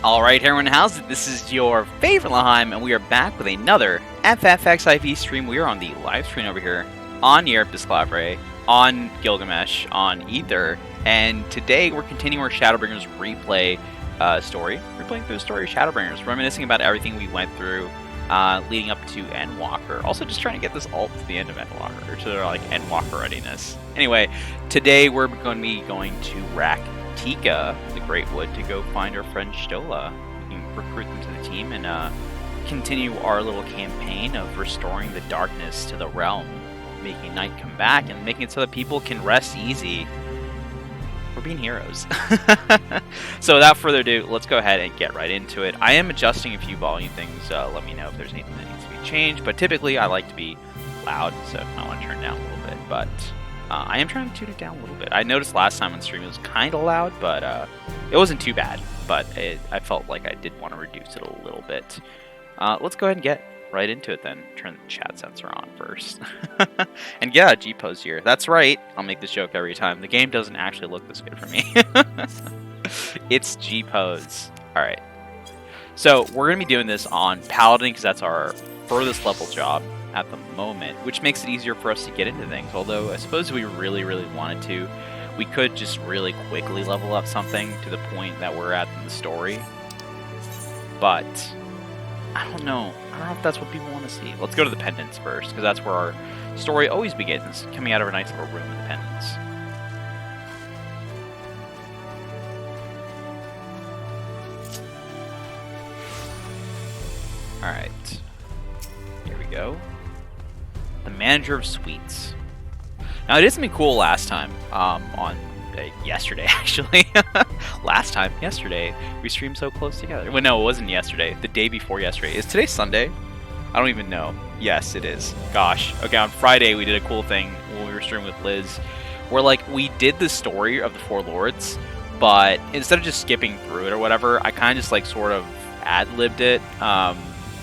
Alright everyone, how's it? This is your favorite Laheim, and we are back with another FFXIV stream. We are on the live stream over here on Yerpis Clavre, on Gilgamesh, on Ether, and today we're continuing our Shadowbringers replay story. We're playing through the story of Shadowbringers, reminiscing about everything we went through leading up to Endwalker. Also just trying to get this ult to the end of Endwalker, or to their like Endwalker readiness. Anyway, today we're going to be going to Rak'tika, the Greatwood, to go find our friend Stola. We can recruit them to the team and continue our little campaign of restoring the darkness to the realm, making night come back and making it so that people can rest easy. We're being heroes. So without further ado, let's go ahead and get right into it. I am adjusting a few volume things. Let me know if there's anything that needs to be changed, but typically I like to be loud, so I want to turn down a little bit, but I am trying to tune it down a little bit. I noticed last time on stream it was kind of loud, but it wasn't too bad. But I felt like I did want to reduce it a little bit. Let's go ahead and get right into it then. Turn the chat sensor on first. And yeah, G-pose here. That's right. I'll make this joke every time. The game doesn't actually look this good for me. It's G-pose. Alright. So we're going to be doing this on Paladin because that's our furthest level job at the moment, which makes it easier for us to get into things. Although I suppose we really wanted to, we could just really quickly level up something to the point that we're at in the story. But I don't know if that's what people want to see. Let's go to the pendants first, because that's where our story always begins, coming out of a nice little room with pendants. Alright, here we go. The manager of suites. Now, it did something cool last time, yesterday, actually. Yesterday, we streamed so close together. Well, no, it wasn't yesterday. The day before yesterday. Is today Sunday? I don't even know. Yes, it is. Gosh. Okay, on Friday, we did a cool thing when we were streaming with Liz, where, like, we did the story of the Four Lords, but instead of just skipping through it or whatever, I kind of just, like, sort of ad-libbed it,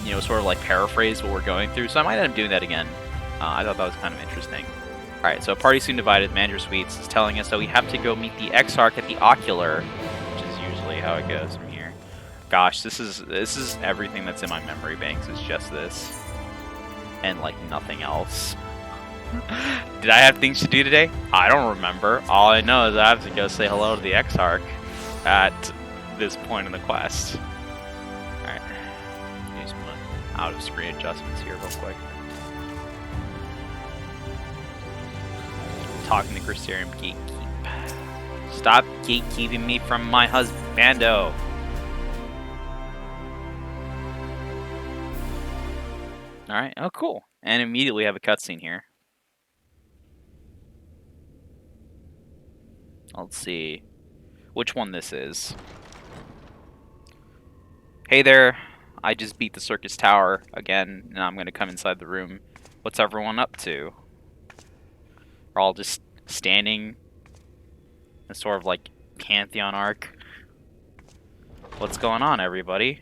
you know, sort of, like, paraphrased what we're going through, so I might end up doing that again. I thought that was kind of interesting. Alright, so a party soon divided. Manager Suites is telling us that we have to go meet the Exarch at the Ocular, which is usually how it goes from here. Gosh, this is everything that's in my memory banks. It's just this. And, like, nothing else. Did I have things to do today? I don't remember. All I know is I have to go say hello to the Exarch at this point in the quest. Alright. Do some out-of-screen adjustments here real quick. Talking to Crystarium Gatekeep. Stop gatekeeping me from my husbando. Alright, oh cool. And immediately have a cutscene here. Let's see which one this is. Hey there, I just beat the Circus Tower again, and I'm gonna come inside the room. What's everyone up to? We're all just standing in sort of like Pantheon arc. What's going on, everybody?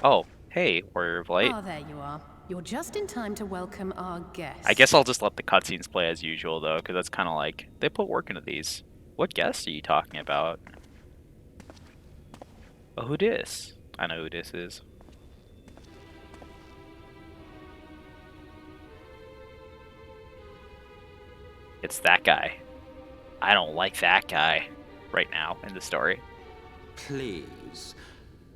Oh, hey, Warrior of Light. Oh, there you are. You're just in time to welcome our guest. I guess I'll just let the cutscenes play as usual, though, because that's kind of like, they put work into these. What guests are you talking about? Oh, who dis? I know who this is. It's that guy. I don't like that guy right now in the story. Please.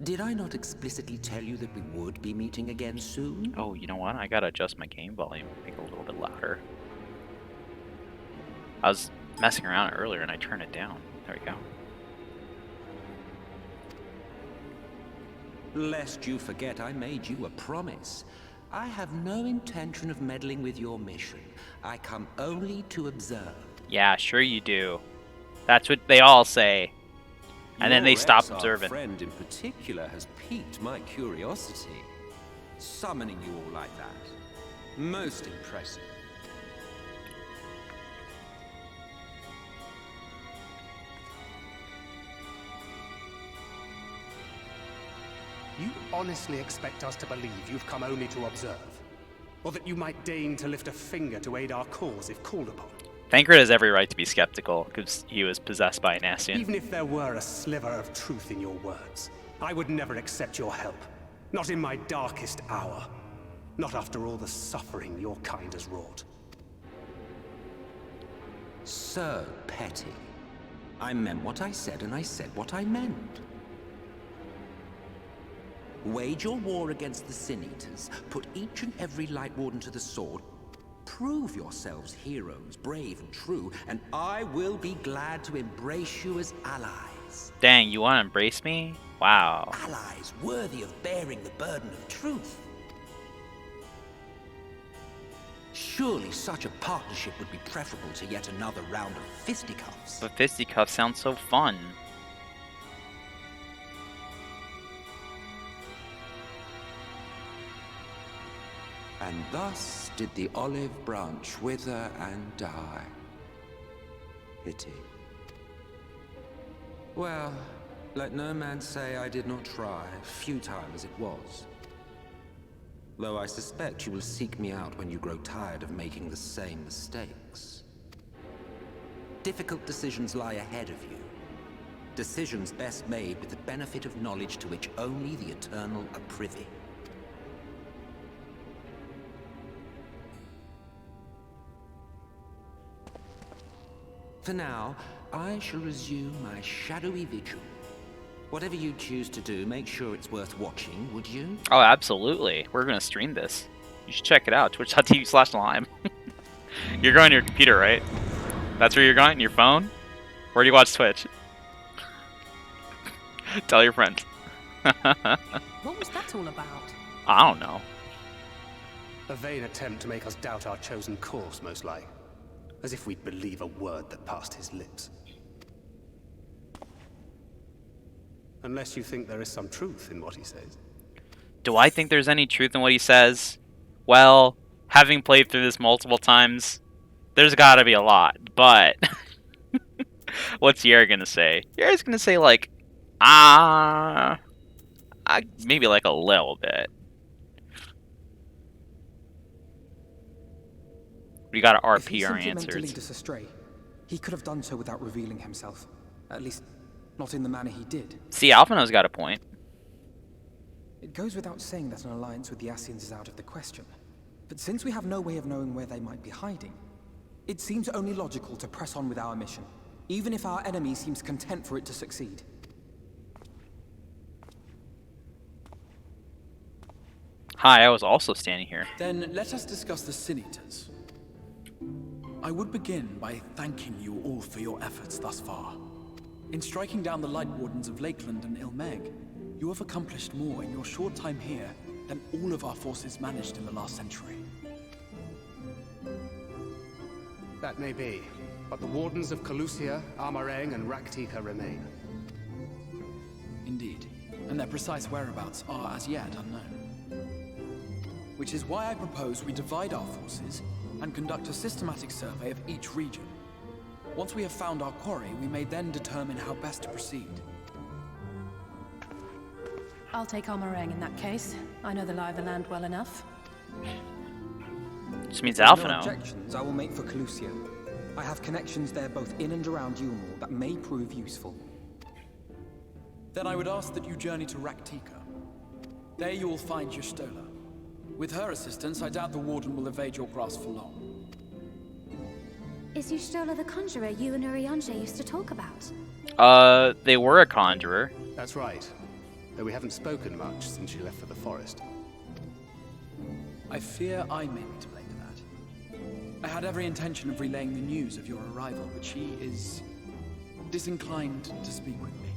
Did I not explicitly tell you that we would be meeting again soon? Oh, you know what? I gotta adjust my game volume, make it a little bit louder. I was messing around earlier and I turned it down. There we go. Lest you forget, I made you a promise. I have no intention of meddling with your mission. I come only to observe. Yeah, sure you do. That's what they all say. And then they stop observing. Your friend in particular has piqued my curiosity. Summoning you all like that. Most impressive. You honestly expect us to believe you've come only to observe? Or that you might deign to lift a finger to aid our cause if called upon? Thancred has every right to be skeptical, because he was possessed by an Ascian. Even if there were a sliver of truth in your words, I would never accept your help. Not in my darkest hour. Not after all the suffering your kind has wrought. So petty. I meant what I said, and I said what I meant. Wage your war against the Sin Eaters, put each and every Light Warden to the sword, prove yourselves heroes, brave and true, and I will be glad to embrace you as allies. Dang, you want to embrace me? Wow. Allies worthy of bearing the burden of truth. Surely such a partnership would be preferable to yet another round of fisticuffs. But fisticuffs sounds so fun. And thus did the olive branch wither and die. Pity. Well, let no man say I did not try, futile as it was. Though I suspect you will seek me out when you grow tired of making the same mistakes. Difficult decisions lie ahead of you. Decisions best made with the benefit of knowledge to which only the Eternal are privy. For now, I shall resume my shadowy vigil. Whatever you choose to do, make sure it's worth watching, would you? Oh, absolutely. We're going to stream this. You should check it out. Twitch.tv/Lime. You're going to your computer, right? That's where you're going? Your phone? Where do you watch Twitch? Tell your friends. What was that all about? I don't know. A vain attempt to make us doubt our chosen course, most like. As if we'd believe a word that passed his lips. Unless you think there is some truth in what he says. Do I think there's any truth in what he says? Well, having played through this multiple times, there's gotta be a lot, but... What's Yer gonna say? Yer's gonna say, like, maybe like a little bit. We gotta RP our answers. If he simply meant to lead us astray, he could have done so without revealing himself. At least, not in the manner he did. See, Alphinaud's got a point. It goes without saying that an alliance with the Ascians is out of the question. But since we have no way of knowing where they might be hiding, it seems only logical to press on with our mission, even if our enemy seems content for it to succeed. Hi, I was also standing here. Then let us discuss the Sin Eaters. I would begin by thanking you all for your efforts thus far. In striking down the Light Wardens of Lakeland and Ilmeg, you have accomplished more in your short time here than all of our forces managed in the last century. That may be, but the Wardens of Calusia, Armareng, and Rak'tika remain. Indeed, and their precise whereabouts are as yet unknown. Which is why I propose we divide our forces and conduct a systematic survey of each region. Once we have found our quarry, we may then determine how best to proceed. I'll take Armareng in that case. I know the lie of the land well enough. Which means No Alphinaud. objections I will make for Calusia. I have connections there both in and around Yulmore that may prove useful. Then I would ask that you journey to Rak'tika. There you will find Y'shtola. With her assistance, I doubt the Warden will evade your grasp for long. Is Y'shtola the conjurer you and Urianger used to talk about? They were a conjurer. That's right. Though we haven't spoken much since she left for the forest. I fear I may be to blame for that. I had every intention of relaying the news of your arrival, but she is disinclined to speak with me.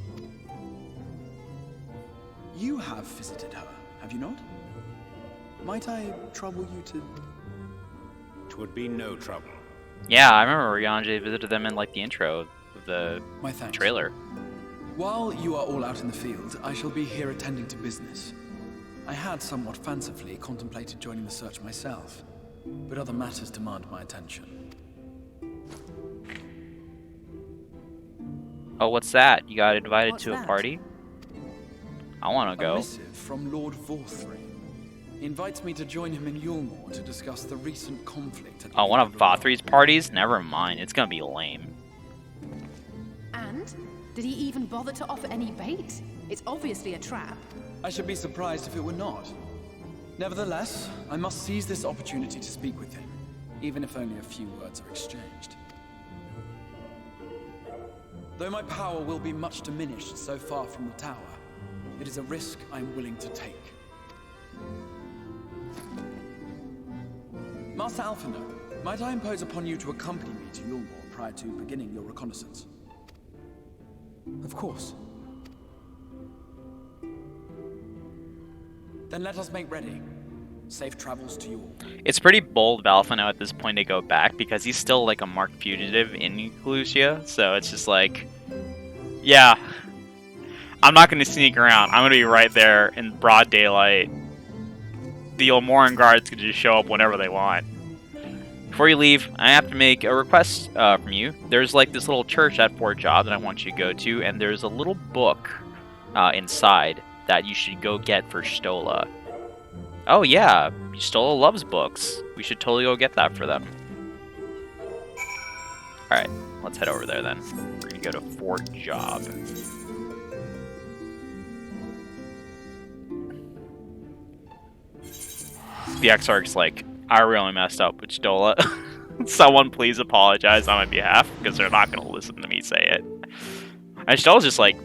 You have visited her, have you not? Might I trouble you to... Twould be no trouble. Yeah, I remember Rianji visited them in like the intro of the My thanks. trailer. While you are all out in the field, I shall be here attending to business. I had somewhat fancifully contemplated joining the search myself, but other matters demand my attention. Oh, what's that? You got invited What's to a that? party? I want to A go. missive from Lord Vorthry. He invites me to join him in Yulmore to discuss the recent conflict at Oh, one of Greatwood. Vothry's parties? Never mind. It's gonna be lame. And? Did he even bother to offer any bait? It's obviously a trap. I should be surprised if it were not. Nevertheless, I must seize this opportunity to speak with him, even if only a few words are exchanged. Though my power will be much diminished so far from the tower, it is a risk I am willing to take. Master Alphinaud, might I impose upon you to accompany me to Yulmore prior to beginning your reconnaissance? Of course. Then let us make ready. Safe travels to you all. It's pretty bold of Alphinaud at this point to go back because he's still like a marked fugitive in Lucia, so it's just like, yeah, I'm not going to sneak around. I'm going to be right there in broad daylight. The Ilmoran guards can just show up whenever they want. Before you leave, I have to make a request from you. There's like this little church at Fort Job that I want you to go to, and there's a little book inside that you should go get for Stola. Oh yeah, Stola loves books. We should totally go get that for them. Alright, let's head over there then. We're gonna go to Fort Job. The Exarch's like, I really messed up with Stola. Someone please apologize on my behalf, because they're not gonna listen to me say it. And Stola's just like,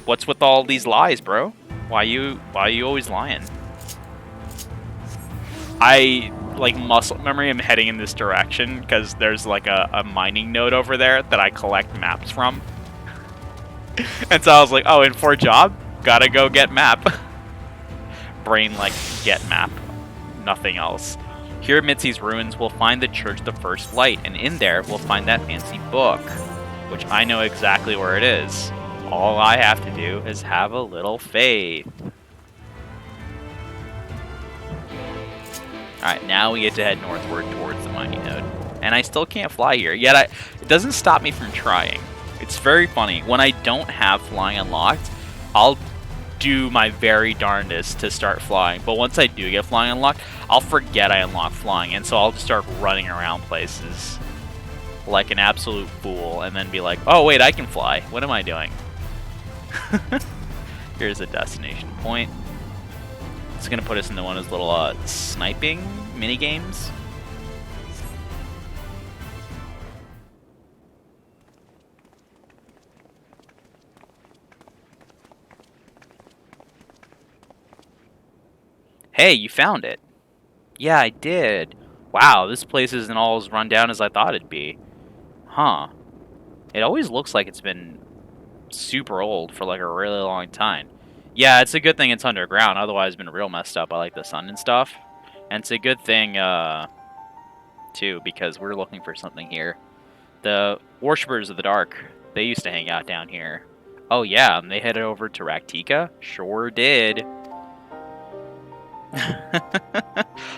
what's with all these lies, bro? Why you always lying? I like muscle memory I'm heading in this direction because there's like a mining node over there that I collect maps from. And so I was like, oh, in Fort Job, gotta go get map. Brain like get map, nothing else. Here amidst these ruins, we'll find the church of the First Light, and in there we'll find that fancy book, which I know exactly where it is. All I have to do is have a little faith. Alright, now we get to head northward towards the mining node. And I still can't fly here, yet it doesn't stop me from trying. It's very funny. When I don't have flying unlocked, I'll do my very darndest to start flying. But once I do get flying unlocked, I'll forget I unlocked flying, and so I'll just start running around places like an absolute fool, and then be like, oh wait, I can fly. What am I doing? Here's a destination point. It's gonna put us into one of those little sniping mini games. Hey, you found it. Yeah, I did. Wow, this place isn't all as run down as I thought it'd be. Huh. It always looks like it's been super old for like a really long time. Yeah, it's a good thing it's underground, otherwise it's been real messed up by like the sun and stuff. And it's a good thing too, because we're looking for something here. The Worshippers of the Dark, they used to hang out down here. Oh yeah, and they headed over to Rak'tika? Sure did.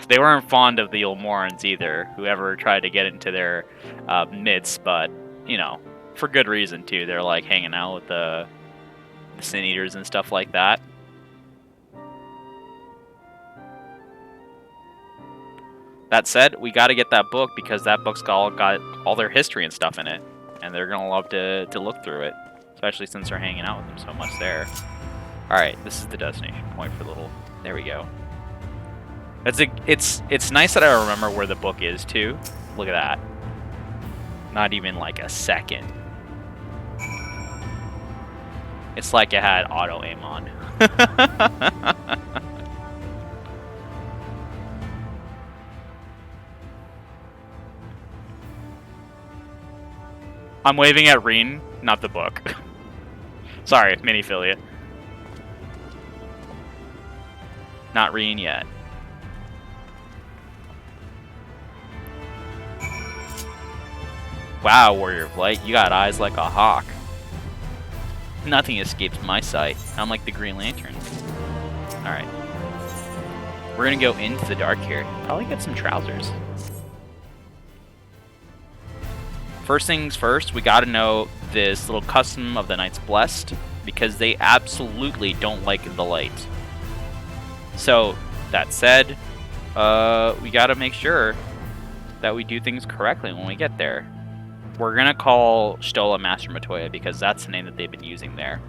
They weren't fond of the Ilmorans either, whoever tried to get into their midst, but, you know, for good reason too. They're like hanging out with the Sin Eaters and stuff like that. That said, we gotta get that book because that book's got all their history and stuff in it. And they're gonna love to look through it. Especially since they're hanging out with them so much there. Alright, this is the destination point for little... There we go. It's nice that I remember where the book is too. Look at that. Not even like a second. It's like it had auto aim on. I'm waving at Reen, not the book. Sorry, Miniphilia. Not Reen yet. Wow, Warrior of Light, you got eyes like a hawk. Nothing escapes my sight. I'm like the Green Lantern. Alright. We're gonna go into the dark here. Probably get some trousers. First things first, we gotta know this little custom of the Knights Blessed, because they absolutely don't like the light. So, that said, we gotta make sure that we do things correctly when we get there. We're gonna call Stola Master Matoya because that's the name that they've been using there.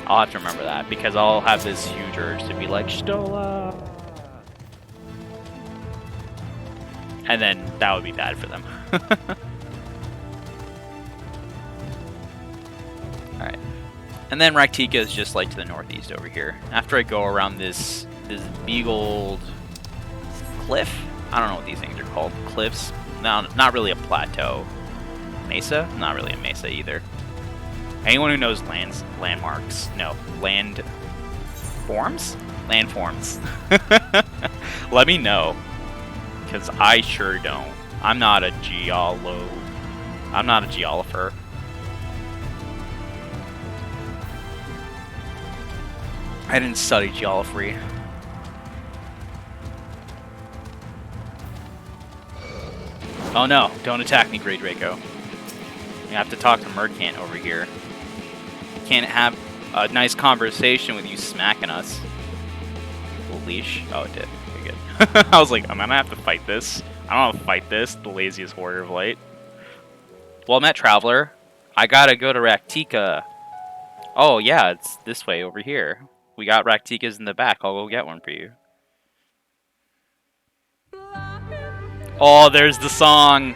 I'll have to remember that, because I'll have this huge urge to be like, Stola! And then that would be bad for them. Alright. And then Rak'tika is just like to the northeast over here. After I go around this beagled cliff? I don't know what these things are called. Cliffs? No, not really a plateau. Mesa? Not really a mesa either. Anyone who knows landmarks, no, land forms? Landforms. Let me know. Because I sure don't. I'm not a geolopher. I didn't study geology. Oh no, don't attack me, Great Draco. You have to talk to Mercant over here. Can't have a nice conversation with you smacking us. Leash? Oh, it did. Okay, good. I was like, I'm gonna have to fight this. I don't want to fight this, the laziest warrior of light. Well, met Traveler. I gotta go to Rak'tika. Oh, yeah, it's this way over here. We got Rak'tikas in the back. I'll go get one for you. Oh, there's the song.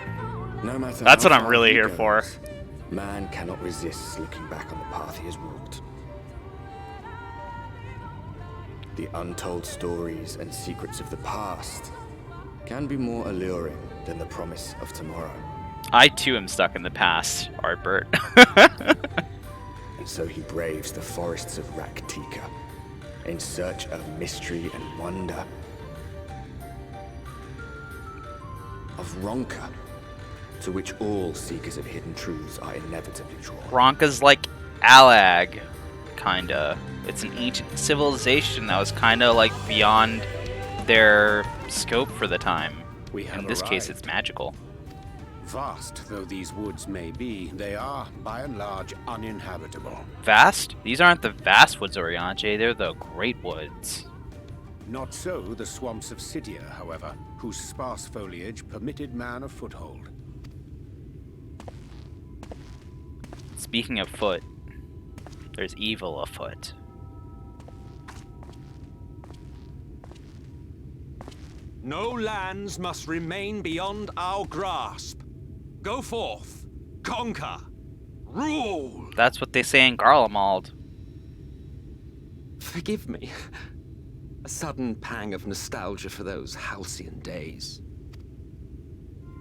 No matter That's how what I'm far really he here for. goes, man cannot resist looking back on the path he has walked. The untold stories and secrets of the past can be more alluring than the promise of tomorrow. I too am stuck in the past, Artbert. And so he braves the forests of Rak'tika in search of mystery and wonder. Of Ronka, to which all seekers of hidden truths are inevitably drawn. Ronka's like Alag, kinda. It's an ancient civilization that was kinda like beyond their scope for the time. In this case, it's magical. Vast though these woods may be, they are, by and large, uninhabitable. Vast? These aren't the vast woods, Orianche, they're the Greatwoods. Not so the swamps of Sidia, however, whose sparse foliage permitted man a foothold. Speaking of foot, there's evil afoot. No lands must remain beyond our grasp. Go forth, conquer, rule! That's what they say in Garlemald. Forgive me. A sudden pang of nostalgia for those halcyon days.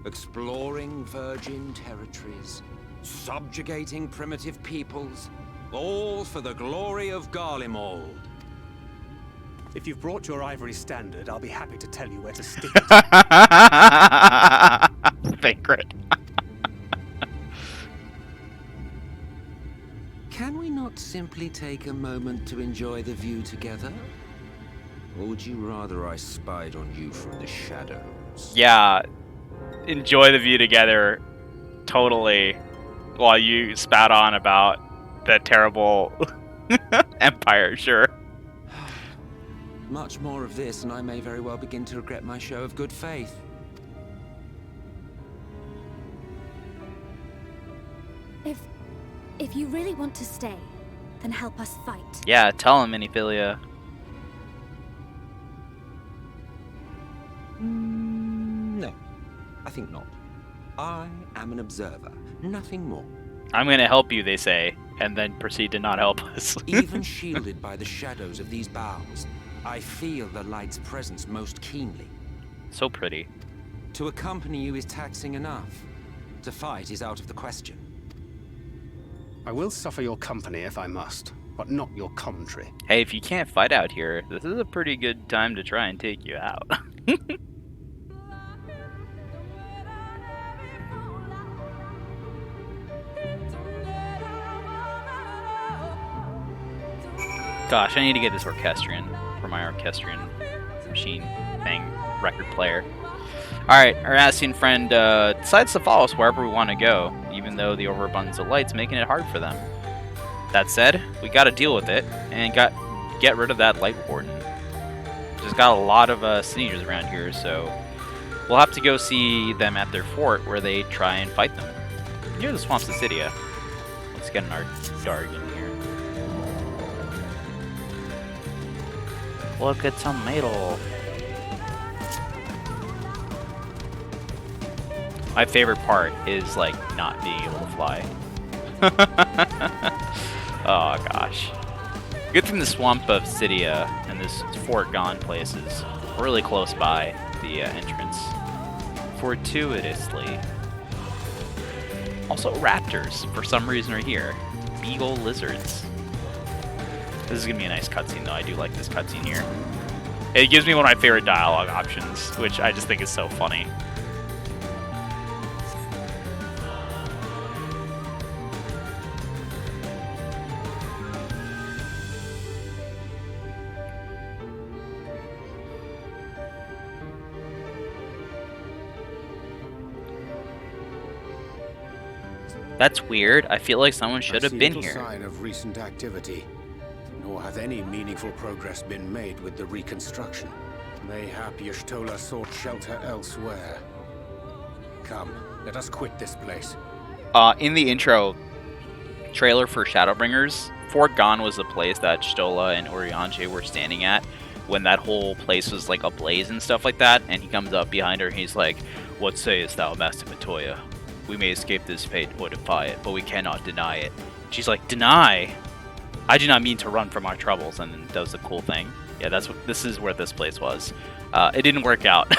Exploring virgin territories, subjugating primitive peoples, all for the glory of Garlemald. If you've brought your ivory standard, I'll be happy to tell you where to stick it. Favorite. Can we not simply take a moment to enjoy the view together? Or would you rather I spied on you from the shadows? Yeah, enjoy the view together, totally, while you spat on about that terrible empire, sure. Much more of this, and I may very well begin to regret my show of good faith. If you really want to stay, then help us fight. Yeah, tell him, Miniphilia. No, I think not. I am an observer, nothing more. I'm gonna help you, they say, and then proceed to not help us. Even shielded by the shadows of these boughs, I feel the light's presence most keenly. So pretty. To accompany you is taxing enough. To fight is out of the question. I will suffer your company if I must, but not your commentary. Hey, if you can't fight out here, this is a pretty good time to try and take you out. Gosh, I need to get this orchestrion for my orchestrion machine thing record player. Alright, our Ascian friend decides to follow us wherever we want to go, even though the overabundance of light's making it hard for them. That said, we gotta deal with it, and get rid of that light warden. There's got a lot of sneakers around here, so we'll have to go see them at their fort where they try and fight them. Near the swamps of Sidia. Let's get in our Dargan here. Look at tomato. My favorite part is like not being able to fly. Oh gosh. Good thing the swamp of Cydia and this Fort Gone place is really close by the entrance. Fortuitously. Also raptors, for some reason, are here. Beagle lizards. This is gonna be a nice cutscene though, I do like this cutscene here. It gives me one of my favorite dialogue options, which I just think is so funny. That's weird. I feel like someone should have been here. Sign of recent activity, nor hath any meaningful progress been made with the reconstruction. Mayhap Y'shtola sought shelter elsewhere. Come, let us quit this place. In the intro trailer for Shadowbringers, Fort Gone was the place that Y'shtola and Urianger were standing at when that whole place was like ablaze and stuff like that, and he comes up behind her and he's like, "What sayest thou, Master Matoya? We may escape this fate or defy it, but we cannot deny it." She's like, "Deny? I do not mean to run from our troubles," and then does the cool thing. Yeah, this is where this place was. It didn't work out,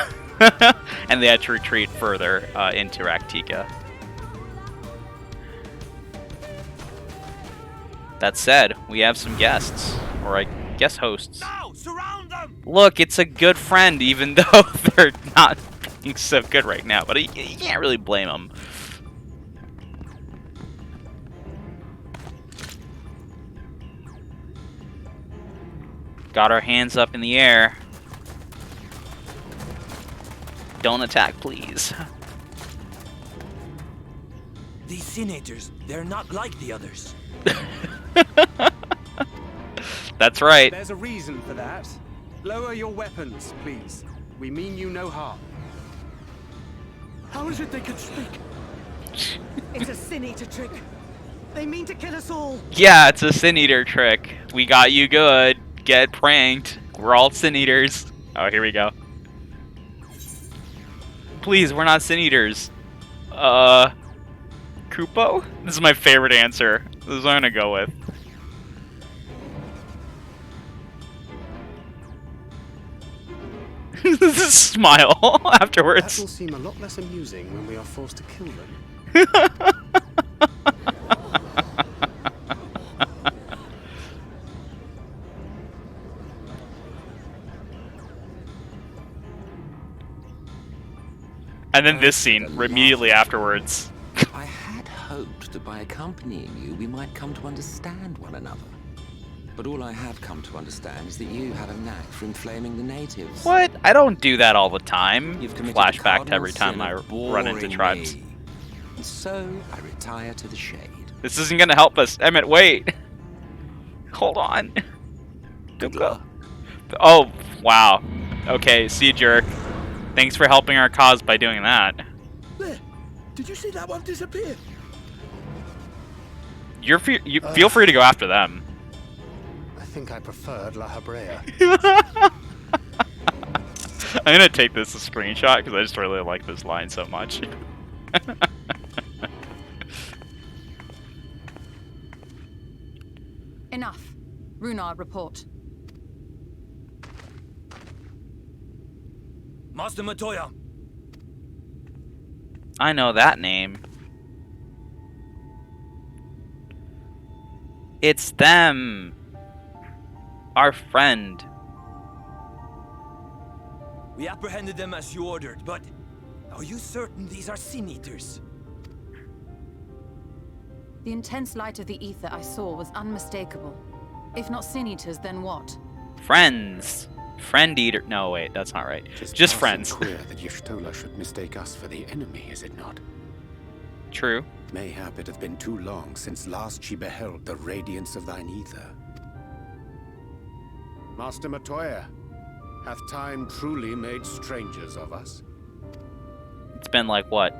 and they had to retreat further into Rak'tika. That said, we have some guests, or I guess hosts. Now, surround them! Look, it's a good friend, even though they're not being so good right now, but you can't really blame them. Got our hands up in the air. Don't attack, please. These senators, they're not like the others. That's right. There's a reason for that. Lower your weapons, please. We mean you no harm. How is it they can speak? It's a Sin Eater trick. They mean to kill us all. Yeah, it's a Sin Eater trick. We got you good. Get pranked. We're all Sin Eaters. Oh, here we go. Please, we're not Sin Eaters. Kupo? This is my favorite answer. This is what I'm gonna go with. This is smile afterwards. That will seem a lot less amusing when we are forced to kill them. And then this scene, immediately afterwards. I had hoped that by accompanying you, we might come to understand one another. But all I have come to understand is that you have a knack for inflaming the natives. What? I don't do that all the time. You've committed Flashback the to every time I run into tribes. me. And so I retire to the shade. This isn't gonna help us. Emmett, wait. Hold on. Don't go. Oh, wow. Okay, see, jerk. Thanks for helping our cause by doing that. There. Did you see that one disappear? You feel free to go after them. I think I preferred La Habrea. I'm gonna take this as a screenshot because I just really like this line so much. Enough. Runar, report. Master Matoya. I know that name. It's them. Our friend. We apprehended them as you ordered, but are you certain these are Sin Eaters? The intense light of the ether I saw was unmistakable. If not Sin Eaters, then what? Friends. Friend eater. No, wait, that's not right. Just friends. Queer that Y'shtola should mistake us for the enemy, is it not? True. Mayhap it hath been too long since last she beheld the radiance of thine ether. Master Matoya, hath time truly made strangers of us? It's been like, what,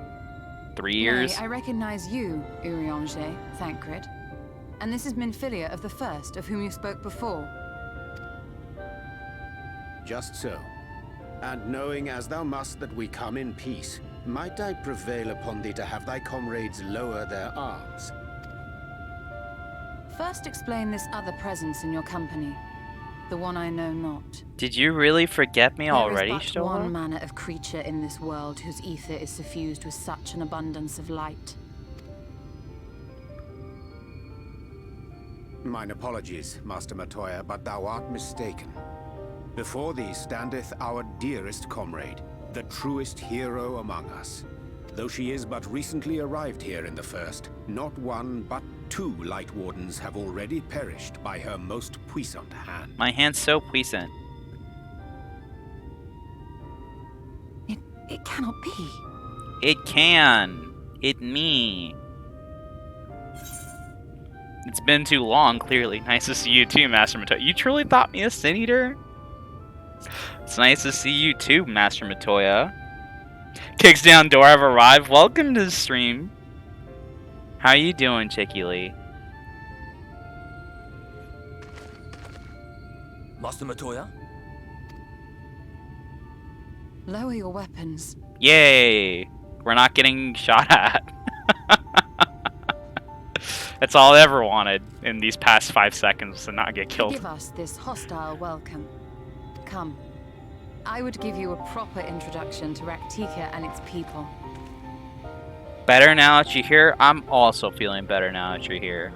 3 years? Nay, I recognize you, Urianger, Thancred. And this is Minfilia of the First, of whom you spoke before. just so. And knowing as thou must that we come in peace, might I prevail upon thee to have thy comrades lower their arms? First explain this other presence in your company. The one I know not. Did you really forget me already, There is but one Stola? manner of creature in this world whose ether is suffused with such an abundance of light. Mine apologies, Master Matoya, but thou art mistaken. Before thee standeth our dearest comrade, the truest hero among us. Though she is but recently arrived here in the First, not one but 2 Light Wardens have already perished by her most puissant hand. My hand's so puissant. It cannot be. It can. It me. It's been too long, clearly. Nice to see you too, Master Matoya. You truly thought me a Sin Eater? It's nice to see you too, Master Matoya. Kicks down door, I've arrived. Welcome to the stream. How you doing, Chicky Lee? Master Matoya? Lower your weapons. Yay! We're not getting shot at. That's all I ever wanted in these past 5 seconds, to not get killed. Give us this hostile welcome. Come. I would give you a proper introduction to Rak'tika and its people. Better now that you're here? I'm also feeling better now that you're here.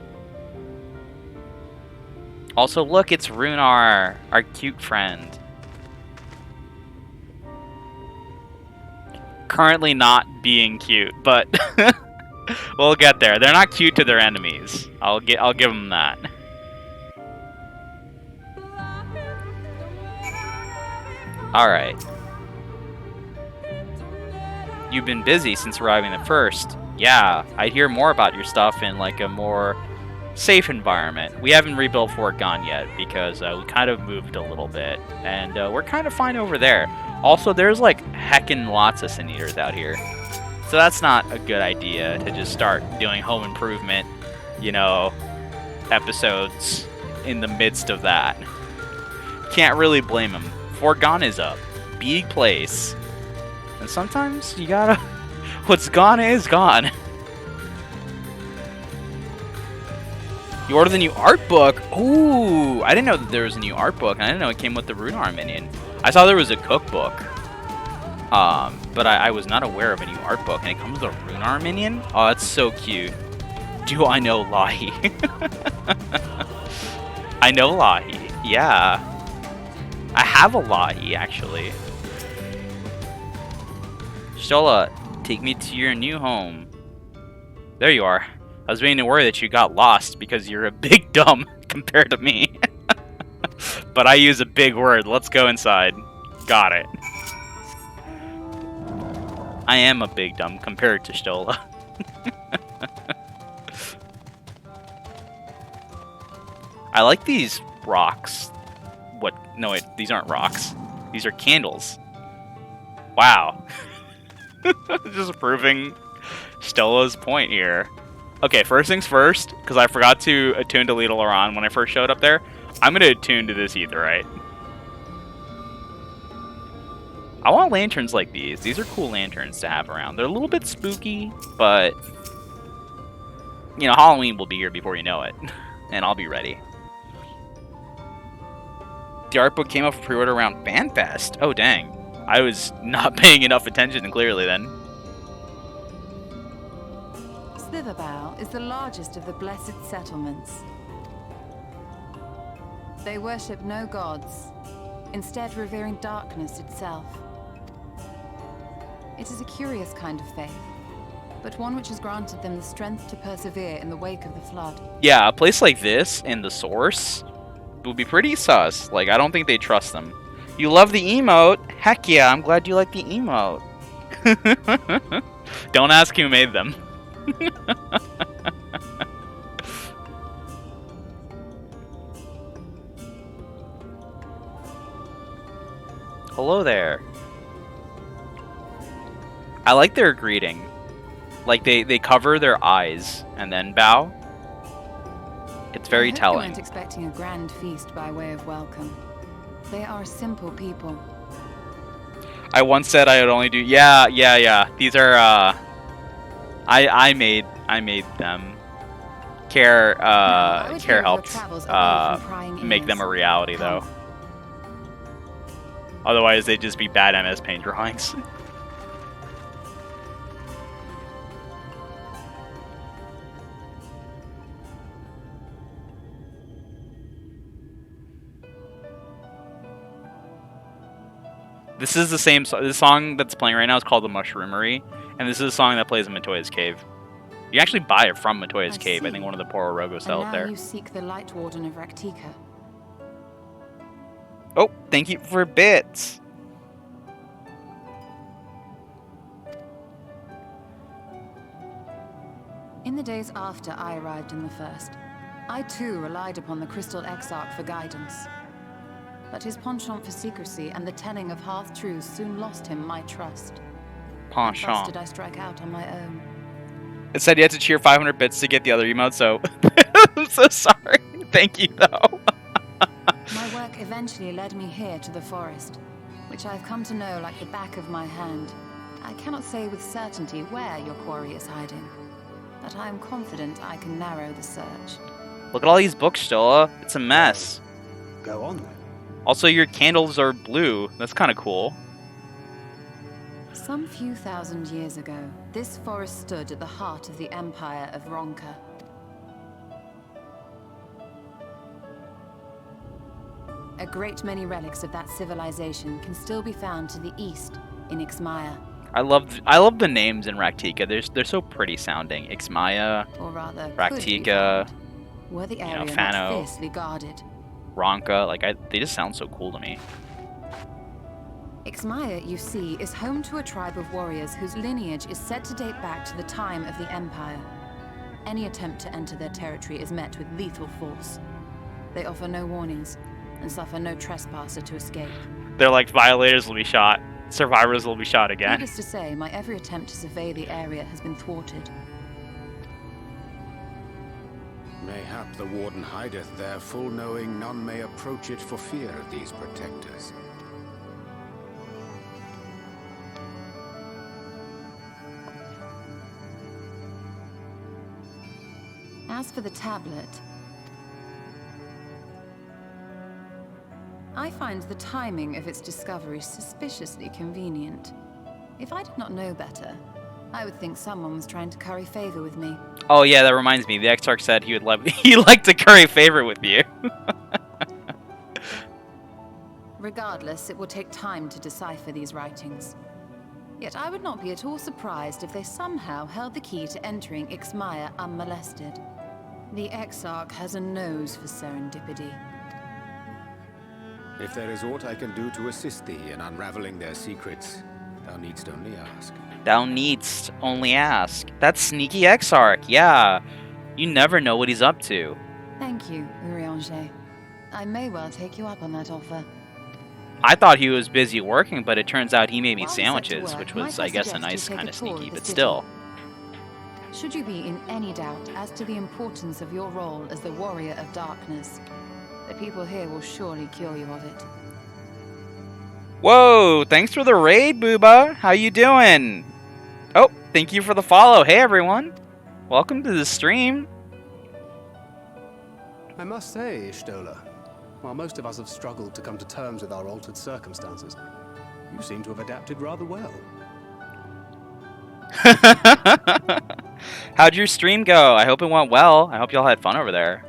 Also, look, it's Runar, our cute friend. Currently not being cute, but we'll get there. They're not cute to their enemies. I'll give them that. All right. You've been busy since arriving at First. Yeah, I'd hear more about your stuff in like a more safe environment. We haven't rebuilt Fort Gone yet because we kind of moved a little bit, and we're kind of fine over there. Also, there's like heckin' lots of Sin Eaters out here, so that's not a good idea to just start doing home improvement, you know, episodes in the midst of that. Can't really blame him. Fort Gone is a big place, and sometimes you gotta. What's gone is gone. You ordered the new art book. Ooh, I didn't know that there was a new art book, and I didn't know it came with the Runar minion. I saw there was a cookbook, but I was not aware of a new art book, and it comes with a Runar minion. Oh, that's so cute. Do I know Lahi? I know Lahi. Yeah, I have a Lahi actually. Stola, take me to your new home. There you are. I was beginning to worry that you got lost because you're a big dumb compared to me. But I use a big word. Let's go inside. Got it. I am a big dumb compared to Stola. I like these rocks. What? No, wait. These aren't rocks. These are candles. Wow. Just proving Stola's point here. Okay, first things first, because I forgot to attune to Lita Laran when I first showed up there. I'm going to attune to this aetherite. I want lanterns like these. These are cool lanterns to have around. They're a little bit spooky, but you know, Halloween will be here before you know it, and I'll be ready. The art book came up for pre-order around FanFest. Oh, dang. I was not paying enough attention, clearly, then. Slitherbow is the largest of the blessed settlements. They worship no gods, instead revering darkness itself. It is a curious kind of faith, but one which has granted them the strength to persevere in the wake of the flood. Yeah, a place like this and the source would be pretty sus. Like, I don't think they trust them. You love the emote? Heck yeah, I'm glad you like the emote. Don't ask who made them. Hello there. I like their greeting. Like they cover their eyes and then bow. It's very telling. You weren't expecting a grand feast by way of welcome. They are a simple people. I once said I would only do. Yeah. These are. I made them. Care helped make them a reality though. Otherwise, they'd just be bad MS Paint drawings. This is the same the song that's playing right now is called The Mushroomery, and this is a song that plays in Matoya's Cave. You actually buy it from Matoya's Cave. I think one of the Poro Rogo sells there. You seek the Light Warden of Rak'tika. Oh, thank you for bits. In the days after I arrived in the First, I too relied upon the Crystal Exarch for guidance. But his penchant for secrecy and the telling of half-truths soon lost him my trust. Penchant. Did I strike out on my own? It said you had to cheer 500 bits to get the other emote, so I'm so sorry. Thank you, though. My work eventually led me here to the forest, which I've come to know like the back of my hand. I cannot say with certainty where your quarry is hiding, but I am confident I can narrow the search. Look at all these books, Stola. It's a mess. Go on then. Also, your candles are blue. That's kind of cool. Some few thousand years ago, this forest stood at the heart of the Empire of Ronka. A great many relics of that civilization can still be found to the east in Ixmaya. I love the names in Rak'tika. They're so pretty sounding. Ixmaya, or rather, Rak'tika, were the area Fano, not fiercely guarded. Ronka. They just sound so cool to me. Ixmaya, you see, is home to a tribe of warriors whose lineage is said to date back to the time of the Empire. Any attempt to enter their territory is met with lethal force. They offer no warnings, and suffer no trespasser to escape. They're like, violators will be shot. Survivors will be shot again. Needless to say, my every attempt to survey the area has been thwarted. Mayhap the Warden hideth there, full knowing none may approach it for fear of these protectors. As for the tablet, I find the timing of its discovery suspiciously convenient. If I did not know better, I would think someone was trying to curry favor with me. Oh yeah, that reminds me. The Exarch said he'd like to curry favor with you. Regardless, it will take time to decipher these writings. Yet I would not be at all surprised if they somehow held the key to entering Ixmaya unmolested. The Exarch has a nose for serendipity. If there is aught I can do to assist thee in unraveling their secrets, thou needst only ask. Thou needst only ask. That sneaky Exarch, yeah. You never know what he's up to. Thank you, Urianger. I may well take you up on that offer. I thought he was busy working, but it turns out he made me While sandwiches, work, which was, might I guess, a suggest you nice take kind of tour sneaky, the but city? still. Should you be in any doubt as to the importance of your role as the Warrior of Darkness, the people here will surely cure you of it. Whoa, thanks for the raid, Booba. How you doing? Oh, thank you for the follow. Hey, everyone. Welcome to the stream. I must say, Stola, while most of us have struggled to come to terms with our altered circumstances, you seem to have adapted rather well. How'd your stream go? I hope it went well. I hope y'all had fun over there.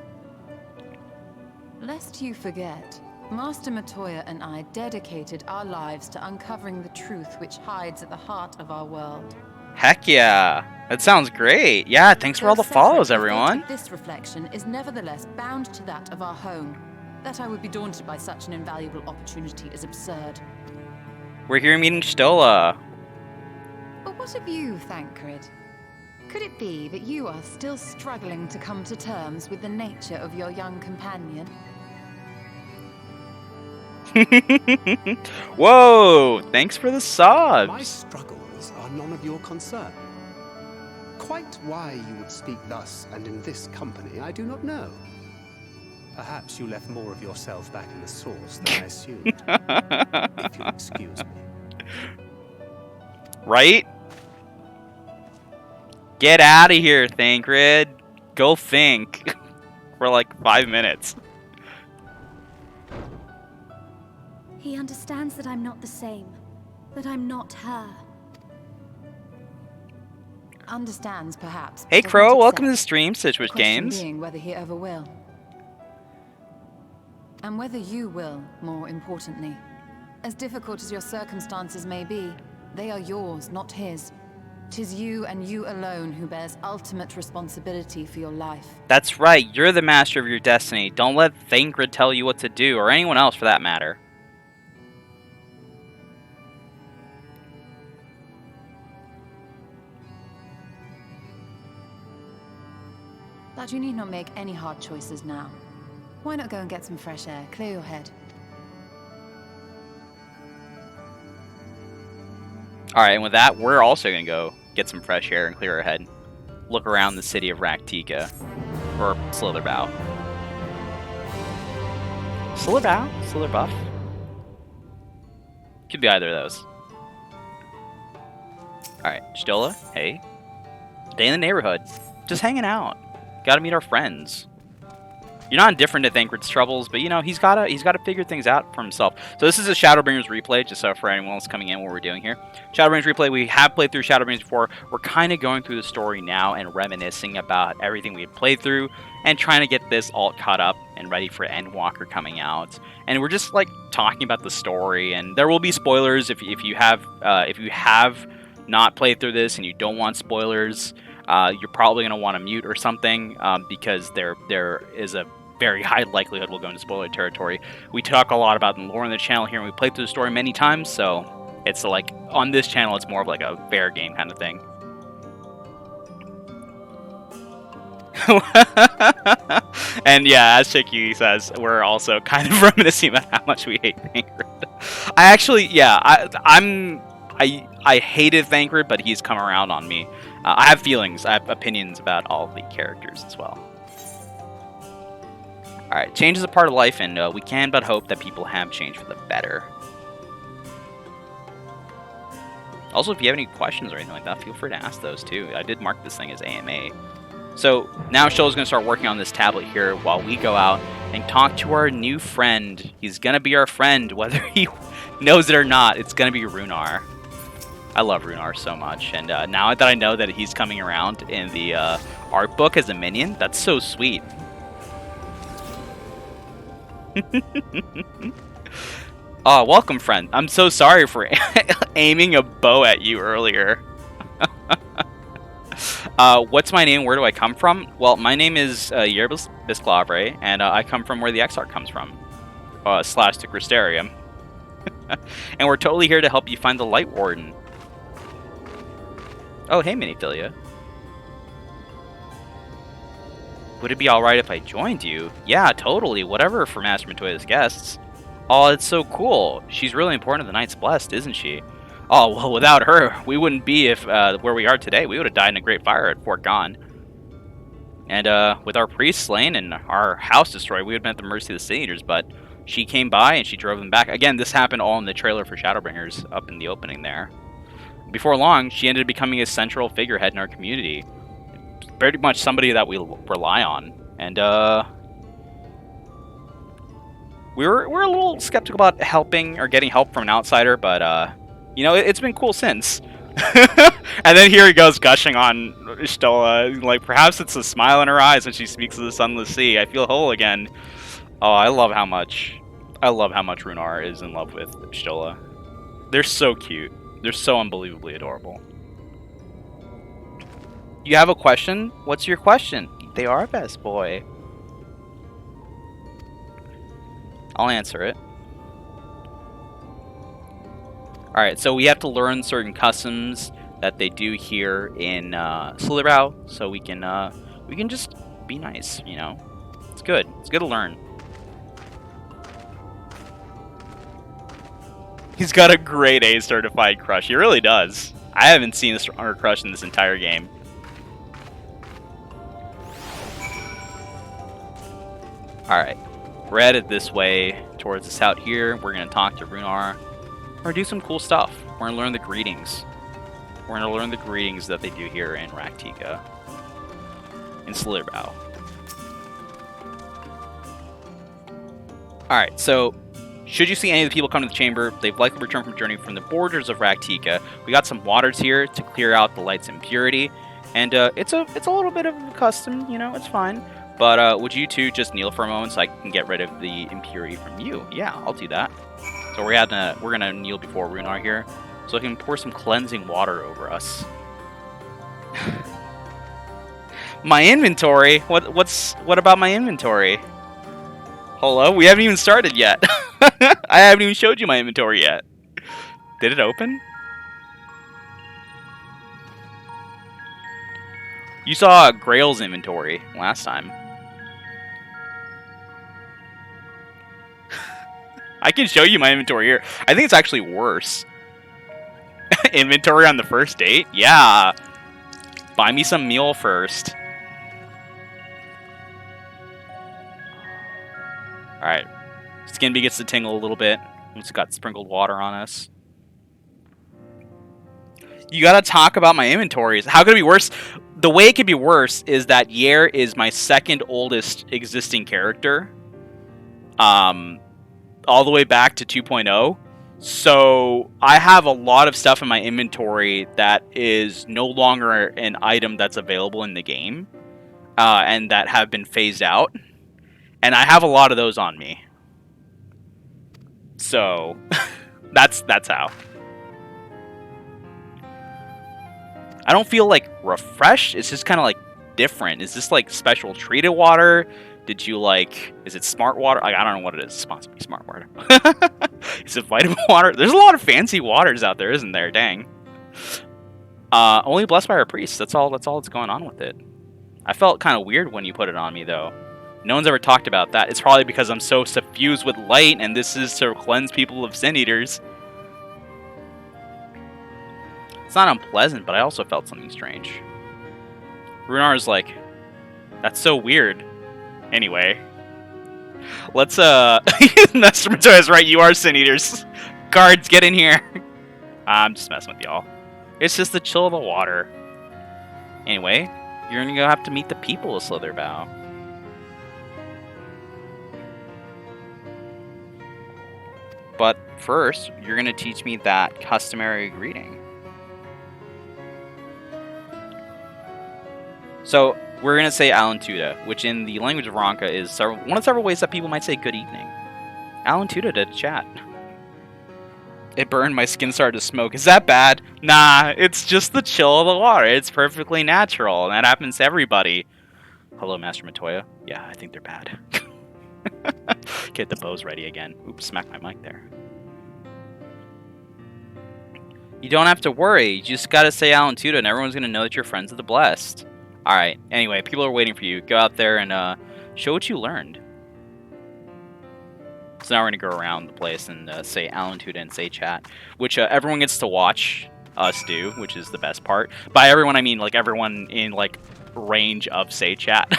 Lest you forget, Master Matoya and I dedicated our lives to uncovering the truth which hides at the heart of our world. Heck yeah. That sounds great. Yeah, thanks for all the follows, everyone. This reflection is nevertheless bound to that of our home. That I would be daunted by such an invaluable opportunity is absurd. We're here meeting Stola. But what of you, Thancred? Could it be that you are still struggling to come to terms with the nature of your young companion? Whoa! Thanks for the subs. My struggles are none of your concern. Quite why you would speak thus and in this company, I do not know. Perhaps you left more of yourself back in the source than I assumed. If you'll excuse me. Right? Get out of here, Thancred. Go think. For like 5 minutes. He understands that I'm not the same. That I'm not her. Understands, perhaps. Hey but Crow, doesn't welcome to the accept. stream, Stitchwitch Question Games. being whether he ever will. And whether you will, more importantly. As difficult as your circumstances may be, they are yours, not his. 'Tis you and you alone who bears ultimate responsibility for your life. That's right, you're the master of your destiny. Don't let Thancred tell you what to do, or anyone else for that matter. But you need not make any hard choices now. Why not go and get some fresh air, clear your head? Alright, and with that, we're also going to go get some fresh air and clear our head. Look around the city of Rak'tika. Or Slitherbow. Slitherbow? Slitherbuff? Could be either of those. Alright, Stola, hey. Day in the neighborhood. Just hanging out. Gotta meet our friends. You're not indifferent to Thancred's troubles, but you know, he's gotta figure things out for himself. So this is a Shadowbringers replay, just so for anyone else coming in what we're doing here. Shadowbringers replay, we have played through Shadowbringers before. We're kind of going through the story now and reminiscing about everything we had played through and trying to get this all caught up and ready for Endwalker coming out. And we're just like talking about the story, and there will be spoilers if you have not played through this and you don't want spoilers. You're probably going to want to mute or something because there is a very high likelihood we'll go into spoiler territory. We talk a lot about the lore on the channel here, and we played through the story many times, so it's like on this channel it's more of like a fair game kind of thing. And yeah, as Chicky says, we're also kind of reminiscing about how much we hate Thancred. I actually, yeah, I hated Thancred, but he's come around on me. I have feelings, I have opinions about all the characters as well. Alright, change is a part of life, and we can but hope that people have changed for the better. Also, if you have any questions or anything like that, feel free to ask those too. I did mark this thing as AMA. So, now Shola's going to start working on this tablet here while we go out and talk to our new friend. He's going to be our friend, whether he knows it or not. It's going to be Runar. I love Runar so much, and now that I know that he's coming around in the art book as a minion, that's so sweet. Oh, welcome, friend. I'm so sorry for aiming a bow at you earlier. What's my name? Where do I come from? Well, my name is Yerbis Bisclavre, and I come from where the Exarch comes from, / to Crystarium. And we're totally here to help you find the Light Warden. Oh, hey, Miniphilia. Would it be alright if I joined you? Yeah, totally. Whatever for Master Matoya's guests. Oh, it's so cool. She's really important to the Knights Blessed, isn't she? Oh, well, without her, we wouldn't be where we are today. We would have died in a great fire at Fort Gone. And with our priests slain and our house destroyed, we would have been at the mercy of the Sin Eaters, but she came by and she drove them back. Again, this happened all in the trailer for Shadowbringers up in the opening there. Before long, she ended up becoming a central figurehead in our community. Very much somebody that we rely on. And we're a little skeptical about helping or getting help from an outsider, but you know, it's been cool since. And then here he goes gushing on Stola, like perhaps it's a smile in her eyes when she speaks of the sunless sea. I feel whole again. Oh, I love how much Runar is in love with Stola. They're so cute. They're so unbelievably adorable. You have a question? What's your question? They are best boy. I'll answer it. Alright, so we have to learn certain customs that they do here in Slitherbow, so we can just be nice, you know? It's good. It's good to learn. He's got a great A certified crush. He really does. I haven't seen a stronger crush in this entire game. Alright. We're headed this way towards this out here. We're gonna talk to Runar. We're gonna do some cool stuff. We're gonna learn the greetings. We're gonna learn the greetings that they do here in Rak'tika. In Slitherbow. Alright, so should you see any of the people come to the chamber, they've likely returned from a journey from the borders of Rak'tika. We got some waters here to clear out the light's impurity. And it's a little bit of a custom, you know, it's fine. But would you two just kneel for a moment so I can get rid of the impurity from you? Yeah, I'll do that. So we're gonna kneel before Runar here, so I can pour some cleansing water over us. My inventory? What about my inventory? Hello? We haven't even started yet. I haven't even showed you my inventory yet. Did it open? You saw Grail's inventory last time. I can show you my inventory here. I think it's actually worse. Inventory on the first date? Yeah. Buy me some meal first. Alright. Skin begins to tingle a little bit. It's got sprinkled water on us. You gotta talk about my inventories. How could it be worse? The way it could be worse is that Yer is my second oldest existing character. All the way back to 2.0. So I have a lot of stuff in my inventory that is no longer an item that's available in the game. And that have been phased out. And I have a lot of those on me. So that's how. I don't feel like refreshed. It's just kind of like different. Is this like special treated water? Did you like, is it smart water? Like, I don't know what it is. It's supposed to be smart water. Is it vitamin water? There's a lot of fancy waters out there, isn't there? Dang. Only blessed by our priest. That's all that's going on with it. I felt kind of weird when you put it on me, though. No one's ever talked about that. It's probably because I'm so suffused with light, and this is to cleanse people of sin eaters. It's not unpleasant, but I also felt something strange. Runar's like, that's so weird. Anyway. Let's, Nostromotoy is right, you are sin eaters. Guards, get in here. I'm just messing with y'all. It's just the chill of the water. Anyway, you're gonna go have to meet the people of Slitherbow. But first, you're gonna teach me that customary greeting. So, we're going to say Alan Tuda, which in the language of Ronka is one of several ways that people might say good evening. Alan Tuda did chat. It burned, my skin started to smoke. Is that bad? Nah, it's just the chill of the water. It's perfectly natural, and that happens to everybody. Hello, Master Matoya. Yeah, I think they're bad. Get the bows ready again. Oops, smack my mic there. You don't have to worry. You just gotta say Alan Tuda, and everyone's gonna know that you're friends of the blessed. Alright, anyway, people are waiting for you. Go out there and show what you learned. So now we're going to go around the place and say Alan Tuda and say chat, which everyone gets to watch us do, which is the best part. By everyone, I mean like everyone in like range of say chat.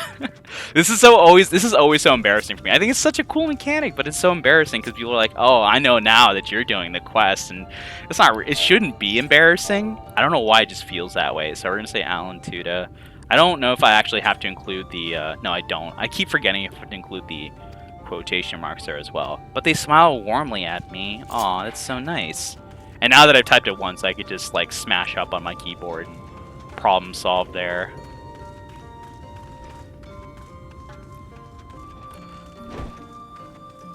This is always so embarrassing for me. I think it's such a cool mechanic, but it's so embarrassing because people are like, "Oh, I know now that you're doing the quest," and it's not. It shouldn't be embarrassing. I don't know why it just feels that way. So we're going to say Alan Tuda. I don't know if I actually have to include the, no I don't. I keep forgetting if I have to include the quotation marks there as well. But they smile warmly at me. Aw, that's so nice. And now that I've typed it once, I could just like smash up on my keyboard and problem solve there.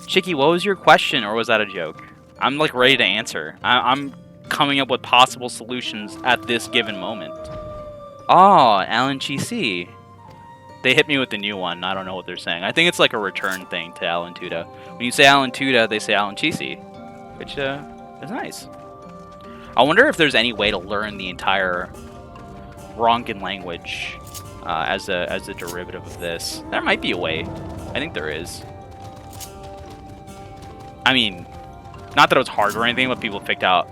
Chicky, what was your question, or was that a joke? I'm like ready to answer. I'm coming up with possible solutions at this given moment. Oh, Alan Cheesy. They hit me with the new one. I don't know what they're saying. I think it's like a return thing to Alan Tuda. When you say Alan Tuda, they say Alan Cheesy, which is nice. I wonder if there's any way to learn the entire Ronkan language as a derivative of this. There might be a way. I think there is. I mean, not that it was hard or anything, but people figured out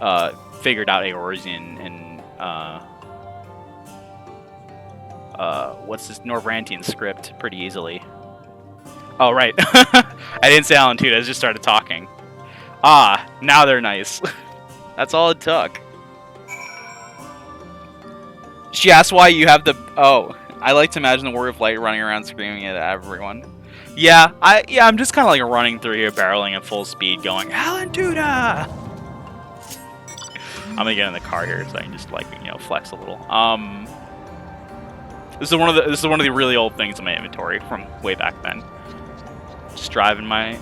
Eorzean and what's this Norvrantian script pretty easily. Oh, right. I didn't say Alan Tudyk, I just started talking. Ah, now they're nice. That's all it took. She asked why you have the... Oh, I like to imagine the Warrior of Light running around screaming at everyone. Yeah, I'm just kind of like running through here, barreling at full speed, going, Alan Tudyk! I'm gonna get in the car here so I can just, like, you know, flex a little. This is one of the really old things in my inventory from way back then. Just driving my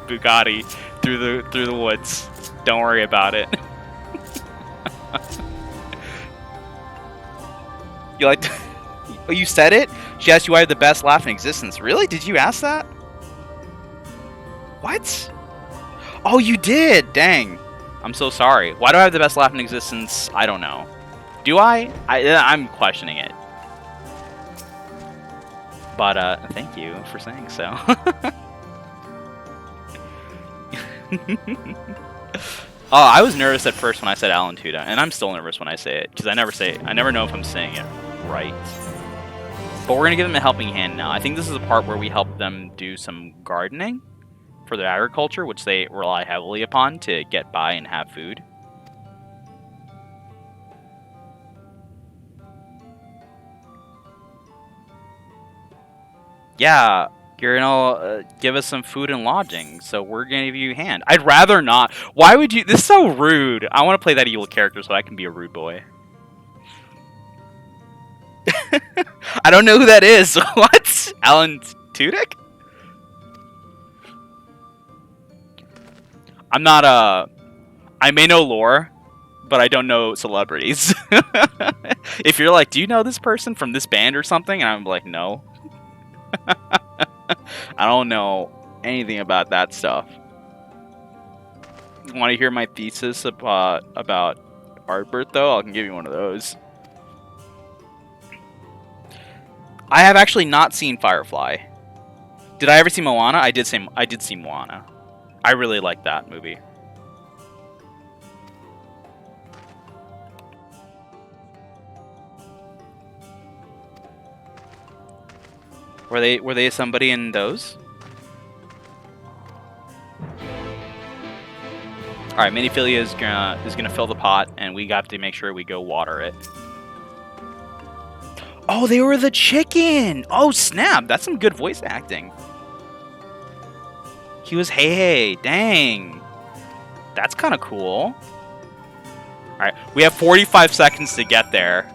Bugatti through the woods. Don't worry about it. You like? Oh, you said it? She asked you why you have the best laugh in existence. Really? Did you ask that? What? Oh, you did. Dang. I'm so sorry. Why do I have the best laugh in existence? I don't know. Do I? I'm questioning it. But thank you for saying so. Oh, I was nervous at first when I said Alan Tudyk, and I'm still nervous when I say it because I never know if I'm saying it right. But we're gonna give them a helping hand now. I think this is a part where we help them do some gardening for their agriculture, which they rely heavily upon to get by and have food. Yeah, you're gonna give us some food and lodging, so we're gonna give you a hand. I'd rather not. Why would you? This is so rude. I want to play that evil character so I can be a rude boy. I don't know who that is. What? Alan Tudyk? I'm not I may know lore, but I don't know celebrities. If you're like, do you know this person from this band or something? And I'm like, no. I don't know anything about that stuff. Want to hear my thesis about Artbert, though? I can give you one of those. I have actually not seen Firefly. Did I ever see Moana? I did see Moana. I really like that movie. Were they somebody in those? All right, Miniphilia is gonna fill the pot, and we got to make sure we go water it. Oh, they were the chicken! Oh, snap! That's some good voice acting. He was hey, dang. That's kind of cool. Alright, we have 45 seconds to get there.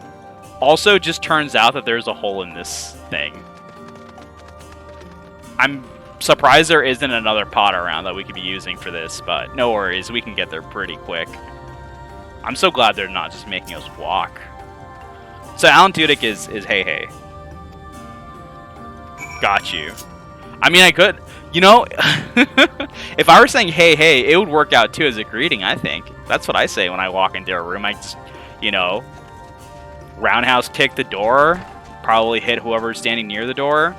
Also, just turns out that there's a hole in this thing. I'm surprised there isn't another pot around that we could be using for this, but no worries, we can get there pretty quick. I'm so glad they're not just making us walk. So Alan Tudyk is hey. Got you. I mean, I could, you know, if I were saying hey, it would work out too as a greeting, I think. That's what I say when I walk into a room. I just, you know, roundhouse kick the door, probably hit whoever's standing near the door,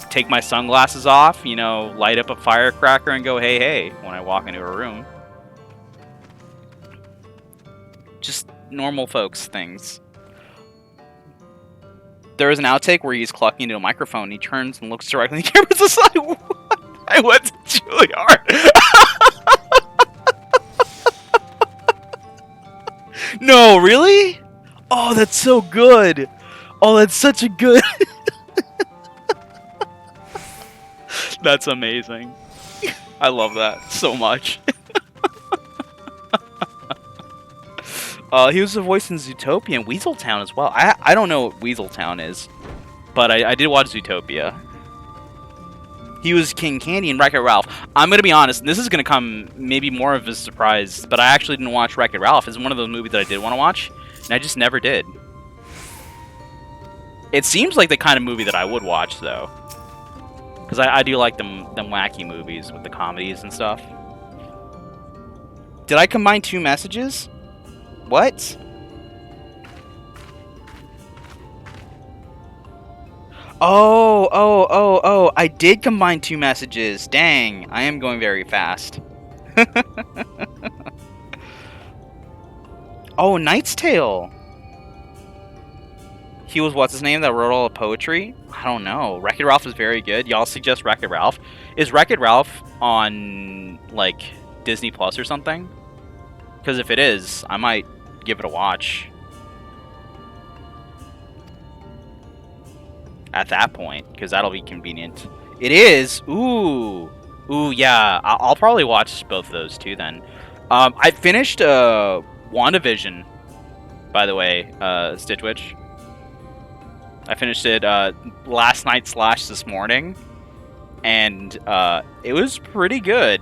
take my sunglasses off, you know, light up a firecracker and go hey when I walk into a room. Just normal folks things. There is an outtake where he's clucking into a microphone and he turns and looks directly in the camera. It's like, what? I went to Juilliard. No, really? Oh, that's so good. Oh, that's such a good... That's amazing. I love that so much. He was the voice in Zootopia and Weaseltown as well. I don't know what Weaseltown is, but I did watch Zootopia. He was King Candy in Wreck-It Ralph. I'm going to be honest, and this is going to come maybe more of a surprise, but I actually didn't watch Wreck-It Ralph. It's one of those movies that I did want to watch, and I just never did. It seems like the kind of movie that I would watch, though. Because I do like them wacky movies with the comedies and stuff. Did I combine two messages? What? Oh, I did combine two messages. Dang, I am going very fast. Oh, Knight's Tale. he was what's his name that wrote all the poetry? I don't know. Wreck-It Ralph is very good. Y'all suggest Wreck-It Ralph. Is Wreck-It Ralph on like Disney Plus or something? Because if it is, I might give it a watch. At that point, because that'll be convenient. It is. Ooh, yeah. I'll probably watch both of those too then. I finished WandaVision, by the way, Stitchwitch. I finished it last night / this morning, and it was pretty good.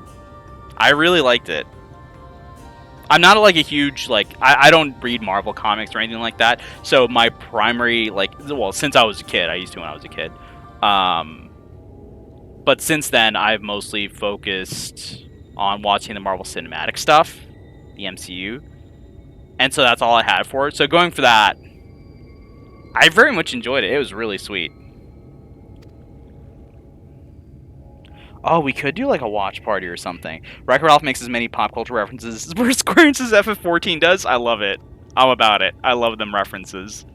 I really liked it. I'm not like a huge, like, I don't read Marvel comics or anything like that, so my primary, like, well, since I was a kid, I used to when I was a kid, but since then, I've mostly focused on watching the Marvel Cinematic stuff, the MCU, and so that's all I had for it, so going for that, I very much enjoyed it. It was really sweet. Oh, we could do like a watch party or something. Wreck-It Ralph makes as many pop culture references as Square Enix's FF14 does. I love it. I'm about it. I love them references.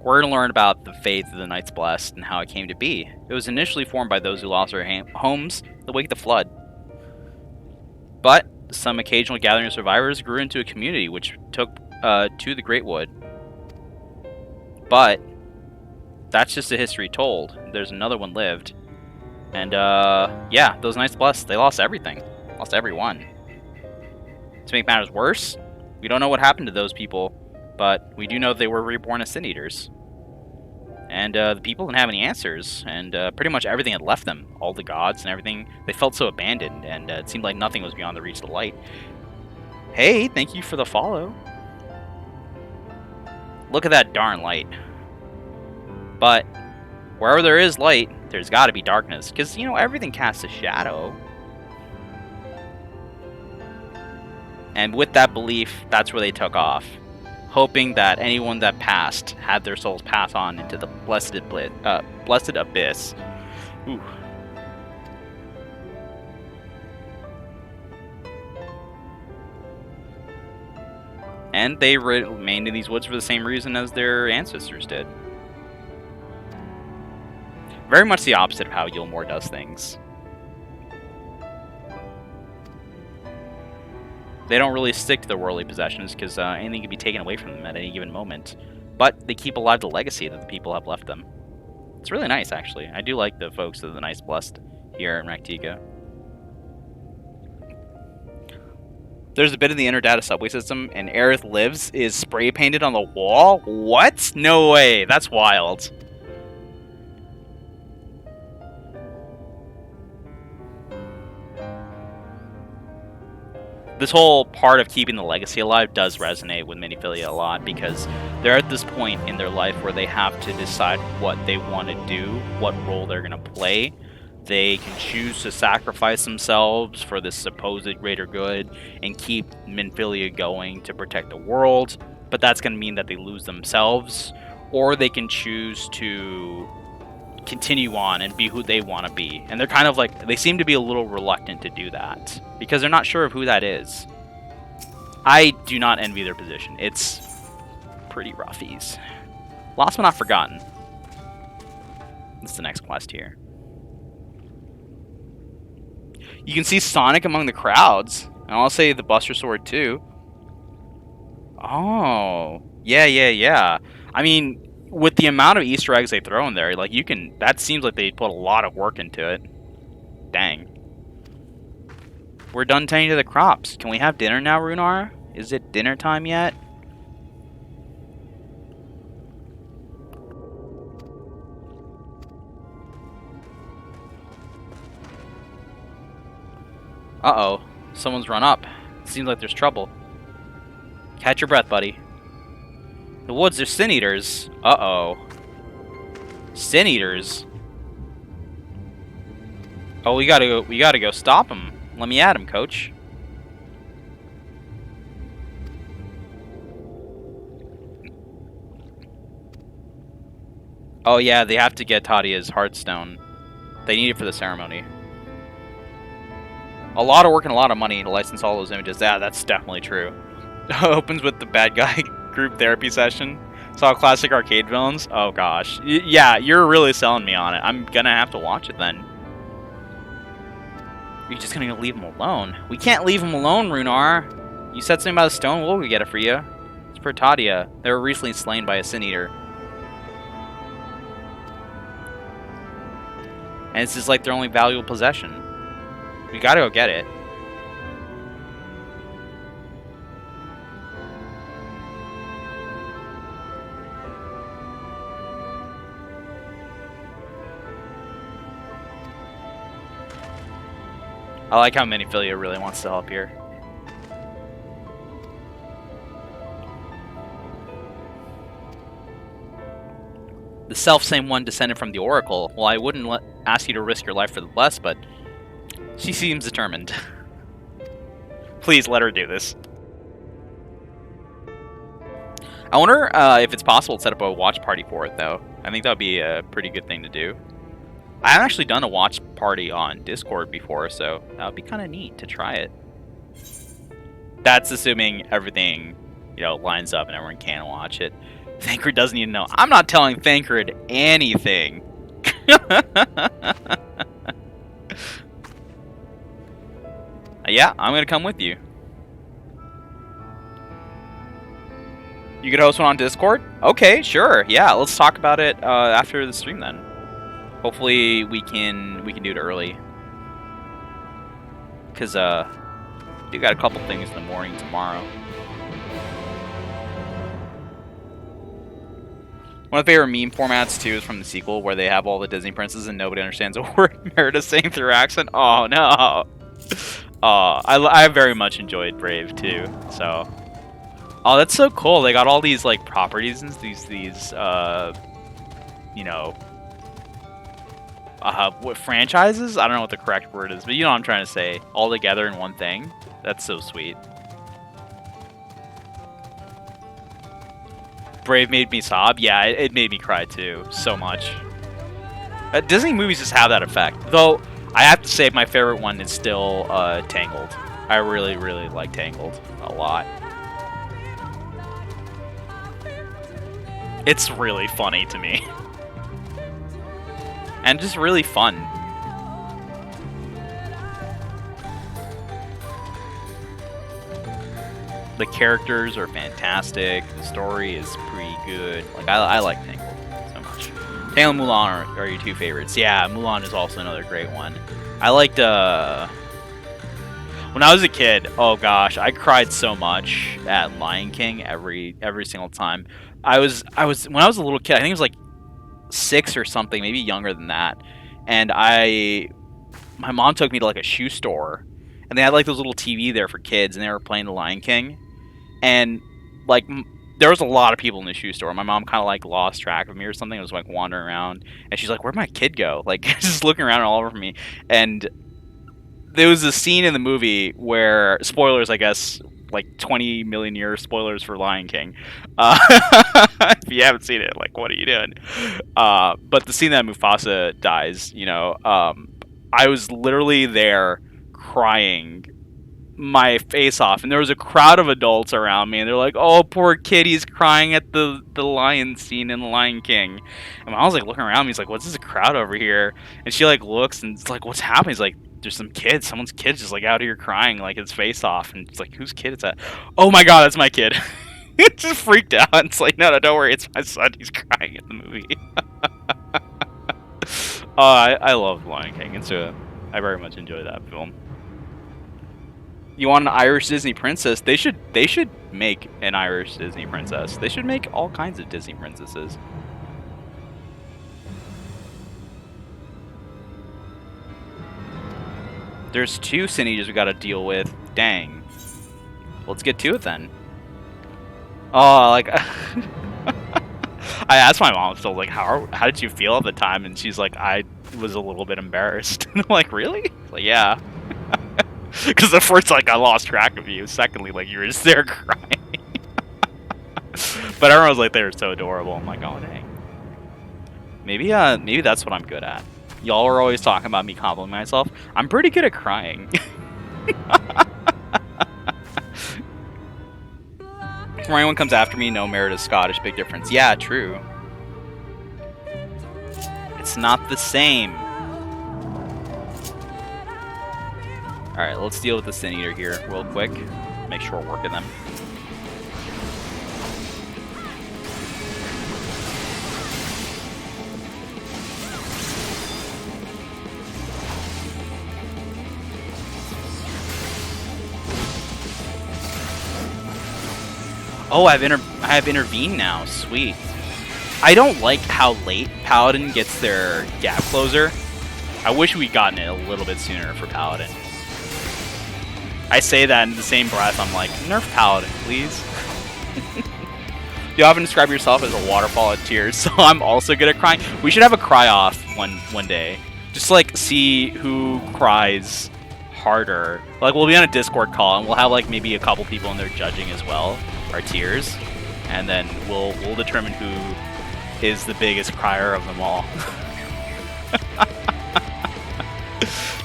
We're going to learn about the faith of the Knights Blessed and how it came to be. It was initially formed by those who lost their homes in the wake of the flood. But some occasional gathering of survivors grew into a community which took to the Greatwood. But that's just a history told. There's another one lived. And, yeah, those Knights Blessed, they lost everything. Lost everyone. To make matters worse, we don't know what happened to those people, but we do know they were reborn as Sin Eaters. And, the people didn't have any answers, and, pretty much everything had left them. All the gods and everything. They felt so abandoned, and it seemed like nothing was beyond the reach of the light. Hey, thank you for the follow. Look at that darn light. But wherever there is light, there's got to be darkness. Because, you know, everything casts a shadow. And with that belief, that's where they took off. Hoping that anyone that passed had their souls pass on into the blessed abyss. Ooh. And they remained in these woods for the same reason as their ancestors did. Very much the opposite of how Yulmore does things. They don't really stick to their worldly possessions because anything can be taken away from them at any given moment. But they keep alive the legacy that the people have left them. It's really nice, actually. I do like the folks of the Knights Blessed here in Rak'tika. There's a bit of the inner data subway system, and Aerith Lives is spray painted on the wall? What? No way. That's wild. This whole part of keeping the legacy alive does resonate with Miniphilia a lot, because they're at this point in their life where they have to decide what they want to do, what role they're going to play. They can choose to sacrifice themselves for this supposed greater good and keep Minphilia going to protect the world, but that's going to mean that they lose themselves, or they can choose to continue on and be who they want to be. And they're kind of like, they seem to be a little reluctant to do that because they're not sure of who that is. I do not envy their position. It's pretty roughies. Lost but not forgotten. This is the next quest here. You can see Sonic among the crowds. And I'll say the Buster Sword too. Oh, yeah. I mean, with the amount of Easter eggs they throw in there, like, you can, that seems like they put a lot of work into it. Dang. We're done tending to the crops. Can we have dinner now, Runar? Is it dinner time yet? Uh-oh. Someone's run up. Seems like there's trouble. Catch your breath, buddy. The woods are Sin Eaters. Uh-oh. Sin Eaters? Oh, we gotta go stop them. Let me at him, coach. Oh yeah, they have to get Tadia's Heartstone. They need it for the ceremony. A lot of work and a lot of money to license all those images. Yeah, that's definitely true. Opens with the bad guy group therapy session. Saw classic arcade villains. Oh gosh. Yeah, you're really selling me on it. I'm gonna have to watch it then. You're just gonna leave him alone. We can't leave him alone, Runar. You said something about a stone. We'll get it for you. It's for Tadia. They were recently slain by a Sin Eater. And it's just like their only valuable possession. We gotta go get it. I like how Miniphilia really wants to help here. The self-same one descended from the Oracle. Well, I wouldn't ask you to risk your life for the blessed, but she seems determined. Please let her do this. I wonder if it's possible to set up a watch party for it, though. I think that would be a pretty good thing to do. I haven't actually done a watch party on Discord before, so that would be kind of neat to try it. That's assuming everything, you know, lines up and everyone can watch it. Thancred doesn't even know. I'm not telling Thancred anything. Yeah, I'm gonna come with you. You could host one on Discord? Okay, sure. Yeah, let's talk about it after the stream then. Hopefully we can do it early. Cause we got a couple things in the morning tomorrow. One of the favorite meme formats too is from the sequel where they have all the Disney princes and nobody understands a word Merida's saying through her accent. Oh no. I very much enjoyed Brave too. So, oh, that's so cool. They got all these like properties and these you know, what franchises? I don't know what the correct word is, but you know what I'm trying to say. All together in one thing. That's so sweet. Brave made me sob. Yeah, it made me cry too. So much. Disney movies just have that effect. Though, I have to say my favorite one is still Tangled. I really, really like Tangled a lot. It's really funny to me. And just really fun. The characters are fantastic. The story is pretty good. Like I like Tangled so much. Tangled and Mulan are your two favorites. Yeah, Mulan is also another great one. I liked when I was a kid. Oh gosh, I cried so much at Lion King every single time. I was when I was a little kid. I think it was like 6 or something, maybe younger than that. And my mom took me to like a shoe store, and they had like those little TV there for kids, and they were playing The Lion King. And like there was a lot of people in the shoe store. My mom kind of like lost track of me or something. I was like wandering around, and she's like, "Where'd my kid go?" Like just looking around all over me. And there was a scene in the movie where, spoilers, I guess, like 20 million year spoilers for Lion King. If you haven't seen it, like, what are you doing? But the scene that Mufasa dies, you know, I was literally there crying my face off, and there was a crowd of adults around me, and they're like, "Oh, poor kid, he's crying at the lion scene in The Lion King." And I was like looking around me, he's like, "What's this crowd over here?" And she like looks, and it's like, "What's happening?" He's like, "There's some kid, someone's kid's just like out here crying, like his face off." And it's like, "Whose kid is that?" "Oh my god, that's my kid." It just freaked out. It's like, no, don't worry, it's my son. He's crying in the movie. I love Lion King, and so I very much enjoy that film. You want an Irish Disney princess? They should make an Irish Disney princess. They should make all kinds of Disney princesses. There's 2 Sin Eaters we gotta deal with. Dang. Let's get to it then. Oh, like I asked my mom still, like, how did you feel at the time? And she's like, I was a little bit embarrassed. And I'm like, really? Like, yeah. Because at first, like, I lost track of you. Secondly, like, you were just there crying. But everyone was like, they were so adorable. I'm like, oh dang. Maybe that's what I'm good at. Y'all are always talking about me complimenting myself. I'm pretty good at crying. When anyone comes after me, no merit is Scottish. Big difference. Yeah, true. It's not the same. Alright, let's deal with the Sin Eater here real quick. Make sure we're working them. Oh, I have intervened now. Sweet. I don't like how late Paladin gets their gap closer. I wish we'd gotten it a little bit sooner for Paladin. I say that in the same breath, I'm like, nerf Paladin, please. You often describe yourself as a waterfall of tears, so I'm also good at crying. We should have a cry-off one day. Just, like, see who cries harder. Like, we'll be on a Discord call, and we'll have, like, maybe a couple people in there judging as well. Our tears, and then we'll determine who is the biggest crier of them all.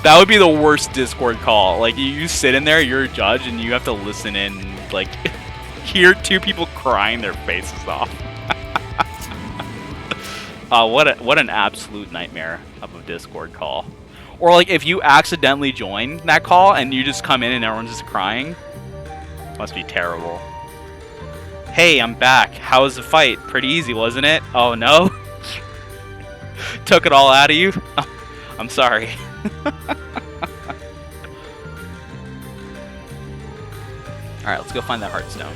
That would be the worst Discord call. Like, you sit in there, you're a judge, and you have to listen in, like, hear two people crying their faces off. What an absolute nightmare of a Discord call. Or, like, if you accidentally join that call and you just come in and everyone's just crying, must be terrible. Hey, I'm back. How was the fight? Pretty easy, wasn't it? Oh, no? Took it all out of you? I'm sorry. Alright, let's go find that Heartstone.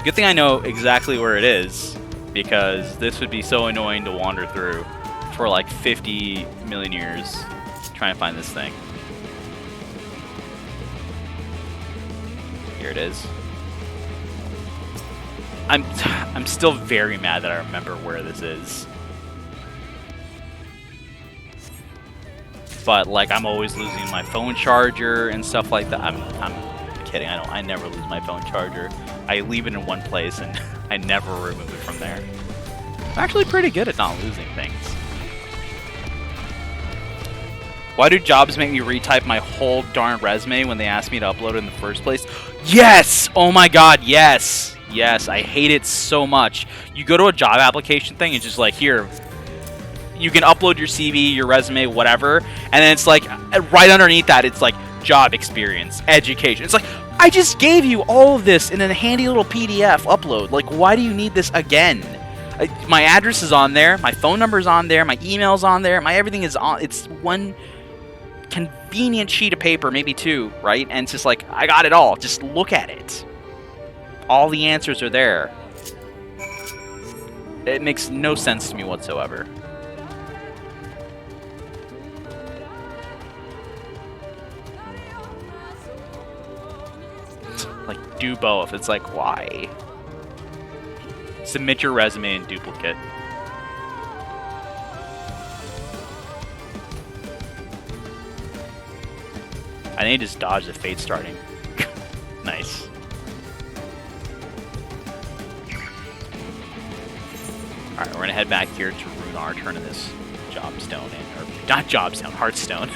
Good thing I know exactly where it is, because this would be so annoying to wander through for like 50 million years trying to find this thing. Here it is. I'm still very mad that I remember where this is. But like, I'm always losing my phone charger and stuff like that. I'm kidding. I never lose my phone charger. I leave it in one place and I never remove it from there. I'm actually pretty good at not losing things. Why do jobs make me retype my whole darn resume when they ask me to upload it in the first place? Yes! Oh my god, yes! Yes, I hate it so much. You go to a job application thing and just like, here, you can upload your CV, your resume, whatever, and then it's like, right underneath that, it's like, job experience, education. It's like, I just gave you all of this in a handy little PDF upload. Like, why do you need this again? My address is on there, my phone number's on there, my email's on there, my everything is on. It's one convenient sheet of paper, maybe two, right? And it's just like, I got it all. Just look at it. All the answers are there. It makes no sense to me whatsoever. Like, do both. It's like, why? Submit your resume in duplicate. I think just dodge the fate starting. Nice. Alright, we're gonna head back here to Runar, turn in this Jobstone in, or not Jobstone, Heartstone.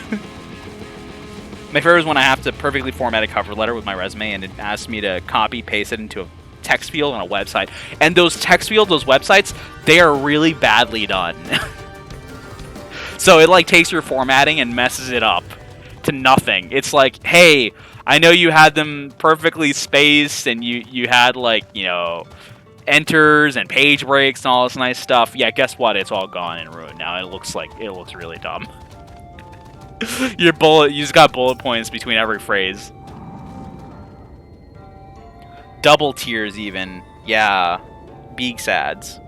My favorite is when I have to perfectly format a cover letter with my resume and it asks me to copy, paste it into a text field on a website. And those text fields, those websites, they are really badly done. So it like takes your formatting and messes it up to nothing. It's like, hey, I know you had them perfectly spaced and you had like, you know, enters and page breaks and all this nice stuff. Yeah, guess what? It's all gone and ruined now. It looks really dumb. You just got bullet points between every phrase. Double tiers even. Yeah. Beaks ads.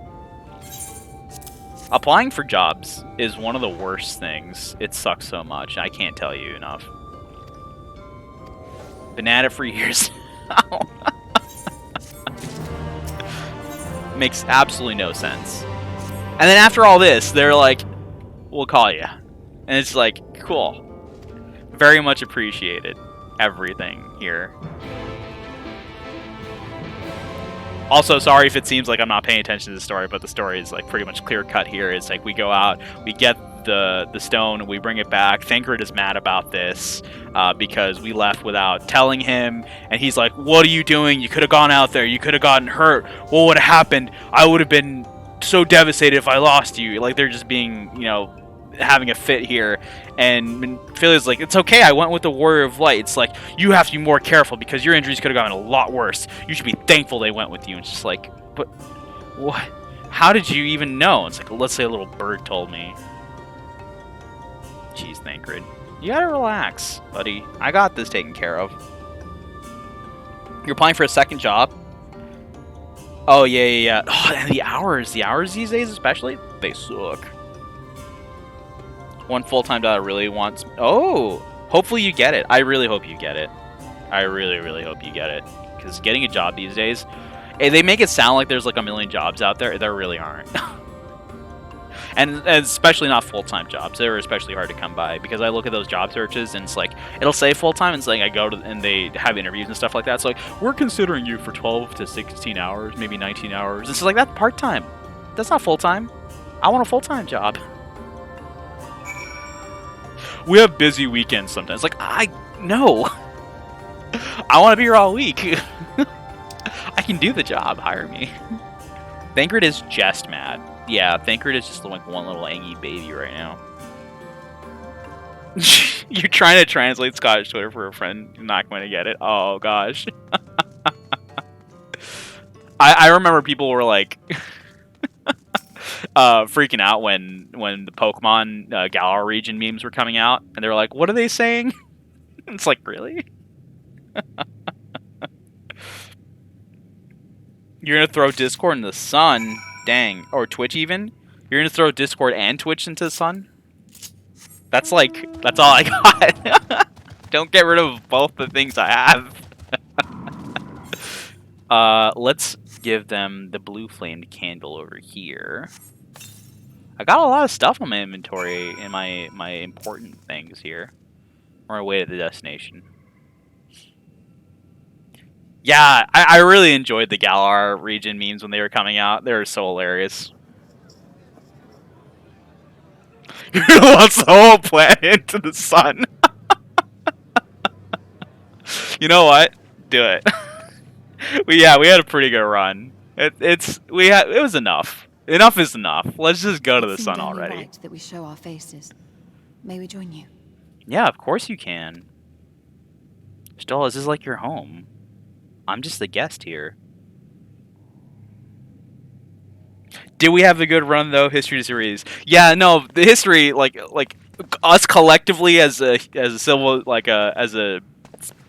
Applying for jobs is one of the worst things. It sucks so much. I can't tell you enough. Been at it for years now. Makes absolutely no sense. And then after all this, they're like, we'll call you. And it's like, cool. Very much appreciated. Everything here. Also, sorry if it seems like I'm not paying attention to the story, but the story is like pretty much clear cut here. It's like we go out, we get the stone. We bring it back. Thancred is mad about this because we left without telling him, and he's like, "What are you doing? You could have gone out there. You could have gotten hurt. What would have happened? I would have been so devastated if I lost you." Like they're just being, you know, having a fit here, and Philly's like, "It's okay. I went with the Warrior of Light." It's like, you have to be more careful because your injuries could have gotten a lot worse. You should be thankful they went with you. And it's just like, but what? How did you even know? It's like, let's say a little bird told me. Jeez, Thancred. You gotta relax, buddy. I got this taken care of. You're applying for a second job? Oh, yeah. Oh, and the hours these days especially, they suck. One full-time job really wants... Oh! Hopefully you get it. I really hope you get it. I really, really hope you get it. Because getting a job these days... They make it sound like there's like a million jobs out there. There really aren't. and especially not full-time jobs. They're especially hard to come by. Because I look at those job searches and it's like... It'll say full-time and it's like I go to... And they have interviews and stuff like that. It's like, we're considering you for 12 to 16 hours. Maybe 19 hours. It's like, that's part-time. That's not full-time. I want a full-time job. We have busy weekends sometimes. Like, no. I want to be here all week. I can do the job. Hire me. Thancred is just mad. Yeah, Thancred is just like one little angy baby right now. You're trying to translate Scottish Twitter for a friend. You're not going to get it. Oh, gosh. I remember people were like... freaking out when the Pokemon Galar region memes were coming out, and they were like, "What are they saying?" It's like, really? You're gonna throw Discord in the sun? Dang. Or Twitch even? You're gonna throw Discord and Twitch into the sun? That's all I got. Don't get rid of both the things I have. Let's give them the blue flamed candle over here. I got a lot of stuff on my inventory in my important things here. On our way to the destination. Yeah, I really enjoyed the Galar region memes when they were coming out. They were so hilarious. You're gonna launch the whole planet into the sun. You know what? Do it. We had a pretty good run. It was enough. Enough is enough. Let's just go to the sun already. Right that we show our faces. May we join you? Yeah, of course you can. Stola, this is like your home. I'm just the guest here. Did we have a good run though? History series. Yeah, no, the history like us collectively as a civil as a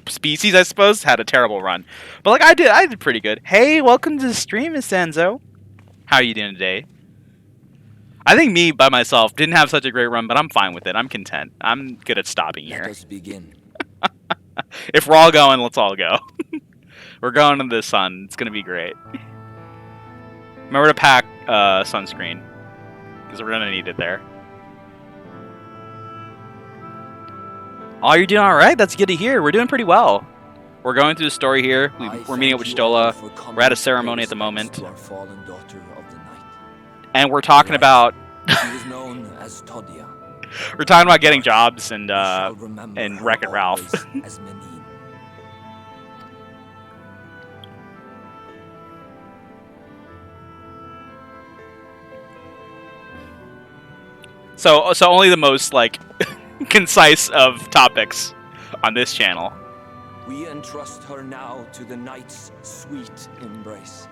species, I suppose, had a terrible run. But like I did pretty good. Hey, welcome to the stream, Miss Sanzo. How are you doing today? I think me by myself didn't have such a great run, but I'm fine with it. I'm content. I'm good at stopping here. Let us begin. If we're all going, let's all go. We're going to the sun. It's gonna be great. Remember to pack sunscreen, because we're gonna need it there. Oh, you're doing all right. That's good to hear. We're doing pretty well. We're going through the story here. We're meeting up with Stola. We're at a ceremony at the moment. And we're talking about... We're talking about getting jobs and Wreck-It Ralph. So only the most, like, concise of topics on this channel. We entrust her now to the knight's sweet embrace.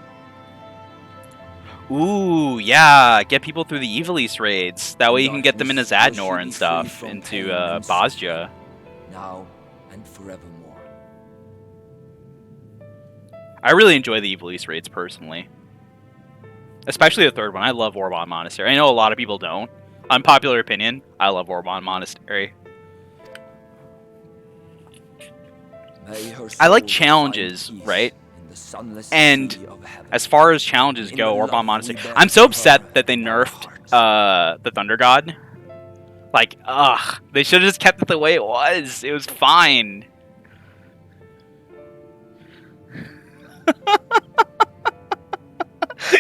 Ooh, yeah. Get people through the Evilise raids. That way you can get them into Zadnor and stuff, into Bosja. Now and forevermore. I really enjoy the Evilise raids personally. Especially the third one. I love Orbon Monastery. I know a lot of people don't. Unpopular opinion, I love Orbon Monastery. I like challenges, right? And as far as challenges go, Orbon Monastery. I'm so upset that they nerfed the Thunder God. Like, ugh. They should have just kept it the way it was. It was fine.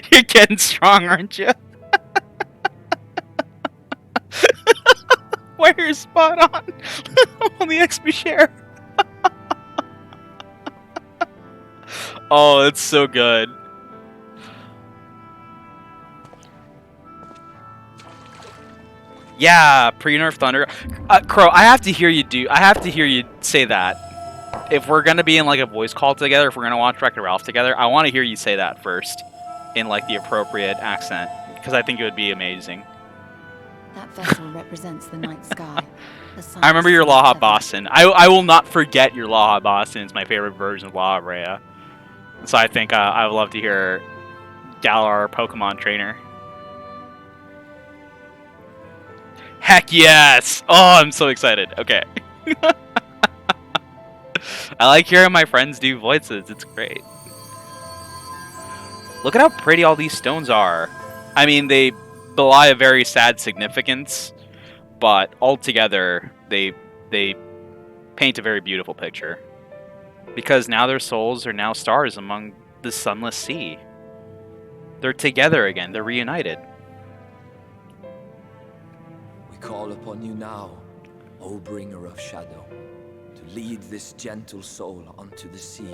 You're getting strong, aren't you? fire is spot on. On the XP share. Oh, it's so good. Yeah, pre-nerf Thunder. Crow, I have to hear you say that. If we're gonna be in like a voice call together, if we're gonna watch Wreck-It Ralph together, I want to hear you say that first, in like the appropriate accent, because I think it would be amazing. That vessel represents the night sky. I remember your Laha Boston. I will not forget your Laha Boston. It's my favorite version of Laha Brea. So I think I would love to hear Galar, Pokemon trainer. Heck yes! Oh, I'm so excited. Okay. I like hearing my friends do voices. It's great. Look at how pretty all these stones are. I mean, they belie a very sad significance, but altogether, they paint a very beautiful picture. Because now their souls are now stars among the sunless sea. They're together again. They're reunited. We call upon you now, O bringer of shadow, to lead this gentle soul onto the sea.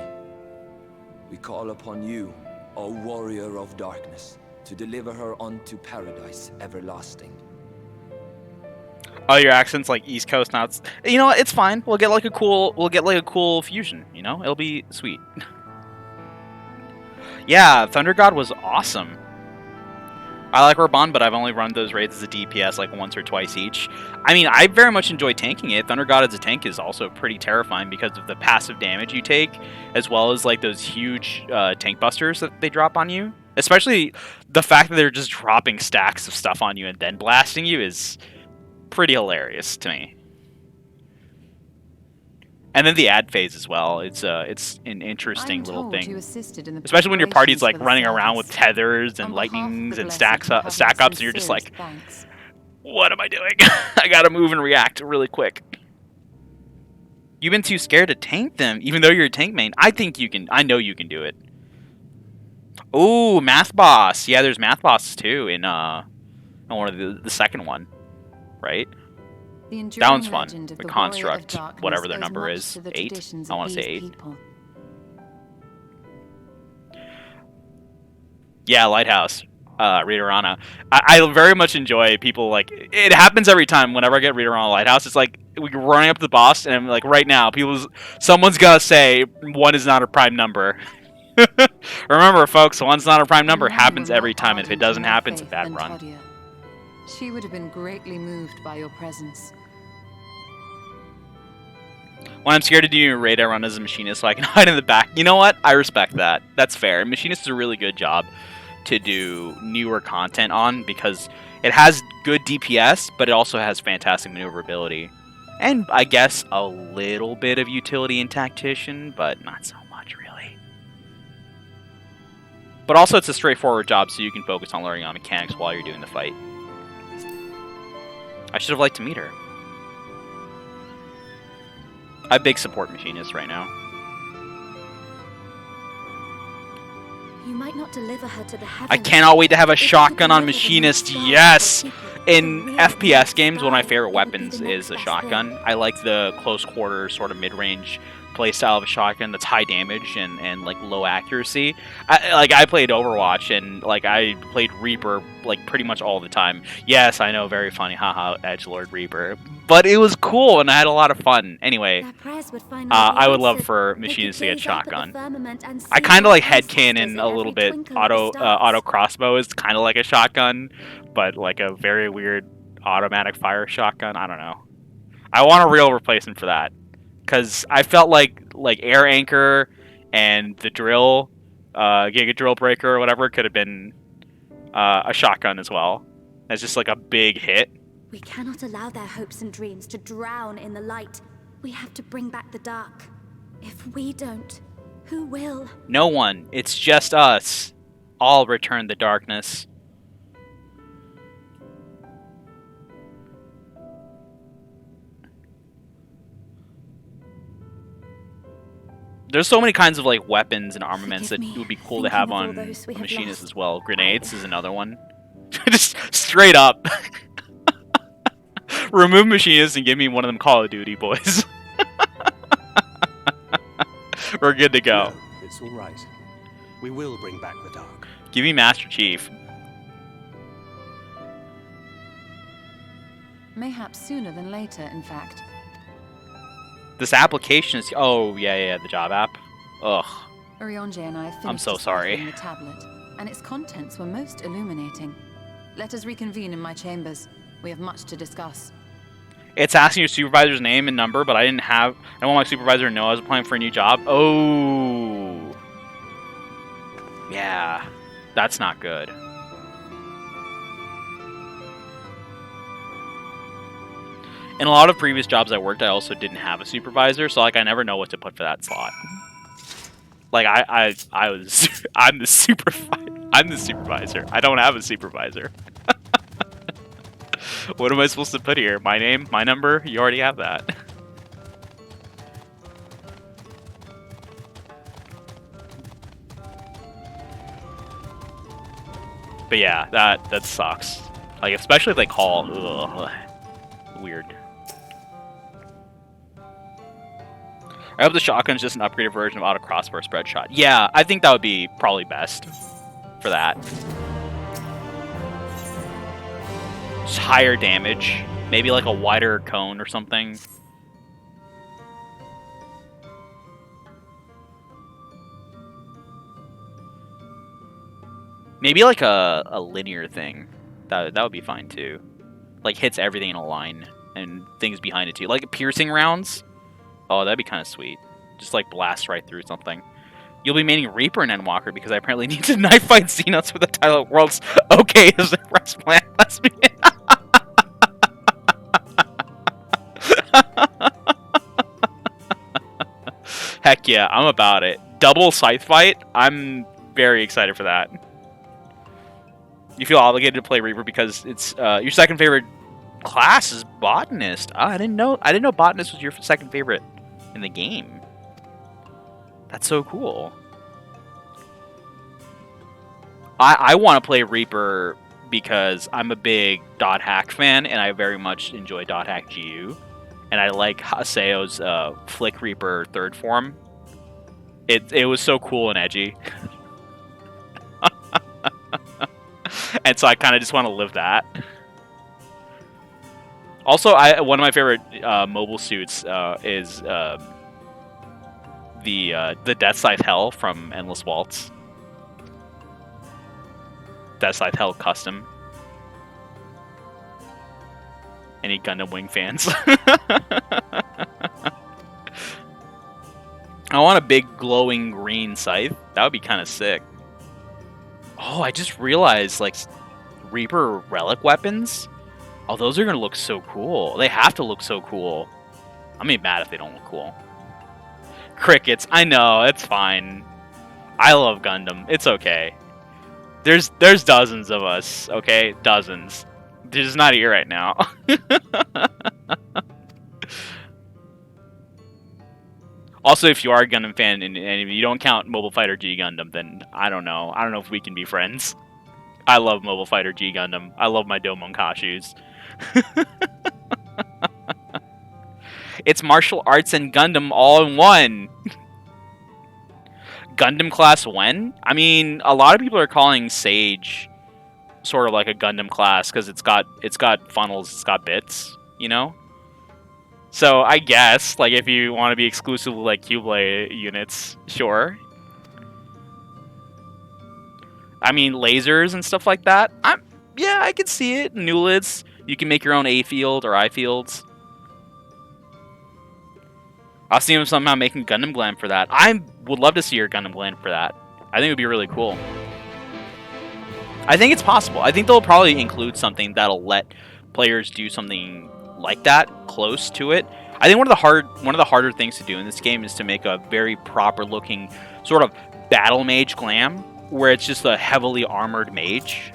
We call upon you, O warrior of darkness, to deliver her onto paradise everlasting. Oh, your accent's like East Coast now. You know what? It's fine. We'll get like a cool fusion. You know, it'll be sweet. Yeah, Thunder God was awesome. I like Raban, but I've only run those raids as a DPS like once or twice each. I mean, I very much enjoy tanking it. Thunder God as a tank is also pretty terrifying because of the passive damage you take, as well as like those huge tank busters that they drop on you. Especially the fact that they're just dropping stacks of stuff on you and then blasting you is pretty hilarious to me. And then the ad phase as well. It's an interesting little thing. Especially when your party's like running around with tethers and lightnings and stack ups, and you're just like, what am I doing? I gotta move and react really quick. You've been too scared to tank them, even though you're a tank main. I think you can. I know you can do it. Oh, Math Boss. Yeah, there's Math Bosses too in one of the second one, right? That one's fun. The construct, whatever their number is, 8. I want to say 8. Yeah, Lighthouse, Readerana. I very much enjoy people like it happens every time. Whenever I get Readerana Lighthouse, it's like we're running up to the boss, and I'm like, right now, someone's gotta say 1 is not a prime number. Remember, folks, 1's not a prime number. Happens every time, and if it doesn't happen, it's a bad run. She would have been greatly moved by your presence. When I'm scared to do a raid, I run as a machinist so I can hide in the back. You know what? I respect that. That's fair. Machinist is a really good job to do newer content on because it has good DPS, but it also has fantastic maneuverability. And I guess a little bit of utility in Tactician, but not so much, really. But also it's a straightforward job so you can focus on learning on mechanics while you're doing the fight. I should have liked to meet her. I big support Machinist right now. You might not deliver her to the heavens. I cannot wait to have a shotgun on Machinist. Yes! In FPS games, one of my favorite weapons is a shotgun. I like the close quarter sort of mid-range playstyle of a shotgun that's high damage and like low accuracy. I played Overwatch and like I played Reaper like pretty much all the time. Yes, I know, very funny, haha, Edgelord Reaper. But it was cool and I had a lot of fun. Anyway, I would love for Machinist to get shotgun. I kind of like headcanon a little bit. Auto crossbow is kind of like a shotgun, but like a very weird automatic fire shotgun. I don't know. I want a real replacement for that. Because I felt like Air Anchor and the drill, Giga Drill Breaker or whatever could have been a shotgun as well. As just like a big hit. We cannot allow their hopes and dreams to drown in the light. We have to bring back the dark. If we don't, who will? No one. It's just us. All return the darkness. There's so many kinds of like weapons and armaments that would be cool to have on Machinist as well. Grenades is another one. Just straight up. Remove machinists and give me one of them Call of Duty boys. We're good to go. No, it's all right. We will bring back the dark. Give me Master Chief. Mayhaps sooner than later, in fact. This application is... Oh, yeah, the job app. Ugh. Urianger and I have finished I'm so sorry. deciphering the tablet, and its contents were most illuminating. Let us reconvene in my chambers. We have much to discuss. It's asking your supervisor's name and number, but I don't want my supervisor to know I was applying for a new job. Oh. Yeah. That's not good. In a lot of previous jobs I worked, I also didn't have a supervisor, so like I never know what to put for that slot. Like I'm the supervisor. I don't have a supervisor. What am I supposed to put here? My name, my number? You already have that. But yeah, that sucks. Like especially if they call. Ugh. Weird. I hope the shotgun's just an upgraded version of auto crossbar spread shot. Yeah, I think that would be probably best for that. Just higher damage. Maybe like a wider cone or something. Maybe like a linear thing. That would be fine too. Like hits everything in a line and things behind it too. Like piercing rounds. Oh, that'd be kind of sweet. Just like blast right through something. You'll be maining Reaper and Endwalker because I apparently need to knife fight Xenos with the title of Worlds. Okay, is the rest plan? Let's be. Heck yeah, I'm about it. Double scythe fight. I'm very excited for that. You feel obligated to play Reaper because it's your second favorite class is Botanist. Oh, I didn't know Botanist was your second favorite in the game. That's so cool. I want to play Reaper because I'm a big Dot Hack fan, and I very much enjoy Dot Hack GU. And I like Haseo's Flick Reaper third form. It was so cool and edgy. And so I kind of just want to live that. Also, one of my favorite mobile suits is the Death Scythe Hell from Endless Waltz. Death Scythe Hell custom. Any Gundam Wing fans? I want a big glowing green scythe. That would be kind of sick. Oh, I just realized, like, Reaper relic weapons. Oh, those are gonna look so cool. They have to look so cool. I'm gonna be mad if they don't look cool. Crickets. I know, it's fine. I love Gundam. It's okay. There's dozens of us, okay? Dozens. They're just not here right now. Also, if you are a Gundam fan and if you don't count Mobile Fighter G Gundam, then I don't know. I don't know if we can be friends. I love Mobile Fighter G Gundam. I love my Domon Kashus. It's martial arts and Gundam all in one. Gundam class when? I mean, a lot of people are calling Sage sort of like a Gundam class because it's got funnels, it's got bits, you know? So I guess, like, if you want to be exclusively like Q-Blade units, sure. I mean, lasers and stuff like that. Yeah, I could see it. Nulids. You can make your own A field or I fields. I'll see him somehow making Gundam Gland for that. I would love to see your Gundam Gland for that. I think it would be really cool. I think it's possible. I think they'll probably include something that'll let players do something like that, close to it. I think one of the harder things to do in this game is to make a very proper looking sort of battle mage glam, where it's just a heavily armored mage.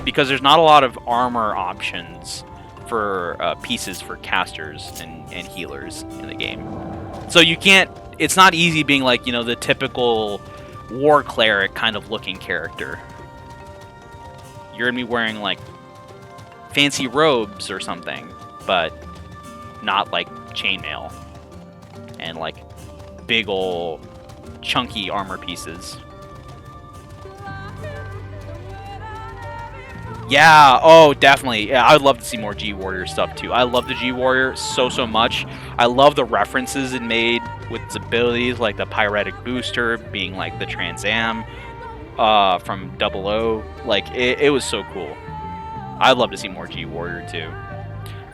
Because there's not a lot of armor options for pieces for casters and healers in the game. So you can't, it's not easy being like, you know, the typical war cleric kind of looking character. You're gonna be wearing like fancy robes or something, but not like chainmail and like big ol' chunky armor pieces. Yeah, oh, definitely. Yeah, I would love to see more G-Warrior stuff, too. I love the G-Warrior so much. I love the references it made with its abilities, like the Pyretic Booster being, like, the Trans Am from 00. Like, it was so cool. I'd love to see more G-Warrior, too.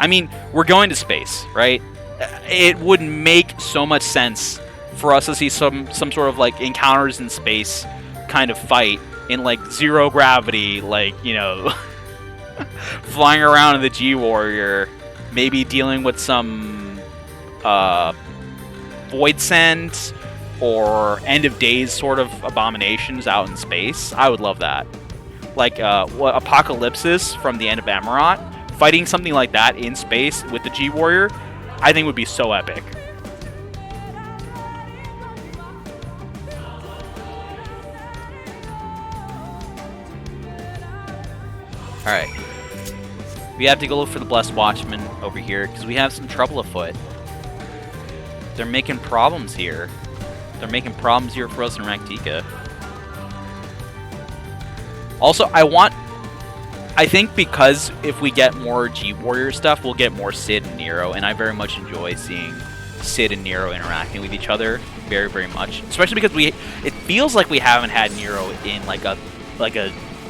I mean, we're going to space, right? It would make so much sense for us to see some sort of, like, encounters in space kind of fight in, like, zero gravity, like, you know, flying around in the G-Warrior, maybe dealing with some Void Send or End of Days sort of abominations out in space. I would love that. Like, what Apocalypsis from the End of Amarant, fighting something like that in space with the G-Warrior, I think would be so epic. Alright. We have to go look for the Blessed Watchman over here, because we have some trouble afoot. They're making problems here. They're making problems here for us in Rak'tika. Also, I think because if we get more G-Warrior stuff, we'll get more Sid and Nero, and I very much enjoy seeing Sid and Nero interacting with each other very, very much. Especially because it feels like we haven't had Nero in like a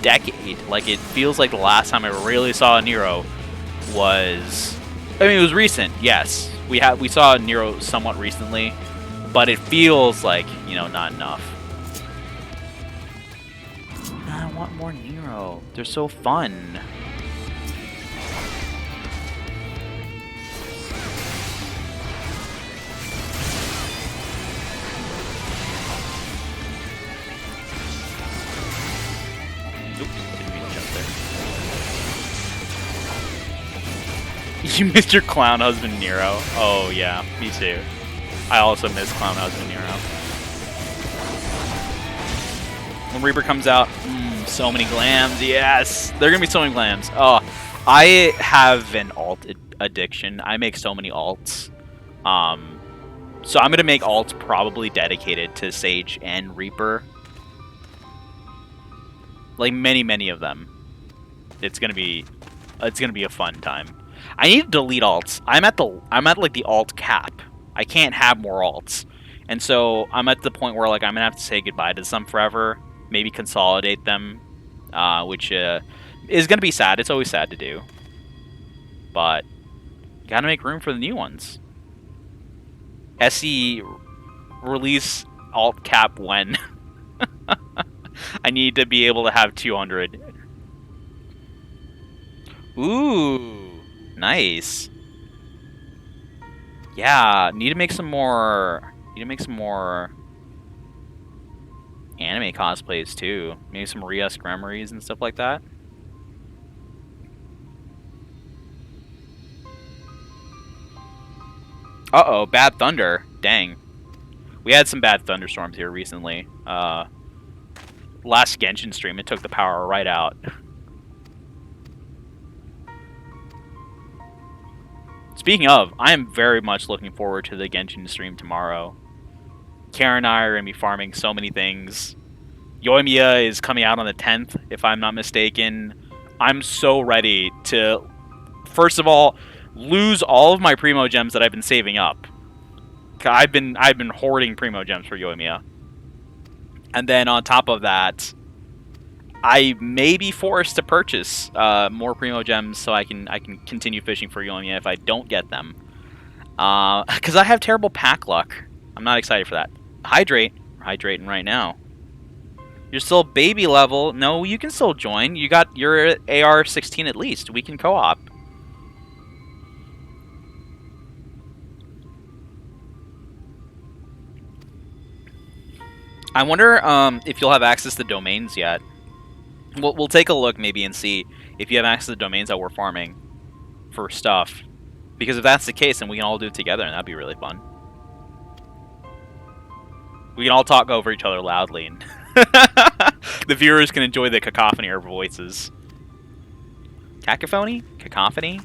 decade. Like, it feels like the last time I really saw Nero was, I mean, it was recent, yes. We saw Nero somewhat recently, but it feels like, you know, not enough. I want more Nero. They're so fun. You missed your clown husband Nero. Oh yeah, me too. I also miss clown husband Nero. When Reaper comes out, so many glams. Yes, there are gonna be so many glams. Oh, I have an alt addiction. I make so many alts. So I'm gonna make alts probably dedicated to Sage and Reaper. Like many of them. It's gonna be a fun time. I need to delete alts. I'm at like the alt cap. I can't have more alts. And so I'm at the point where like I'm gonna have to say goodbye to some forever. Maybe consolidate them. Which is gonna be sad. It's always sad to do. But gotta make room for the new ones. SE release alt cap when. I need to be able to have 200. Ooh. Nice. Yeah, need to make some more anime cosplays too. Maybe some Rias Gremories and stuff like that. Uh-oh, bad thunder. Dang. We had some bad thunderstorms here recently. Last Genshin stream, it took the power right out. Speaking of, I am very much looking forward to the Genshin stream tomorrow. Karen and I are going to be farming so many things. Yoimiya is coming out on the 10th, if I'm not mistaken. I'm so ready to, first of all, lose all of my Primo Gems that I've been saving up. I've been hoarding Primo Gems for Yoimiya. And then on top of that, I may be forced to purchase more Primo Gems so I can continue fishing for Yoimiya if I don't get them. Because I have terrible pack luck. I'm not excited for that. Hydrate. We're hydrating right now. You're still baby level. No, you can still join. You're AR 16 at least. We can co-op. I wonder if you'll have access to domains yet. We'll take a look maybe and see if you have access to domains that we're farming for stuff. Because if that's the case, then we can all do it together, and that'd be really fun. We can all talk over each other loudly, and the viewers can enjoy the cacophony of our voices. Cacophony? Cacophony?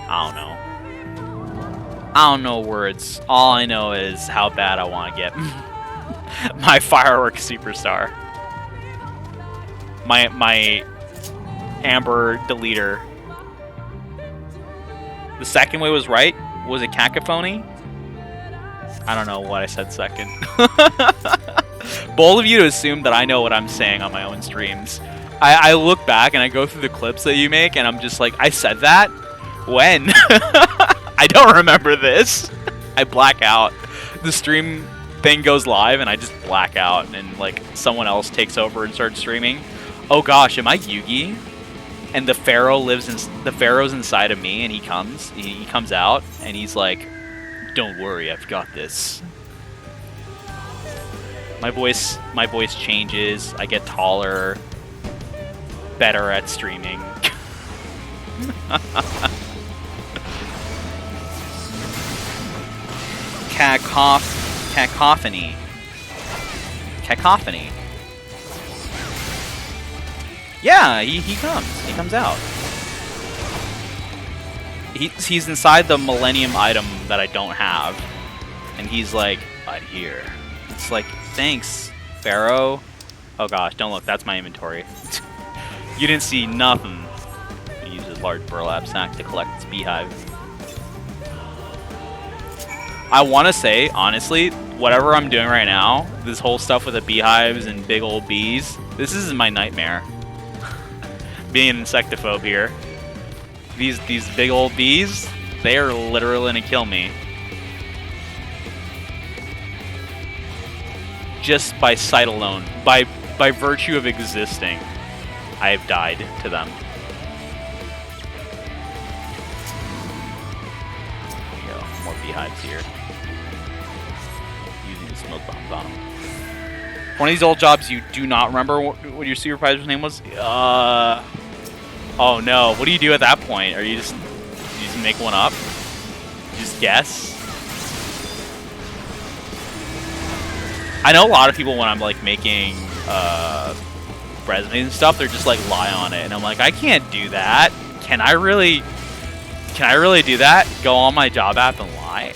I don't know. I don't know words. All I know is how bad I want to get my fireworks superstar. My amber deleter. The second way was right. Was it cacophony? I don't know what I said second. Bold of you to assume that I know what I'm saying on my own streams. I look back and I go through the clips that you make and I'm just like, I said that? When? I don't remember this. I black out. The stream thing goes live and I just black out and like someone else takes over and starts streaming. Oh gosh, am I Yugi? And the pharaoh the pharaoh's inside of me and he comes out and he's like, don't worry, I've got this. My voice changes, I get taller, better at streaming. Cacophony. Cacophony. Yeah, he comes out. He's inside the Millennium item that I don't have, and he's like, I'm here. It's like, thanks, Pharaoh. Oh gosh, don't look, that's my inventory. You didn't see nothing. He uses a large burlap sack to collect its beehive. I want to say, honestly, whatever I'm doing right now, this whole stuff with the beehives and big old bees, this is my nightmare. Being an insectophobe here. These big old bees, they are literally gonna kill me. Just by sight alone. By virtue of existing, I have died to them. There you go, more beehives here. Using the smoke bombs on them. One of these old jobs you do not remember what your supervisor's name was? Oh no, what do you do at that point? Are you just make one up? Just guess? I know a lot of people when I'm like making resumes and stuff, they're just like lie on it, and I'm like, I can't do that. Can I really do that? Go on my job app and lie?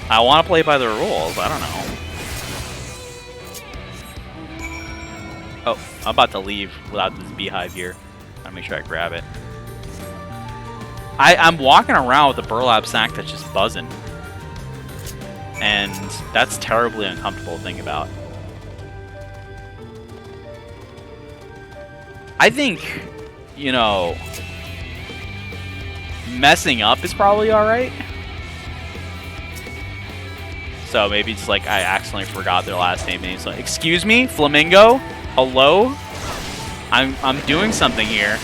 I want to play by the rules. I don't know. Oh, I'm about to leave without this beehive here. Gotta make sure I grab it. I'm walking around with a burlap sack that's just buzzing. And that's terribly uncomfortable to think about. I think, you know, messing up is probably alright. So maybe it's like I accidentally forgot their last name and he's like, excuse me, Flamingo? Hello? I'm doing something here.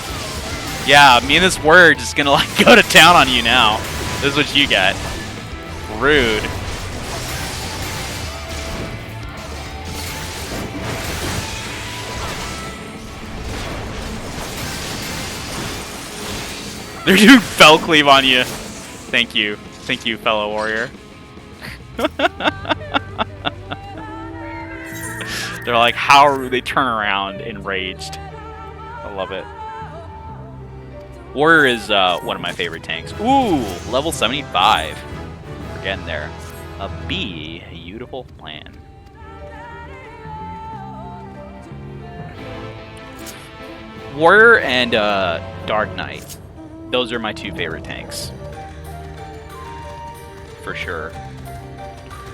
Yeah, me and this warrior are just gonna like go to town on you now. This is what you get. Rude. They're doing fell cleave on you. Thank you, fellow warrior. They're like, how they turn around enraged. I love it. Warrior is one of my favorite tanks. Ooh, level 75. We're getting there. A beautiful plan. Warrior and Dark Knight. Those are my two favorite tanks. For sure.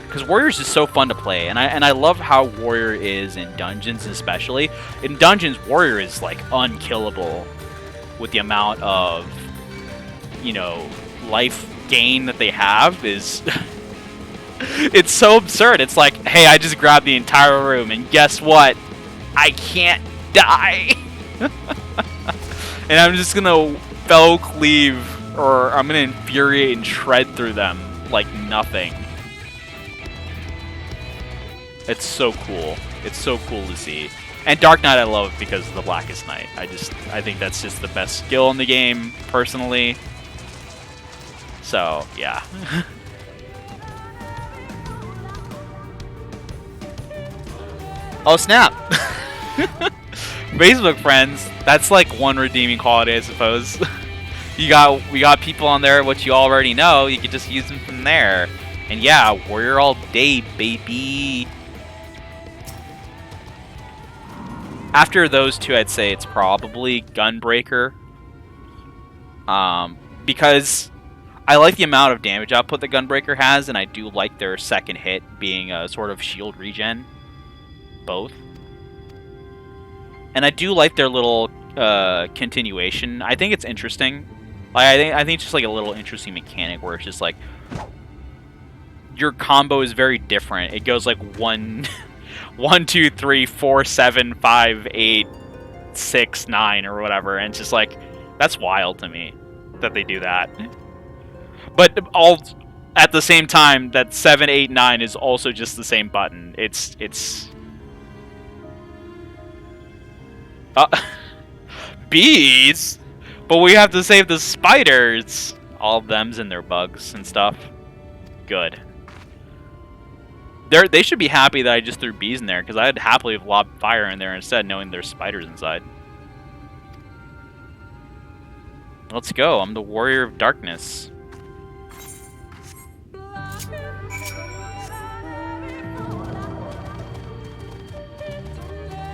Because Warrior's is so fun to play, and I love how Warrior is in dungeons especially. In dungeons, Warrior is like unkillable with the amount of, you know, life gain that they have is it's so absurd. It's like, hey, I just grabbed the entire room and guess what? I can't die. And I'm just gonna fell cleave, or I'm gonna infuriate and shred through them like nothing. It's so cool. It's so cool to see. And Dark Knight I love because of the Blackest Night. I think that's just the best skill in the game, personally. So, yeah. Oh snap! Facebook friends. That's like one redeeming quality, I suppose. We got people on there, which you already know. You could just use them from there. And yeah, warrior all day, baby. After those two, I'd say it's probably Gunbreaker. Because I like the amount of damage output that Gunbreaker has, and I do like their second hit being a sort of shield regen. Both. And I do like their little continuation. I think it's interesting. Like, I think it's just like a little interesting mechanic where it's just like your combo is very different. It goes like 1, 2, 3, 4, 7, 5, 8, 6, 9, or whatever, and it's just like that's wild to me that they do that. But all at the same time, that 7, 8, 9 is also just the same button. It's bees, but we have to save the spiders. All of them's in their bugs and stuff. Good. They should be happy that I just threw bees in there, because I'd happily have lobbed fire in there instead, knowing there's spiders inside. Let's go. I'm the Warrior of Darkness.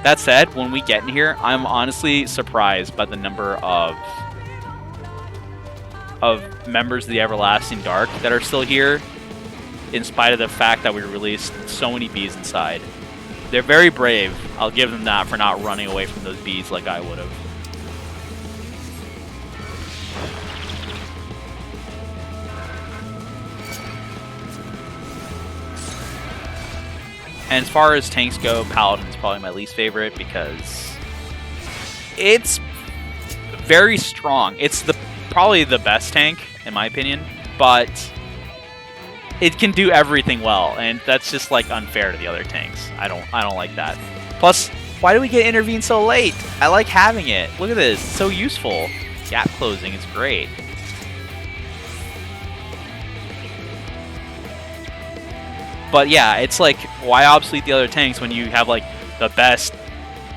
That said, when we get in here, I'm honestly surprised by the number of members of the Everlasting Dark that are still here, in spite of the fact that we released so many bees inside. They're very brave. I'll give them that for not running away from those bees like I would have. And as far as tanks go, Paladin's probably my least favorite because it's very strong. It's probably the best tank, in my opinion, but it can do everything well, and that's just like unfair to the other tanks. I don't like that. Plus, why do we get intervened so late? I like having it. Look at this, it's so useful. Gap closing is great. But yeah, it's like, why obsolete the other tanks when you have like the best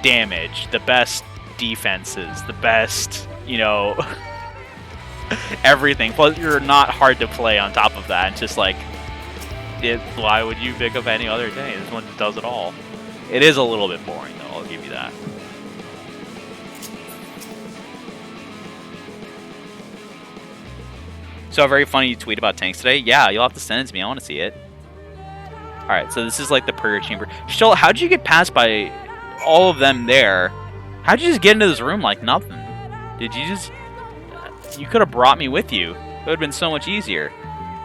damage, the best defenses, the best, you know, everything. Plus, you're not hard to play on top of that. It's just like, why would you pick up any other tank? This one does it all. It is a little bit boring, though. I'll give you that. So a very funny tweet about tanks today. Yeah, you'll have to send it to me. I want to see it. Alright, so this is like the prayer chamber. Still, how'd you get past by all of them there? How'd you just get into this room like nothing? Did you just... You could have brought me with you. It would have been so much easier.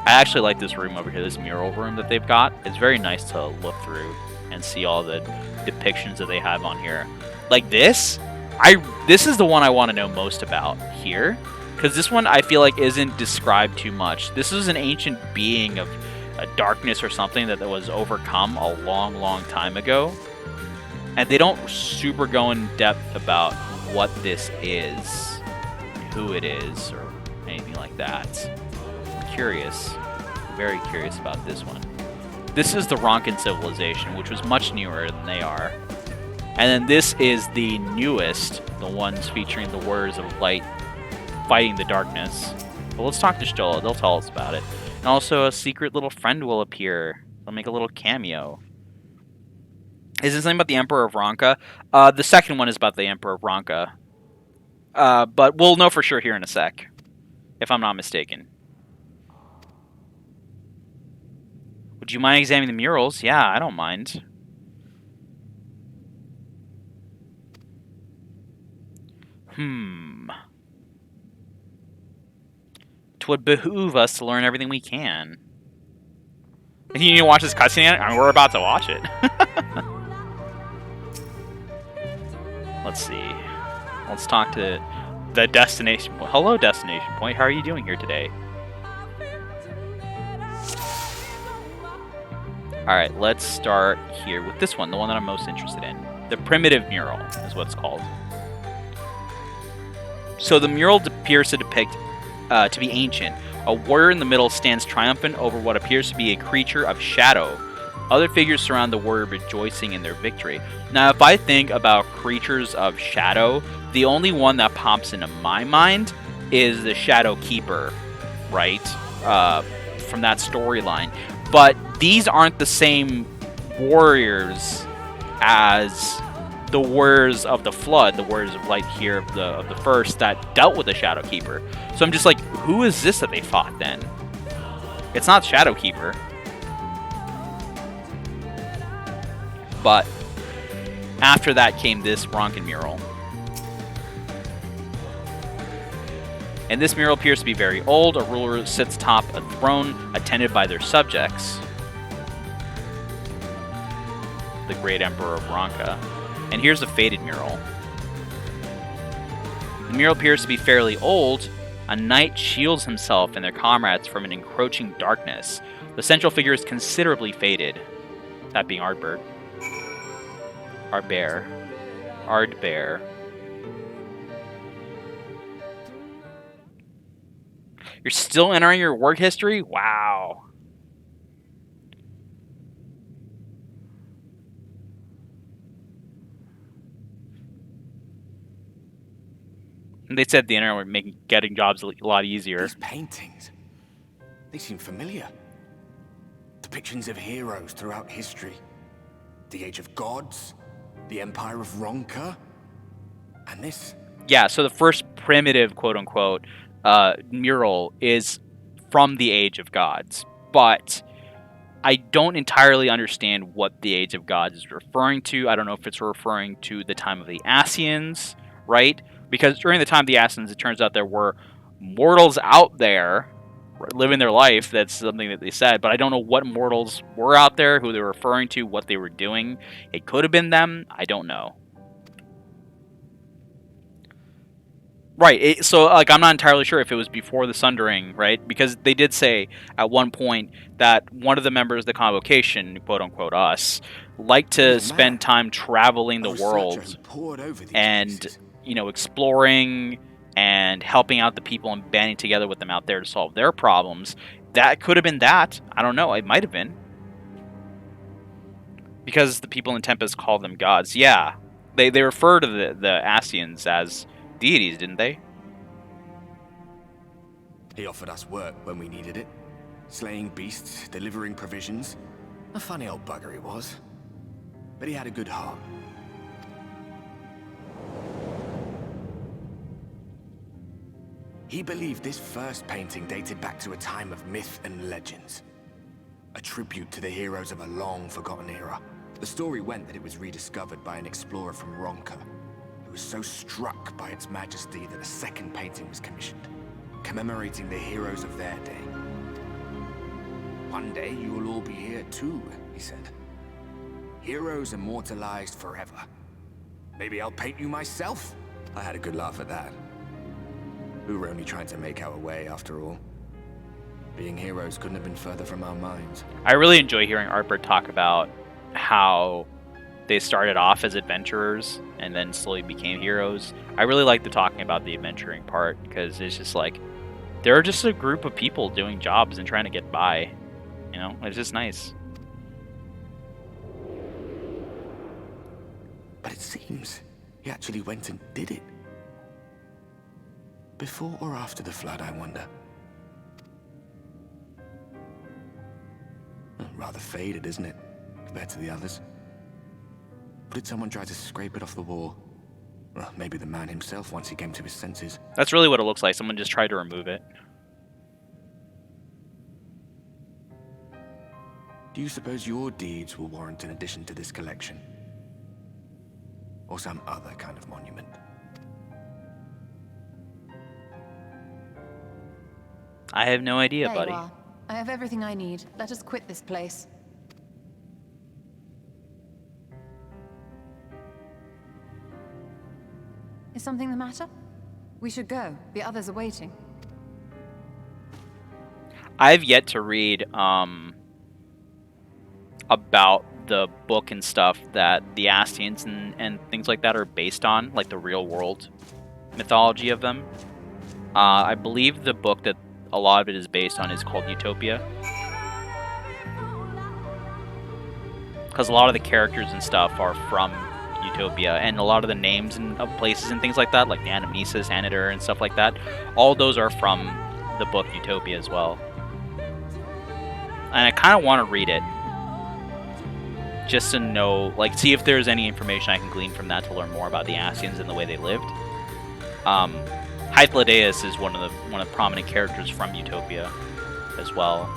I actually like this room over here, this mural room that they've got. It's very nice to look through and see all the depictions that they have on here. Like this? This is the one I want to know most about here. Because this one I feel like isn't described too much. This is an ancient being of a darkness or something that was overcome a long, long time ago. And they don't super go in depth about what this is, who it is, or anything like that. I'm curious, very curious about this one. This is the Ronkin civilization, which was much newer than they are. And then this is the newest, the ones featuring the Warriors of Light fighting the darkness. But let's talk to Stola, they'll tell us about it. And also a secret little friend will appear. They'll make a little cameo. Is this something about the Emperor of Ronka? The second one is about the Emperor of Ronka. But we'll know for sure here in a sec, if I'm not mistaken. Would you mind examining the murals? Yeah, I don't mind. Would behoove us to learn everything we can. And you need to watch this cutscene? I mean, we're about to watch it. Let's see. Let's talk to the destination point. Hello, destination point. How are you doing here today? Alright, let's start here with this one, the one that I'm most interested in. The primitive mural is what it's called. So the mural appears to depict to be ancient. A warrior in the middle stands triumphant over what appears to be a creature of shadow. Other figures surround the warrior, rejoicing in their victory. Now, if I think about creatures of shadow, the only one that pops into my mind is the Shadow Keeper, right? From that storyline. But these aren't the same warriors as the warriors of the Flood, the warriors of light here of the first that dealt with the Shadow Keeper. So I'm just like, who is this that they fought then? It's not Shadow Keeper. But after that came this Ronkin mural. And this mural appears to be very old. A ruler sits atop a throne, attended by their subjects. The Great Emperor of Ronka. And here's a faded mural. The mural appears to be fairly old. A knight shields himself and their comrades from an encroaching darkness. The central figure is considerably faded. That being Ardbert. Ardbear. You're still entering your work history? Wow. And they said the internet would make getting jobs a lot easier. These paintings, they seem familiar. Depictions of heroes throughout history. The Age of Gods, the Empire of Ronka, and this. Yeah, so the first primitive, quote-unquote, mural is from the Age of Gods. But I don't entirely understand what the Age of Gods is referring to. I don't know if it's referring to the time of the Ascians, right? Because during the time of the Ascians, it turns out there were mortals out there living their life. That's something that they said. But I don't know what mortals were out there, who they were referring to, what they were doing. It could have been them. I don't know. Right, so like I'm not entirely sure if it was before the Sundering, right? Because they did say at one point that one of the members of the Convocation, quote-unquote us, liked to spend time traveling the world and, you know, exploring and helping out the people and banding together with them out there to solve their problems. That could have been that. I don't know, it might have been. Because the people in Tempest call them gods. Yeah, they refer to the Ascians as deities, didn't they? He offered us work when we needed it. Slaying beasts, delivering provisions. A funny old bugger he was. But he had a good heart. He believed this first painting dated back to a time of myth and legends. A tribute to the heroes of a long-forgotten era. The story went that it was rediscovered by an explorer from Ronka, who was so struck by its majesty that a second painting was commissioned, commemorating the heroes of their day. One day you will all be here too, he said. Heroes immortalized forever. Maybe I'll paint you myself? I had a good laugh at that. We were only trying to make our way after all. Being heroes couldn't have been further from our minds. I really enjoy hearing Ardbert talk about how they started off as adventurers and then slowly became heroes. I really like the talking about the adventuring part, because it's just like they're just a group of people doing jobs and trying to get by. You know, it's just nice. But it seems he actually went and did it. Before or after the flood, I wonder. Rather faded, isn't it, compared to the others? Or did someone try to scrape it off the wall? Well, maybe the man himself once he came to his senses. That's really what it looks like. Someone just tried to remove it. Do you suppose your deeds will warrant an addition to this collection? Or some other kind of monument? I have no idea, there buddy. You are. I have everything I need. Let us quit this place. Is something the matter? We should go. The others are waiting. I've yet to read about the book and stuff that the Ascians and things like that are based on, like the real world mythology of them. I believe the book that a lot of it is based on is called Utopia. because a lot of the characters and stuff are from Utopia, and a lot of the names and of places and things like that, like the Anamnesis, Anadur, and stuff like that, all those are from the book Utopia as well. And I kind of want to read it, just to know, like, see if there's any information I can glean from that to learn more about the Ascians and the way they lived. Hythlodaeus is one of the prominent characters from Utopia as well.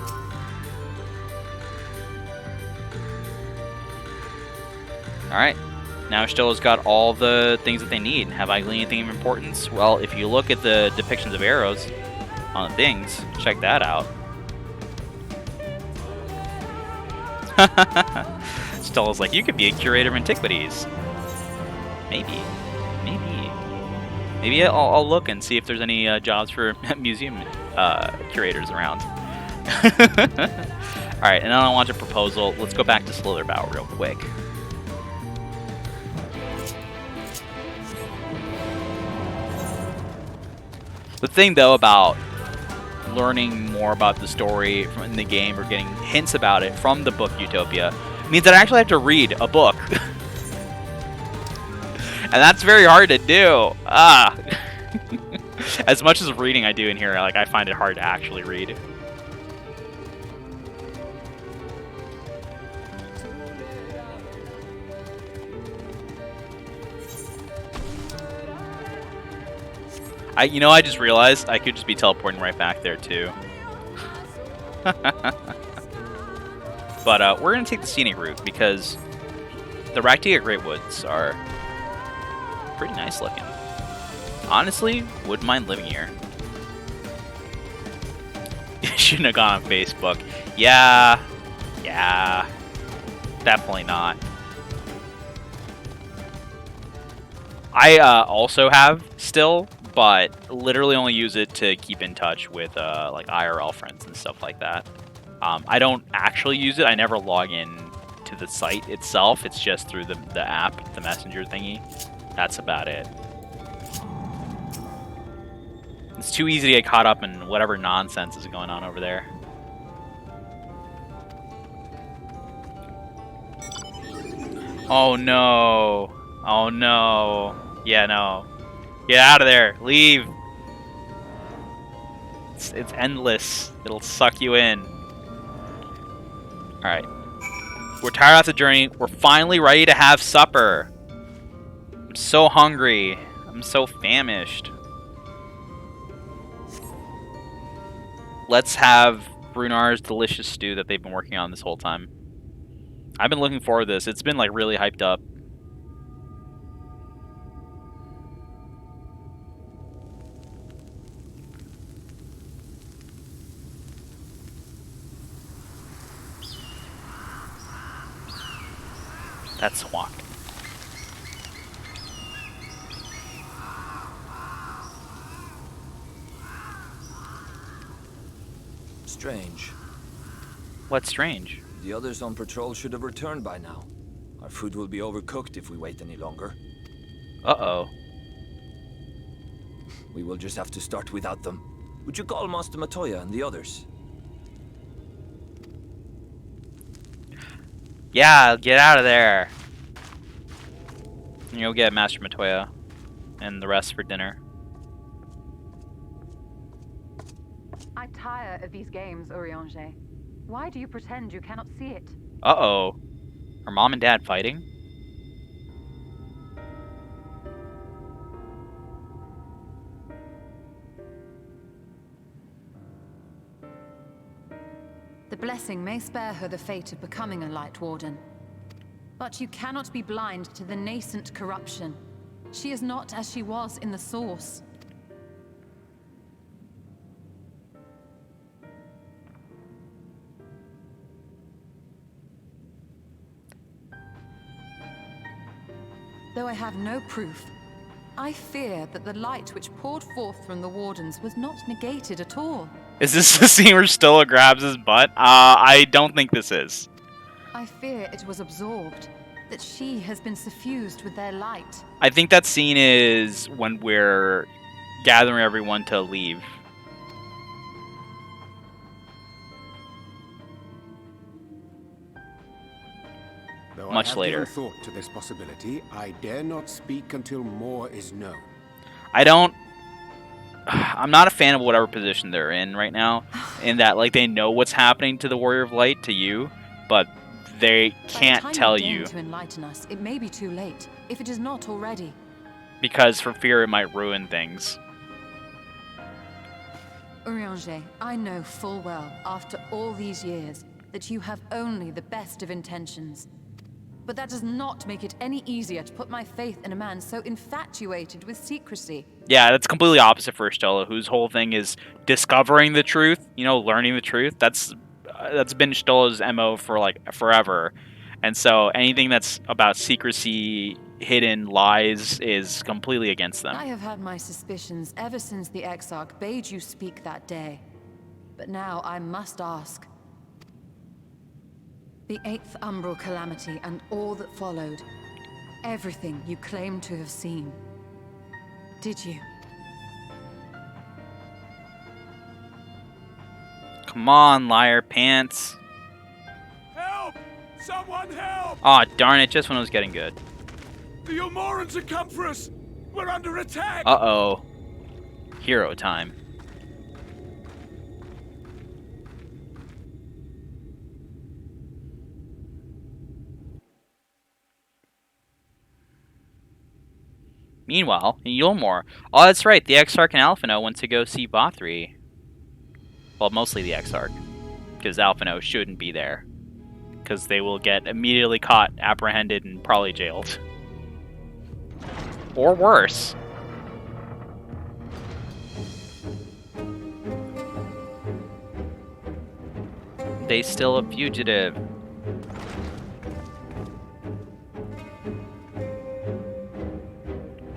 All right. Now Shtolla's got all the things that they need. Have I gleaned anything of importance? Well, if you look at the depictions of arrows on the things, check that out. Shtolla's like, you could be a curator of antiquities. Maybe. Maybe I'll look and see if there's any jobs for museum curators around. Alright, and then I want a proposal. Let's go back to Slitherbough real quick. The thing, though, about learning more about the story from the game or getting hints about it from the book Utopia means that I actually have to read a book. And that's very hard to do. As much as reading I do in here, like, I find it hard to actually read. I just realized I could just be teleporting right back there, too. But we're going to take the scenic route, because the Rak'tika Greatwoods are pretty nice looking. Honestly, wouldn't mind living here. Shouldn't have gone on Facebook. Yeah. Definitely not. I also have still, but literally only use it to keep in touch with like IRL friends and stuff like that. I don't actually use it. I never log in to the site itself. It's just through the app, the messenger thingy. That's about it. It's too easy to get caught up in whatever nonsense is going on over there. Oh no. Oh no. Yeah, no. Get out of there. Leave. It's endless. It'll suck you in. Alright. We're tired of the journey. We're finally ready to have supper. I'm so hungry. I'm so famished. Let's have Brunar's delicious stew that they've been working on this whole time. I've been looking forward to this. It's been like really hyped up. That's Swak. Strange. What's strange? The others on patrol should have returned by now. Our food will be overcooked if we wait any longer. Uh-oh. We will just have to start without them. Would you call Master Matoya and the others? Yeah, get out of there. And you'll get Master Matoya and the rest for dinner. I tire of these games, Urianger. Why do you pretend you cannot see it? Uh-oh. Are Mom and Dad fighting? The blessing may spare her the fate of becoming a Light Warden. But you cannot be blind to the nascent corruption. She is not as she was in the Source. Though I have no proof, I fear that the light which poured forth from the Wardens was not negated at all. Is this the scene where Stola grabs his butt? I don't think this is. I fear it was absorbed, that she has been suffused with their light. I think that scene is when we're gathering everyone to leave. much later. I have given thought to this possibility. I dare not speak until more is known. I'm not a fan of whatever position they're in right now, in that like they know what's happening to the Warrior of Light, to you, but they can't tell you to enlighten us, it may be too late, if it is not already. Because for fear it might ruin things. Urianger, I know full well, after all these years, that you have only the best of intentions. But that does not make it any easier to put my faith in a man so infatuated with secrecy. Yeah, that's completely opposite for Stola, whose whole thing is discovering the truth, you know, learning the truth. That's been Stola's MO for like forever. And so anything that's about secrecy, hidden lies is completely against them. I have had my suspicions ever since the Exarch bade you speak that day. But now I must ask. The 8th Umbral Calamity and all that followed. Everything you claim to have seen. Did you? Come on, liar pants. Help! Someone help! Aw, darn it, just when it was getting good. The Umorans have come for us! We're under attack! Uh-oh. Hero time. Meanwhile, in Yulmore, oh, that's right, the Exarch and Alphino went to go see Bothri. Well, mostly the Exarch, because Alphino shouldn't be there. Because they will get immediately caught, apprehended, and probably jailed. Or worse. They still a fugitive.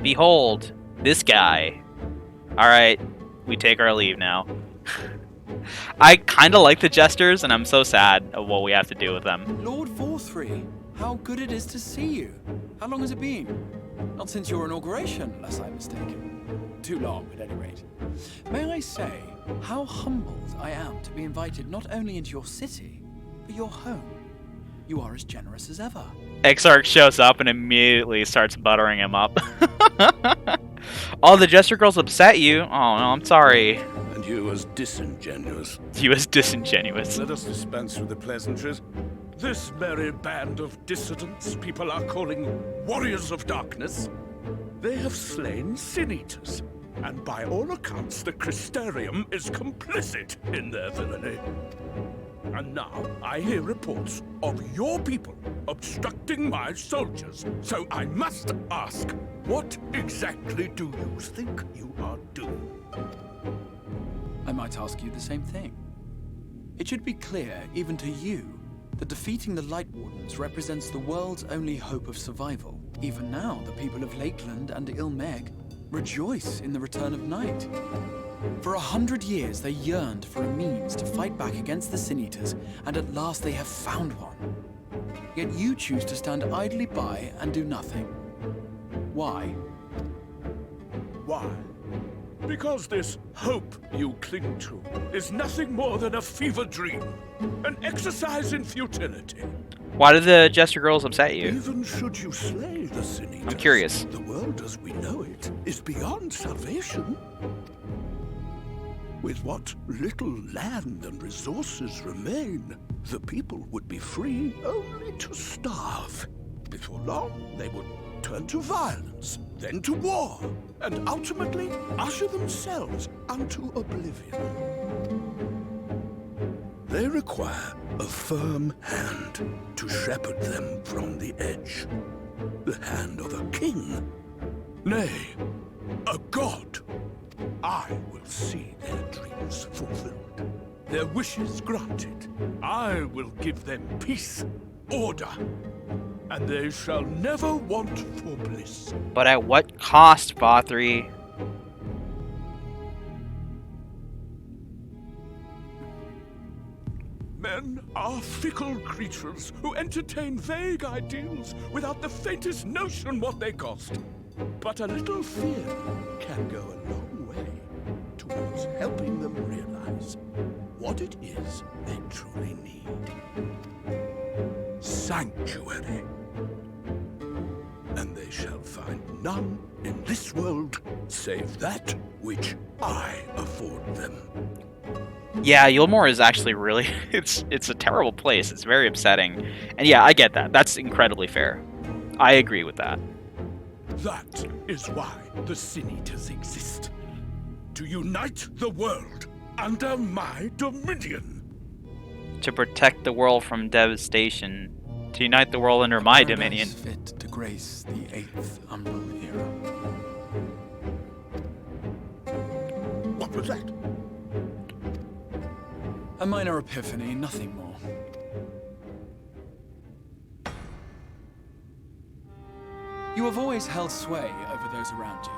Behold, this guy. Alright, we take our leave now. I kind of like the Jesters, and I'm so sad of what we have to do with them. Lord Vorthry, how good it is to see you. How long has it been? Not since your inauguration, unless I'm mistaken. Too long, at any rate. May I say how humbled I am to be invited not only into your city, but your home. You are as generous as ever. Exarch shows up and immediately starts buttering him up. Oh, the Jester girls upset you? Oh, no, I'm sorry. And you as disingenuous. You as disingenuous. Let us dispense with the pleasantries. This merry band of dissidents people are calling Warriors of Darkness. They have slain Sin-Eaters, and by all accounts the Crystarium is complicit in their villainy. And now I hear reports of your people obstructing my soldiers. So I must ask, what exactly do you think you are doing? I might ask you the same thing. It should be clear, even to you, that defeating the Light Wardens represents the world's only hope of survival. Even now, the people of Lakeland and Ilmeg rejoice in the return of night. For 100 years, they yearned for a means to fight back against the Sin-Eaters, and at last they have found one. Yet you choose to stand idly by and do nothing. Why? Why? Because this hope you cling to is nothing more than a fever dream, an exercise in futility. Why do the Jester girls upset you? Even should you slay the Sin-Eaters, I'm curious. The world as we know it is beyond salvation. With what little land and resources remain, the people would be free only to starve. Before long, they would turn to violence, then to war, and ultimately usher themselves unto oblivion. They require a firm hand to shepherd them from the edge. The hand of a king. Nay, a god. I will see their dreams fulfilled, their wishes granted. I will give them peace, order, and they shall never want for bliss. But at what cost, Bothri? Men are fickle creatures who entertain vague ideals without the faintest notion what they cost. But a little fear can go a long way towards helping them realize what it is they truly need. Sanctuary. and they shall find none in this world save that which I afford them. Yeah, Yulmore is actually really it's a terrible place. It's very upsetting. And yeah, I get that. That's incredibly fair. I agree with that. That is why the Sin Eaters exist. To unite the world under my dominion. To protect the world from devastation. To unite the world under my dominion. Fit to grace the 8th Umbral era. What was that? A minor epiphany, nothing more. You have always held sway over those around you.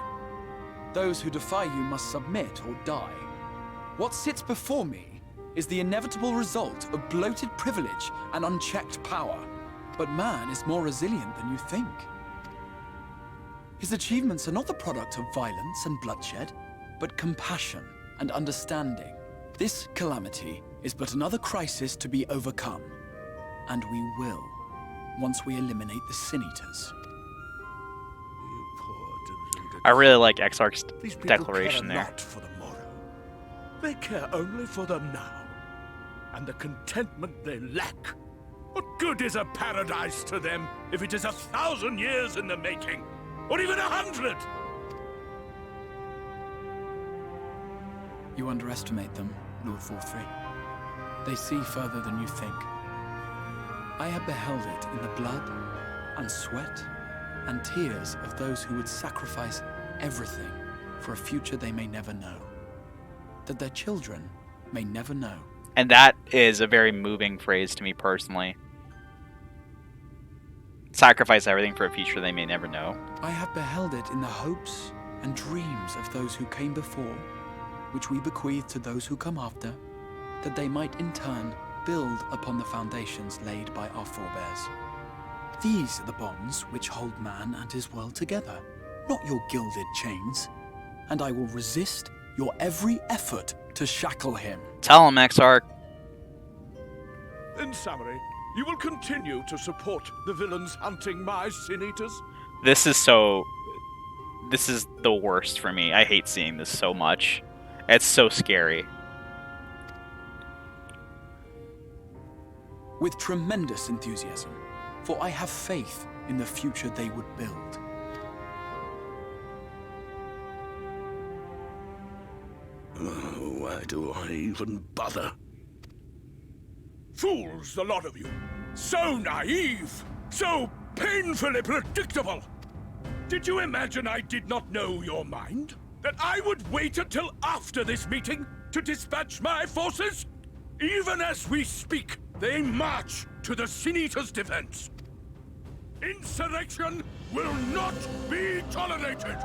Those who defy you must submit or die. What sits before me is the inevitable result of bloated privilege and unchecked power. But man is more resilient than you think. His achievements are not the product of violence and bloodshed, but compassion and understanding. This calamity is but another crisis to be overcome. And we will, once we eliminate the Sin Eaters. I really like Exarch's These people declaration care there. not for the morrow. They care only for the now, and the contentment they lack. What good is a paradise to them if it is 1,000 years in the making, or even 100? You underestimate them, Lord Forthry. They see further than you think. I have beheld it in the blood and sweat and tears of those who would sacrifice everything for a future they may never know. That their children may never know. And that is a very moving phrase to me personally. Sacrifice everything for a future they may never know. I have beheld it in the hopes and dreams of those who came before, which we bequeath to those who come after, that they might in turn build upon the foundations laid by our forebears. These are the bonds which hold man and his world together, not your gilded chains. And I will resist your every effort to shackle him. Tell him, Exarch. In summary, you will continue to support the villains hunting my Sin Eaters? This is the worst for me. I hate seeing this so much. It's so scary. With tremendous enthusiasm, for I have faith in the future they would build. Why do I even bother? Fools, the lot of you! So naive! So painfully predictable! Did you imagine I did not know your mind? That I would wait until after this meeting to dispatch my forces? Even as we speak, they march to the Sin Eaters' defense. Insurrection will not be tolerated!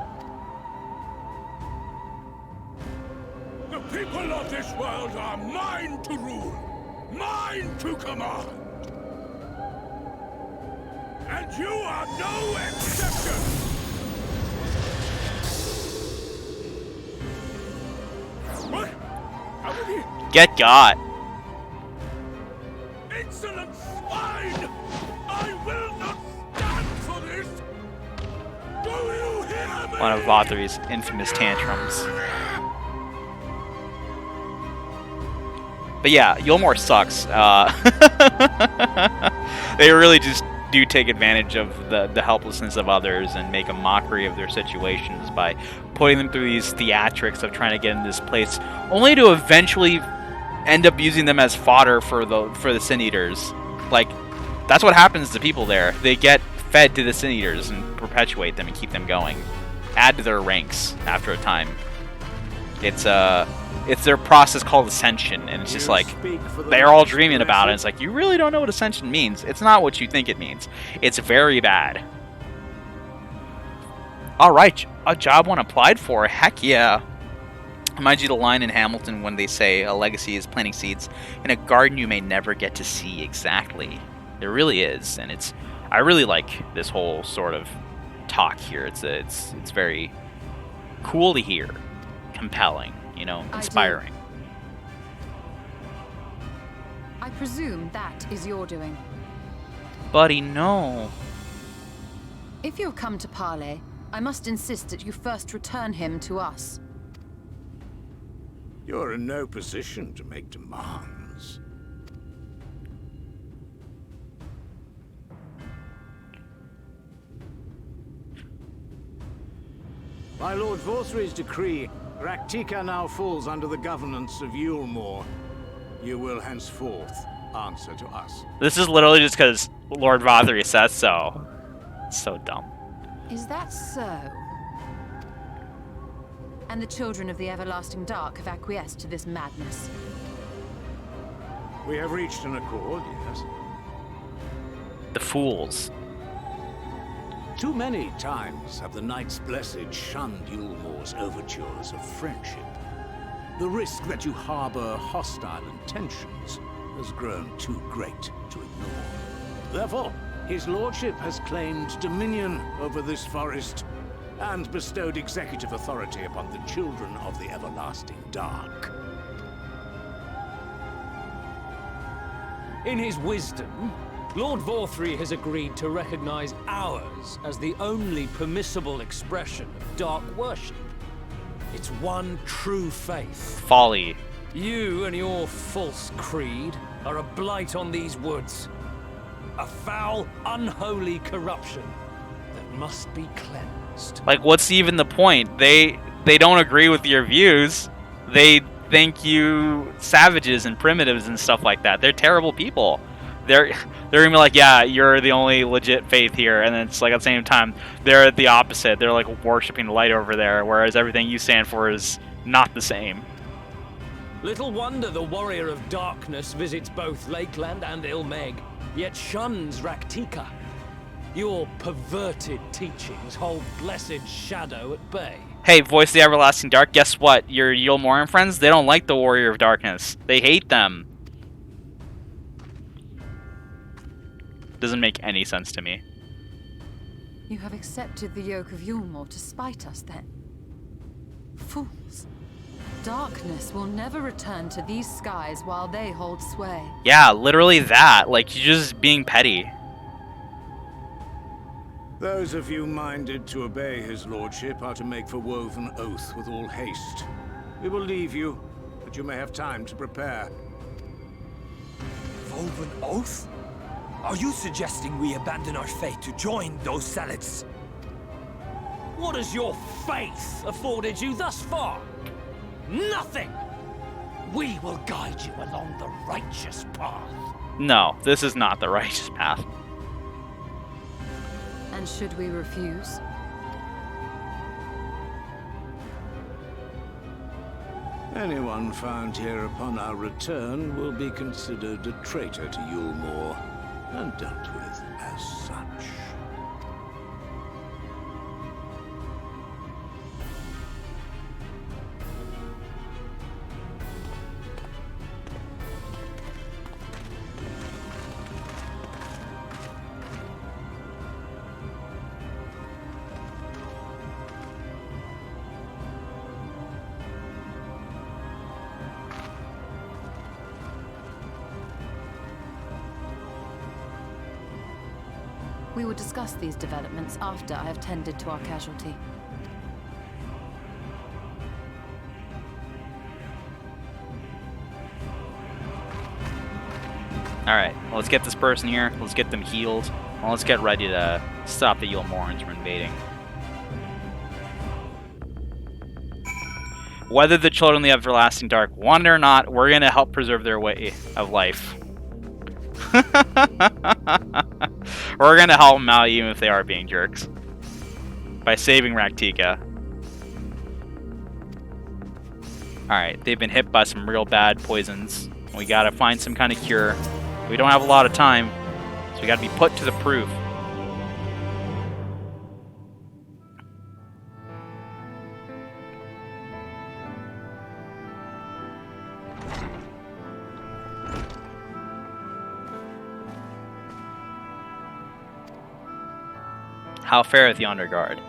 The people of this world are mine to rule, mine to command. And you are no exception! What? How many? Get got. Insolent swine! I will not stand for this! Do you hear me? One of Vothry's infamous tantrums. But yeah, Yulmore sucks. They really just do take advantage of the helplessness of others and make a mockery of their situations by putting them through these theatrics of trying to get in this place, only to eventually end up using them as fodder for the Sin Eaters. Like, that's what happens to people there. They get fed to the Sin Eaters and perpetuate them and keep them going. Add to their ranks after a time. It's their process called ascension, and it's just like they're all dreaming about it. It's like, you really don't know what ascension means. It's not what you think it means. It's very bad. Alright, a job one applied for. Heck yeah. Reminds you the line in Hamilton when they say a legacy is planting seeds in a garden you may never get to see. Exactly. It really is, and I really like this whole sort of talk here. It's very cool to hear. Compelling, you know, inspiring. I presume that is your doing. Buddy, no. If you have come to parley, I must insist that you first return him to us. You're in no position to make demands. By Lord Vorthry's decree, Rak'tika now falls under the governance of Yulmore. You will henceforth answer to us. This is literally just because Lord Vothry says so. It's so dumb. Is that so? And the children of the Everlasting Dark have acquiesced to this madness? We have reached an accord, yes. The fools. Too many times have the Knights Blessed shunned Yulmore's overtures of friendship. The risk that you harbor hostile intentions has grown too great to ignore. Therefore, his lordship has claimed dominion over this forest and bestowed executive authority upon the children of the Everlasting Dark. In his wisdom, Lord Vorthry has agreed to recognize ours as the only permissible expression of dark worship. It's one true faith. Folly. You and your false creed are a blight on these woods. A foul, unholy corruption that must be cleansed. Like, what's even the point? They don't agree with your views. They think you savages and primitives and stuff like that. They're terrible people. They're gonna be like, yeah, you're the only legit faith here, and then it's like at the same time they're the opposite. They're like worshiping the light over there, whereas everything you stand for is not the same. Little wonder the warrior of darkness visits both Lakeland and Ilmeg, yet shuns Rak'tika. Your perverted teachings hold blessed Shadow at bay. Hey, voice of the Everlasting Dark, guess what? Your Yulmoran friends, they don't like the warrior of darkness. They hate them. Doesn't make any sense to me. You have accepted the yoke of Yulmore to spite us, then? Fools. Darkness will never return to these skies while they hold sway. Yeah, literally that. Like, you're just being petty. Those of you minded to obey his lordship are to make for Woven Oath with all haste. We will leave you, but you may have time to prepare. Woven Oath? Are you suggesting we abandon our faith to join those zealots? What has your faith afforded you thus far? Nothing! We will guide you along the righteous path. No, this is not the righteous path. And should we refuse? Anyone found here upon our return will be considered a traitor to Yulmore and dealt with as such. We will discuss these developments after I have tended to our casualty. Alright, well, let's get this person here. Let's get them healed. Well, let's get ready to stop the Yulmorans from invading. Whether the children of the Everlasting Dark want it or not, we're going to help preserve their way of life. We're gonna help them out even if they are being jerks. By saving Rak'tika. Alright, they've been hit by some real bad poisons. We gotta find some kind of cure. We don't have a lot of time, so we gotta be put to the proof. How fareth yonder guard?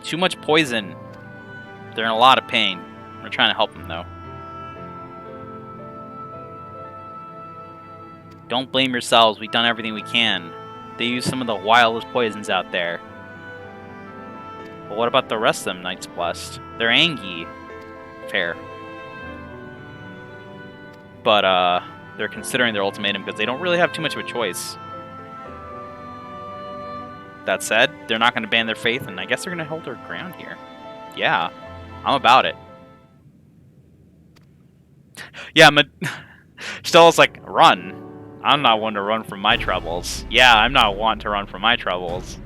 Too much poison. They're in a lot of pain. We're trying to help them, though. Don't blame yourselves. We've done everything we can. They use some of the wildest poisons out there. But what about the rest of them, Knights Blessed? They're Angie. Fair. But, they're considering their ultimatum because they don't really have too much of a choice. That said, they're not going to ban their faith, and I guess they're going to hold their ground here. Yeah, I'm about it. Yeah, Stella's like, run. I'm not one to run from my troubles. Yeah, I'm not one to run from my troubles.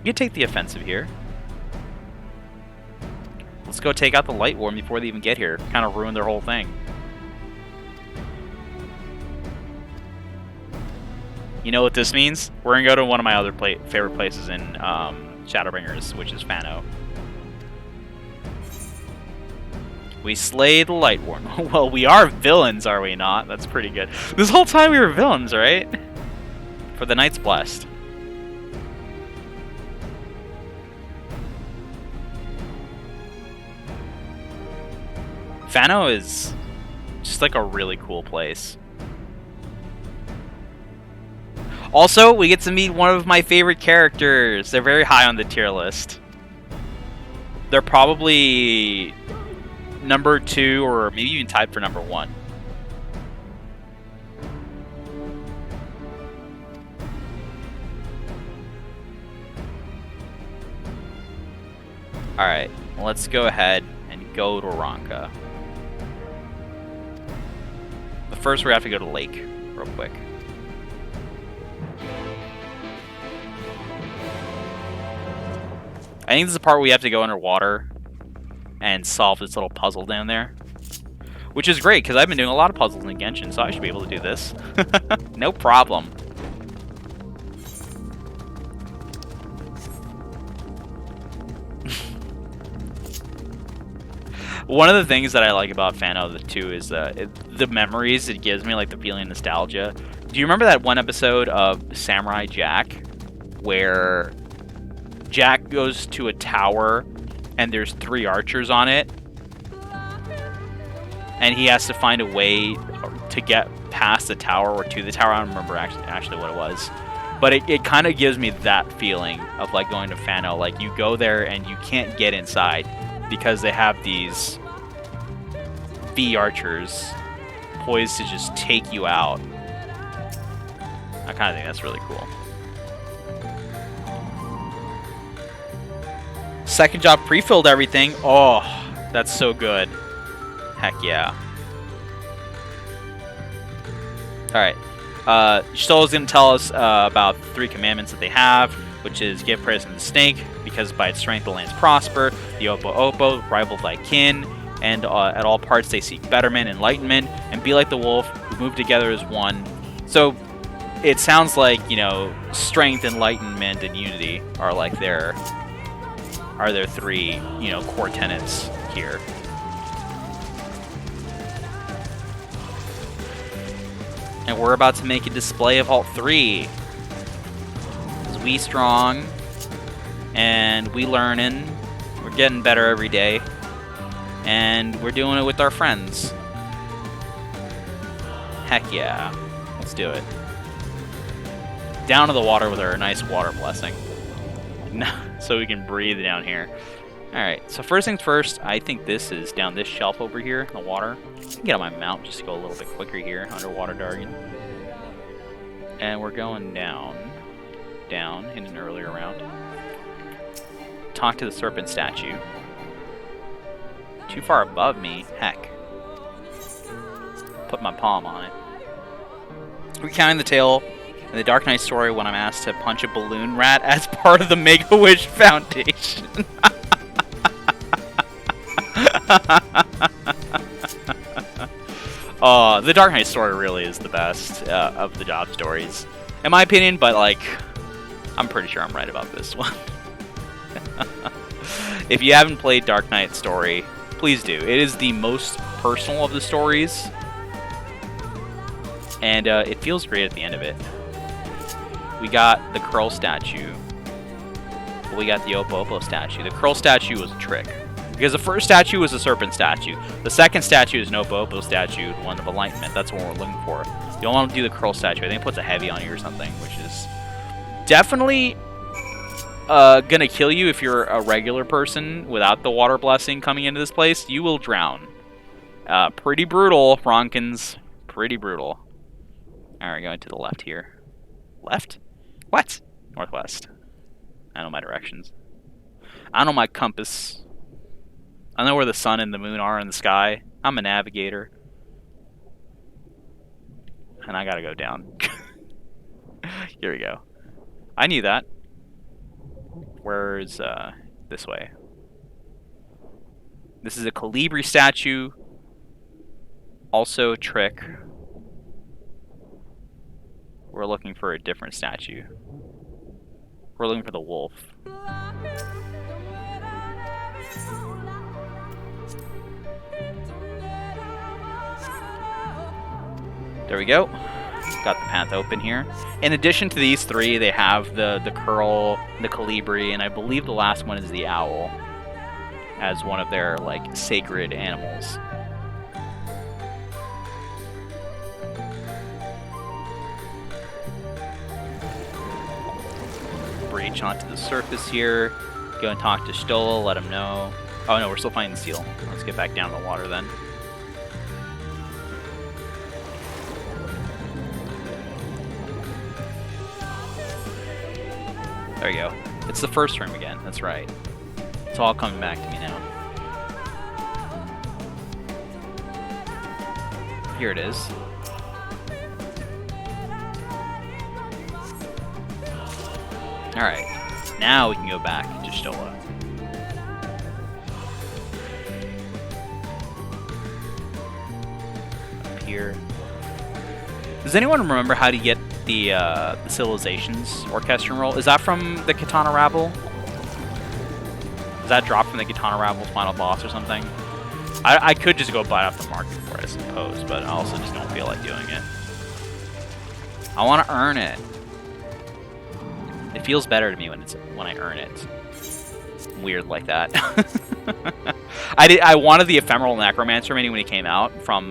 You take the offensive here. Let's go take out the Light Worm before they even get here. Kind of ruin their whole thing. You know what this means? We're going to go to one of my other favorite places in Shadowbringers, which is Fano. We slay the Light Worm. Well, we are villains, are we not? That's pretty good. This whole time we were villains, right? For the Knights Blessed. Fano is just like a really cool place. Also, we get to meet one of my favorite characters. They're very high on the tier list. They're probably number 2 or maybe even tied for number 1. Alright, let's go ahead and go to Rak'tika. But first we have to go to Lake real quick. I think this is the part where we have to go underwater and solve this little puzzle down there. Which is great, because I've been doing a lot of puzzles in Genshin, so I should be able to do this. No problem. One of the things that I like about Fano too is the memories it gives me, like the feeling of nostalgia. Do you remember that one episode of Samurai Jack where Jack goes to a tower and there's 3 archers on it and he has to find a way to get past the tower or to the tower? I don't remember actually what it was, but it kind of gives me that feeling of like going to Fano. Like you go there and you can't get inside because they have these V archers poised to just take you out. I kind of think that's really cool. Second job pre-filled everything. Oh, that's so good. Heck yeah. Alright. Stolla's going to tell us about the 3 commandments that they have, which is give praise to the snake, because by its strength the lands prosper. The Opo, rival thy kin, and at all parts they seek betterment, enlightenment, and be like the wolf, who move together as one. So it sounds like, you know, strength, enlightenment, and unity are like their 3, you know, core tenets here. And we're about to make a display of all 3. Because we strong, and we learning, we're getting better every day, and we're doing it with our friends. Heck yeah. Let's do it. Down to the water with our nice water blessing. So we can breathe down here. Alright, so first things first, I think this is down this shelf over here in the water. I can get on my mount just to go a little bit quicker here, underwater Dargan. And we're going down in an earlier round. Talk to the serpent statue. Too far above me, heck. Put my palm on it. Recounting the tale in the Dark Knight story when I'm asked to punch a balloon rat as part of the Make-A-Wish Foundation. The Dark Knight story really is the best of the job stories, in my opinion, but like, I'm pretty sure I'm right about this one. If you haven't played Dark Knight story, please do. It is the most personal of the stories, and it feels great at the end of it. We got the Curl statue. We got the Opo statue. The Curl statue was a trick, because the first statue was a serpent statue. The second statue is an Opo statue, one of enlightenment. That's what we're looking for. You don't want to do the Curl statue. I think it puts a heavy on you or something, which is definitely gonna kill you if you're a regular person without the water blessing coming into this place. You will drown. Pretty brutal, Ronkins. Pretty brutal. Alright, going to the left here. Left? What? Northwest. I know my directions. I know my compass. I know where the sun and the moon are in the sky. I'm a navigator. And I gotta go down. Here we go. I knew that. Where's, this way? This is a Colibri statue. Also a trick. We're looking for a different statue. We're looking for the wolf. There we go. Got the path open here. In addition to these three, they have the curl, the colibri, and I believe the last one is the owl as one of their like sacred animals. Breach onto the surface here. Go and talk to Stola, let him know. Oh no, we're still finding the seal. Let's get back down to the water then. There you go. It's the first room again, that's right. It's all coming back to me now. Here it is. Alright, now we can go back to Stola. Up here. Does anyone remember how to get the Civilizations Orchestrion roll? Is that from the Katana Rabble? Is that dropped from the Katana Rabble's final boss or something? I could just go buy it off the market for it, I suppose, but I also just don't feel like doing it. I want to earn it. It feels better to me when I earn it. Weird like that. I wanted the Ephemeral Necromancer mini when it came out from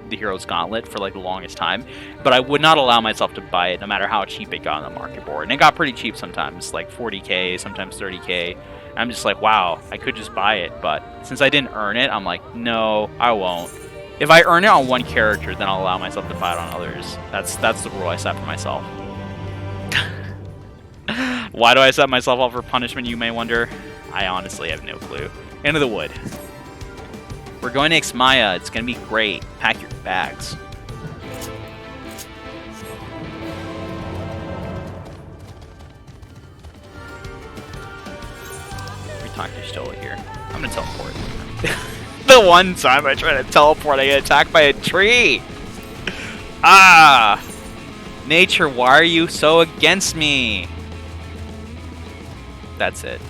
the Hero's Gauntlet for like the longest time, but I would not allow myself to buy it no matter how cheap it got on the market board. And it got pretty cheap sometimes, like 40k, sometimes 30k. I'm just like, wow, I could just buy it, but since I didn't earn it, I'm like, no, I won't. If I earn it on one character, then I'll allow myself to buy it on others. That's the rule I set for myself. Why do I set myself up for punishment, you may wonder? I honestly have no clue. Into the wood. We're going to Ixmaya. It's going to be great. Pack your bags. We talk to Stola here. I'm going to teleport. The one time I try to teleport, I get attacked by a tree. Ah! Nature, why are you so against me? That's it.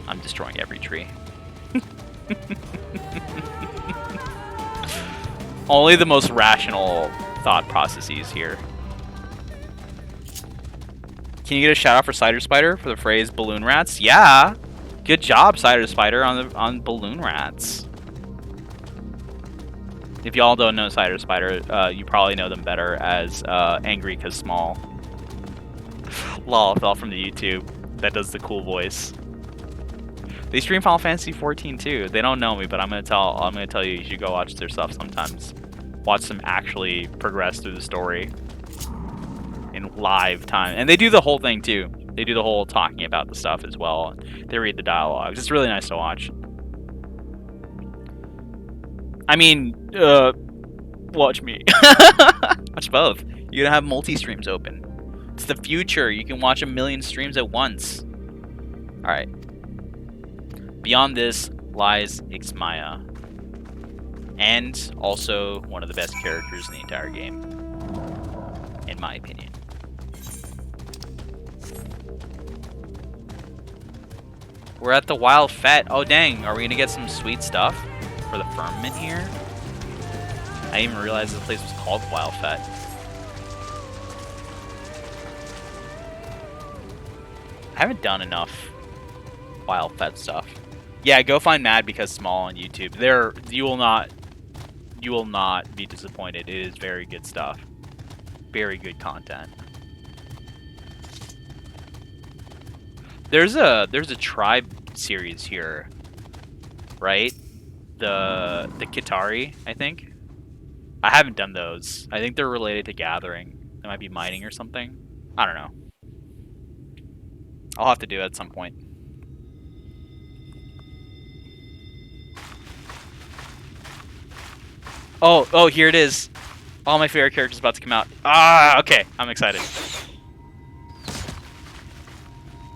I'm destroying every tree. Only the most rational thought processes here. Can you get a shout out for Cider Spider for the phrase balloon rats? Yeah! Good job, Cider Spider, on balloon rats. If y'all don't know Cider Spider, you probably know them better as Angry 'Cause Small. Lol, fell from the YouTube. That does the cool voice. They stream Final Fantasy 14 too. They don't know me, but I'm gonna tell you should go watch their stuff sometimes. Watch them actually progress through the story in live time, and they do the whole thing too. They do the whole talking about the stuff as well. They read the dialogues. It's really nice to watch. I mean, watch me. Watch both. You're gonna have multi-streams open. It's the future. You can watch 1 million streams at once. Alright. Beyond this lies Ixmaya. And also one of the best characters in the entire game. In my opinion. We're at the Wild Fete. Oh dang, are we gonna get some sweet stuff for the firmament here? I didn't even realize the place was called Wild Fete. I haven't done enough Wild Fete stuff. Yeah, go find Mad Because Small on YouTube. You will not be disappointed. It is very good stuff. Very good content. There's a tribe series here, right? The Kitari, I think. I haven't done those. I think they're related to gathering. They might be mining or something. I don't know. I'll have to do it at some point. Oh, here it is. All my favorite characters about to come out. Ah, okay. I'm excited.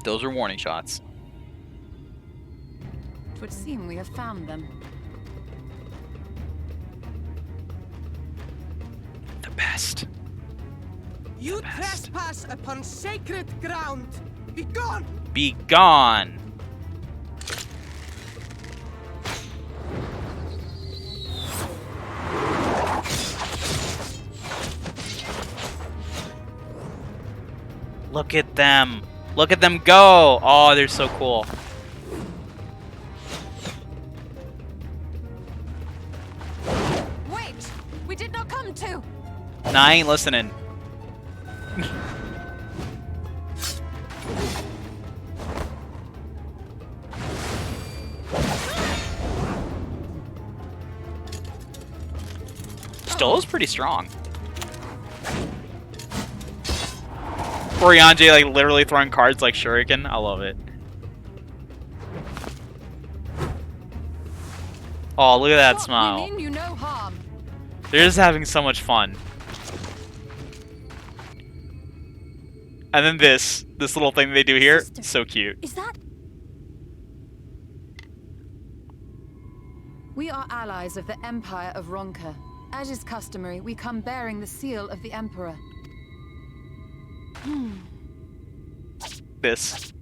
Those are warning shots. It would seem we have found them. The best. You trespass upon sacred ground. Be gone! Be gone! Look at them! Look at them go! Oh, they're so cool. Wait! We did not come to! Nah, I ain't listening. Still is pretty strong. Orianji like literally throwing cards like shuriken. I love it. Oh, look at that smile. You no harm. They're just having so much fun. And then this little thing they do here, so cute. Is that? We are allies of the Empire of Ronka. As is customary, we come bearing the seal of the Emperor. This.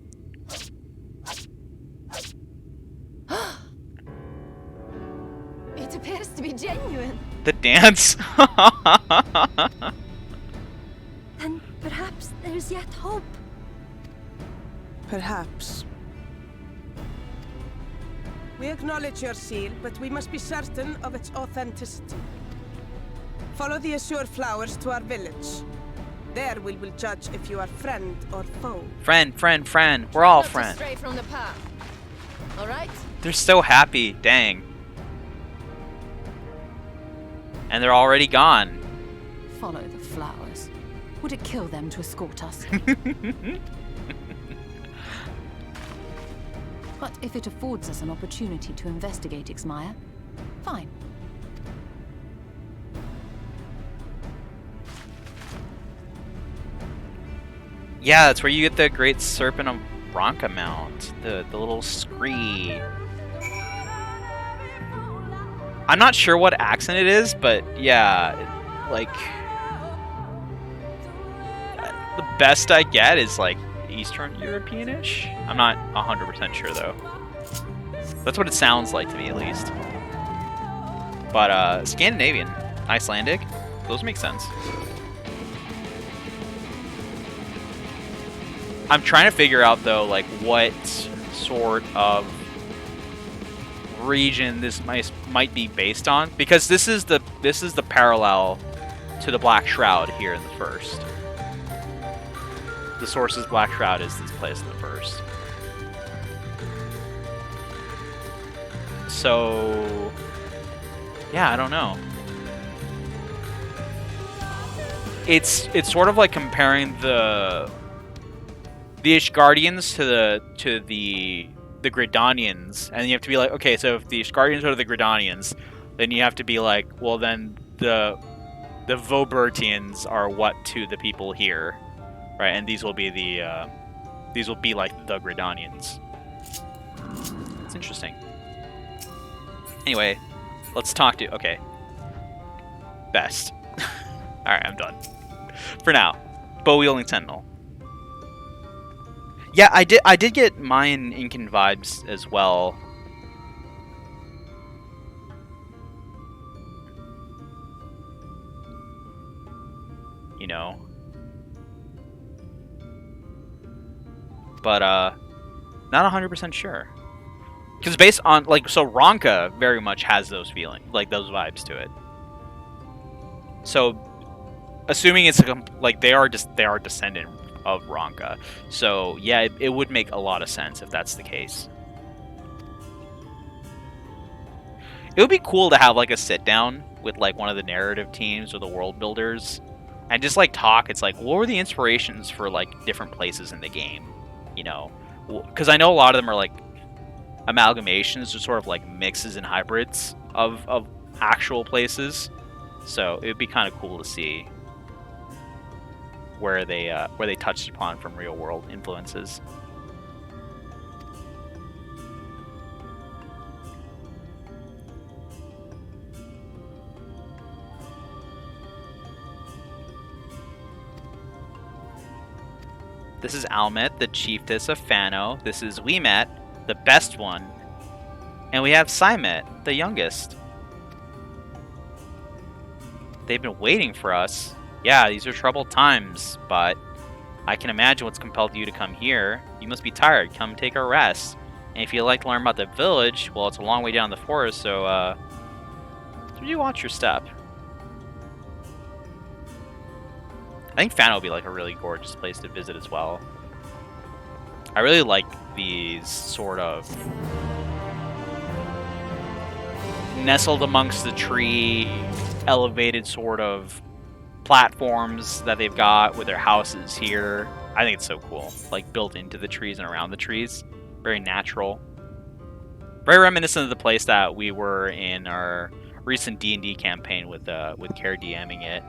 It appears to be genuine. The dance. Then perhaps there's yet hope. Perhaps. We acknowledge your seal, but we must be certain of its authenticity. Follow the azure flowers to our village. There we will judge if you are friend or foe. Friend. We're all friends. Stray from the path. All right? They're so happy. Dang. And they're already gone. Follow the flowers. Would it kill them to escort us? But if it affords us an opportunity to investigate Ixmaya, fine. Yeah, that's where you get the Great Serpent of Ronka mount. The little scree. I'm not sure what accent it is, but yeah, like the best I get is like Eastern European-ish. I'm not 100% sure though. That's what it sounds like to me, at least. But Scandinavian, Icelandic, those make sense. I'm trying to figure out though, like what sort of region this might be based on, because this is the parallel to the Black Shroud here in the first. The source's Black Shroud is this place in the first. So yeah, I don't know. It's sort of like comparing the Ishgardians to the Gridanians, and you have to be like, okay, so if the Ishgardians are the Gridanians, then you have to be like, well, then the Vobertians are what to the people here, right? And these will be like the Gridanians. It's interesting. Anyway, let's talk to best. All right, I'm done for now. Bow wielding sentinel. Yeah, I did get mine Incan vibes as well. You know. But not 100% sure. Cuz based on so Ronka very much has those feelings, like those vibes to it. So assuming it's they are descendant of Ronka. So yeah, it would make a lot of sense if that's the case. It would be cool to have like a sit down with like one of the narrative teams or the world builders and just like talk. It's like, what were the inspirations for like different places in the game? You know, because I know a lot of them are like amalgamations or sort of like mixes and hybrids of actual places. So it would be kind of cool to see where they touched upon from real world influences. This is Almet, the chiefess of Fano. This is Weemet, the best one. And we have Symet, the youngest. They've been waiting for us. Yeah, these are troubled times, but I can imagine what's compelled you to come here. You must be tired. Come take a rest. And if you'd like to learn about the village, well, it's a long way down the forest, so you watch your step. I think Fano will be like a really gorgeous place to visit as well. I really like these sort of nestled amongst the tree, elevated sort of platforms that they've got with their houses here. I think it's so cool. Like built into the trees and around the trees. Very natural. Very reminiscent of the place that we were in our recent D&D campaign with Care DMing it.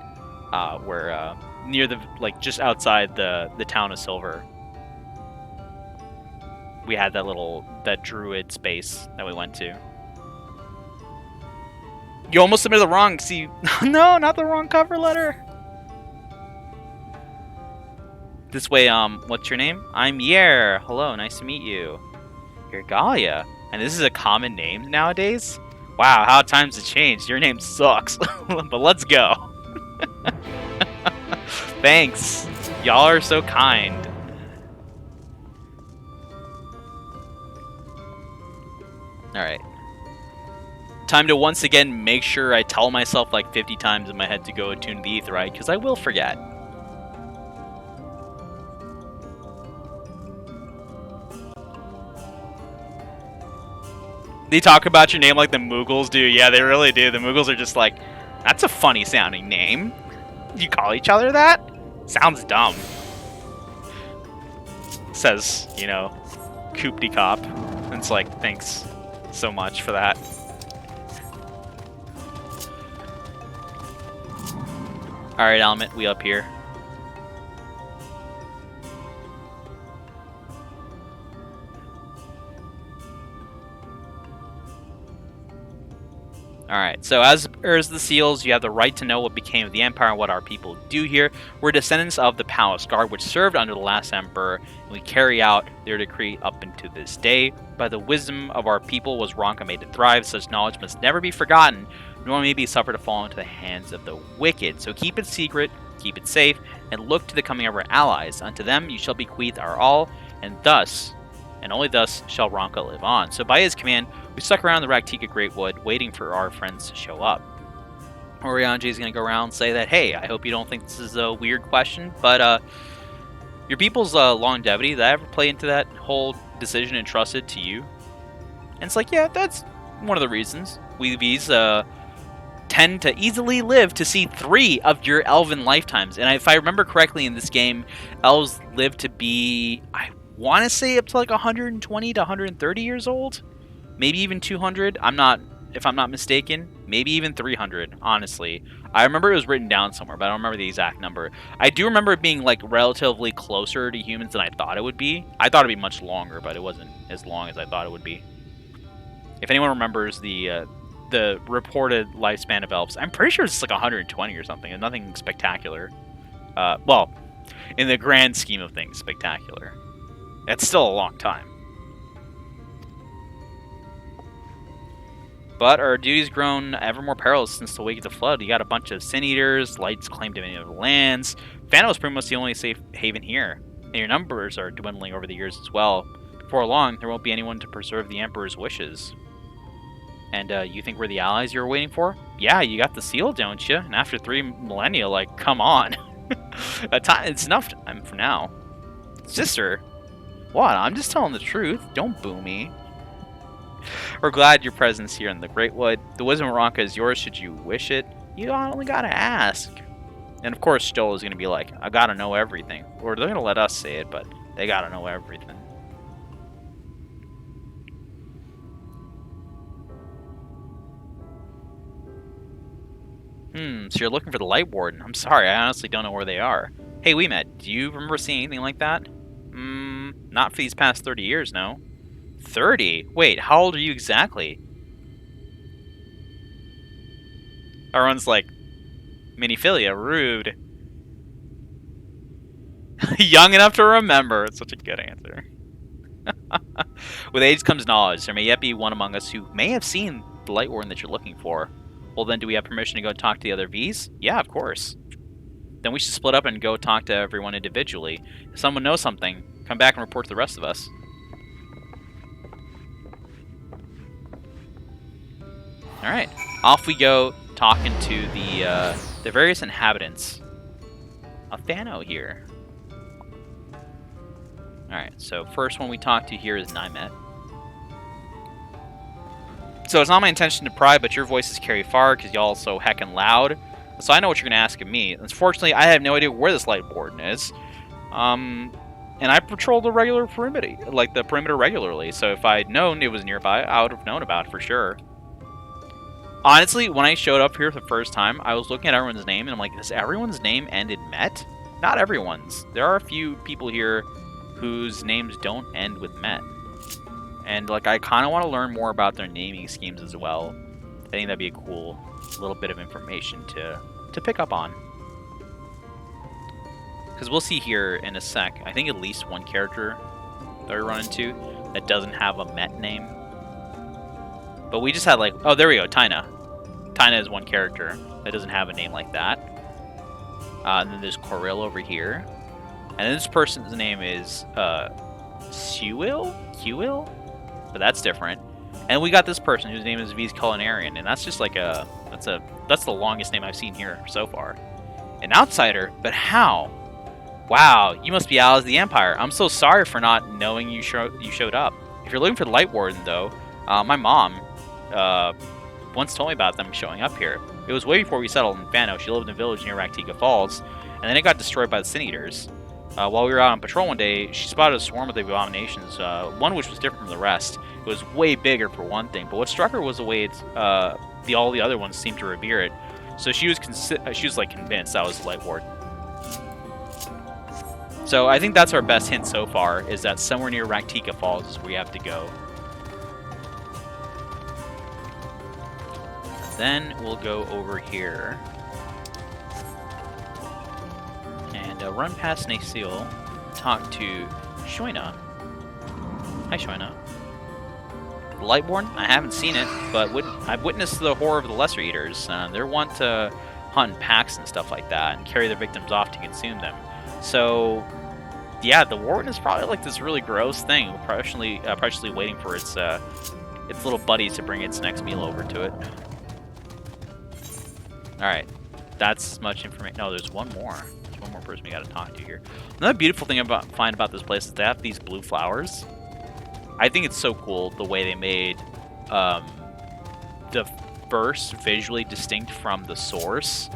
Where near the just outside the town of Silver, we had that druid space that we went to. You almost submitted the wrong. See, no, not the wrong cover letter. This way, what's your name? I'm Yer. Hello, nice to meet you. You're Galia, and this is a common name nowadays. Wow, how times have changed. Your name sucks, but let's go. Thanks. Y'all are so kind. Alright. Time to once again make sure I tell myself like 50 times in my head to go attune the Aetheryte, because I will forget. They talk about your name like the Moogles do. Yeah, they really do. The Moogles are just like, that's a funny sounding name. You call each other that? Sounds dumb. Says, you know, Coop de Cop. And it's like, thanks so much for that. Alright, Element, we up here. Alright, so as heirs of the seals, you have the right to know what became of the Empire and what our people do here. We're descendants of the Palace Guard, which served under the last Emperor, and we carry out their decree up into this day. By the wisdom of our people was Ronka made to thrive. Such knowledge must never be forgotten, nor may be suffered to fall into the hands of the wicked. So keep it secret, keep it safe, and look to the coming of our allies. Unto them you shall bequeath our all, and thus, and only thus, shall Ronka live on. So by his command, we stuck around the Rak'tika Greatwood, waiting for our friends to show up. Orianji is going to go around and say that, hey, I hope you don't think this is a weird question, but your people's longevity, did that ever play into that whole decision entrusted to you? And it's like, yeah, that's one of the reasons. Weavies tend to easily live to see 3 of your elven lifetimes. And if I remember correctly in this game, elves live to be, I want to say up to like 120 to 130 years old. Maybe even 200. If I'm not mistaken, maybe even 300, honestly. I remember it was written down somewhere, but I don't remember the exact number. I do remember it being like relatively closer to humans than I thought it would be. I thought it'd be much longer, but it wasn't as long as I thought it would be. If anyone remembers the reported lifespan of elves, I'm pretty sure it's like 120 or something, and nothing spectacular. Well, in the grand scheme of things, spectacular. It's still a long time. But our duty's grown ever more perilous since the wake of the flood. You got a bunch of sin eaters, lights claimed many of the lands. Fano is pretty much the only safe haven here, and your numbers are dwindling over the years as well. Before long, there won't be anyone to preserve the Emperor's wishes. And you think we're the allies you're waiting for? Yeah, you got the seal, don't you? And after 3 millennia, like, come on. It's enough time for now. Sister? What? I'm just telling the truth. Don't boo me. We're glad your presence here in the Greatwood. The wisdom of Rak'tika is yours should you wish it. You only gotta ask. And of course Stoll is gonna be like, I gotta know everything. Or they're gonna let us say it, but they gotta know everything. So you're looking for the Light Warden. I'm sorry, I honestly don't know where they are. Hey, we met. Do you remember seeing anything like that? Not for these past 30 years, no. 30? Wait, how old are you exactly? Everyone's like, Miniphilia, rude. Young enough to remember. It's such a good answer. With age comes knowledge. There may yet be one among us who may have seen the Light Warden that you're looking for. Well, then do we have permission to go talk to the other Vs? Yeah, of course. Then we should split up and go talk to everyone individually. If someone knows something, come back and report to the rest of us. Alright, off we go talking to the various inhabitants of Thano here. Alright, so first one we talk to here is Nymet. So it's not my intention to pry, but your voices carry far because y'all are so heckin' loud. So I know what you're going to ask of me. Unfortunately, I have no idea where this Light Warden is. And I patrol the regular perimeter, like the perimeter regularly. So if I'd known it was nearby, I would have known about it for sure. Honestly, when I showed up here for the first time, I was looking at everyone's name, and I'm like, does everyone's name end in Met? Not everyone's. There are a few people here whose names don't end with Met. And like, I kind of want to learn more about their naming schemes as well. I think that'd be a cool little bit of information to pick up on. Because we'll see here in a sec, I think at least one character that we run into that doesn't have a Met name. But we just had like, oh, there we go, Tyna. Tyna is one character that doesn't have a name like that. And then there's Coril over here. And then this person's name is Sewil? But that's different. And we got this person whose name is V's Culinarian, and that's just like that's the longest name I've seen here so far. An outsider? But how? Wow, you must be allies of the Empire. I'm so sorry for not knowing you showed up. If you're looking for the Light Warden, though, my mom once told me about them showing up here. It was way before we settled in Thano. She lived in a village near Rak'tika Falls, and then it got destroyed by the Sin Eaters. While we were out on patrol one day, she spotted a swarm of the abominations, one which was different from the rest. It was way bigger for one thing, but what struck her was the way all the other ones seemed to revere it. So she was like convinced that was the Light Warden. So I think that's our best hint so far, is that somewhere near Rak'tika Falls is where we have to go. Then we'll go over here and run past Nasil, talk to Shoina. Hi, Shoina. The Lightborn? I haven't seen it, but I've witnessed the horror of the Lesser Eaters. They're wont to hunt in packs and stuff like that, and carry their victims off to consume them. So, yeah, the Warden is probably like this really gross thing, preciously waiting for its little buddies to bring its next meal over to it. Alright, that's much information. No, there's one more. There's one more person we gotta talk to here. Another beautiful thing I find about this place is they have these blue flowers. I think it's so cool the way they made the verse visually distinct from the source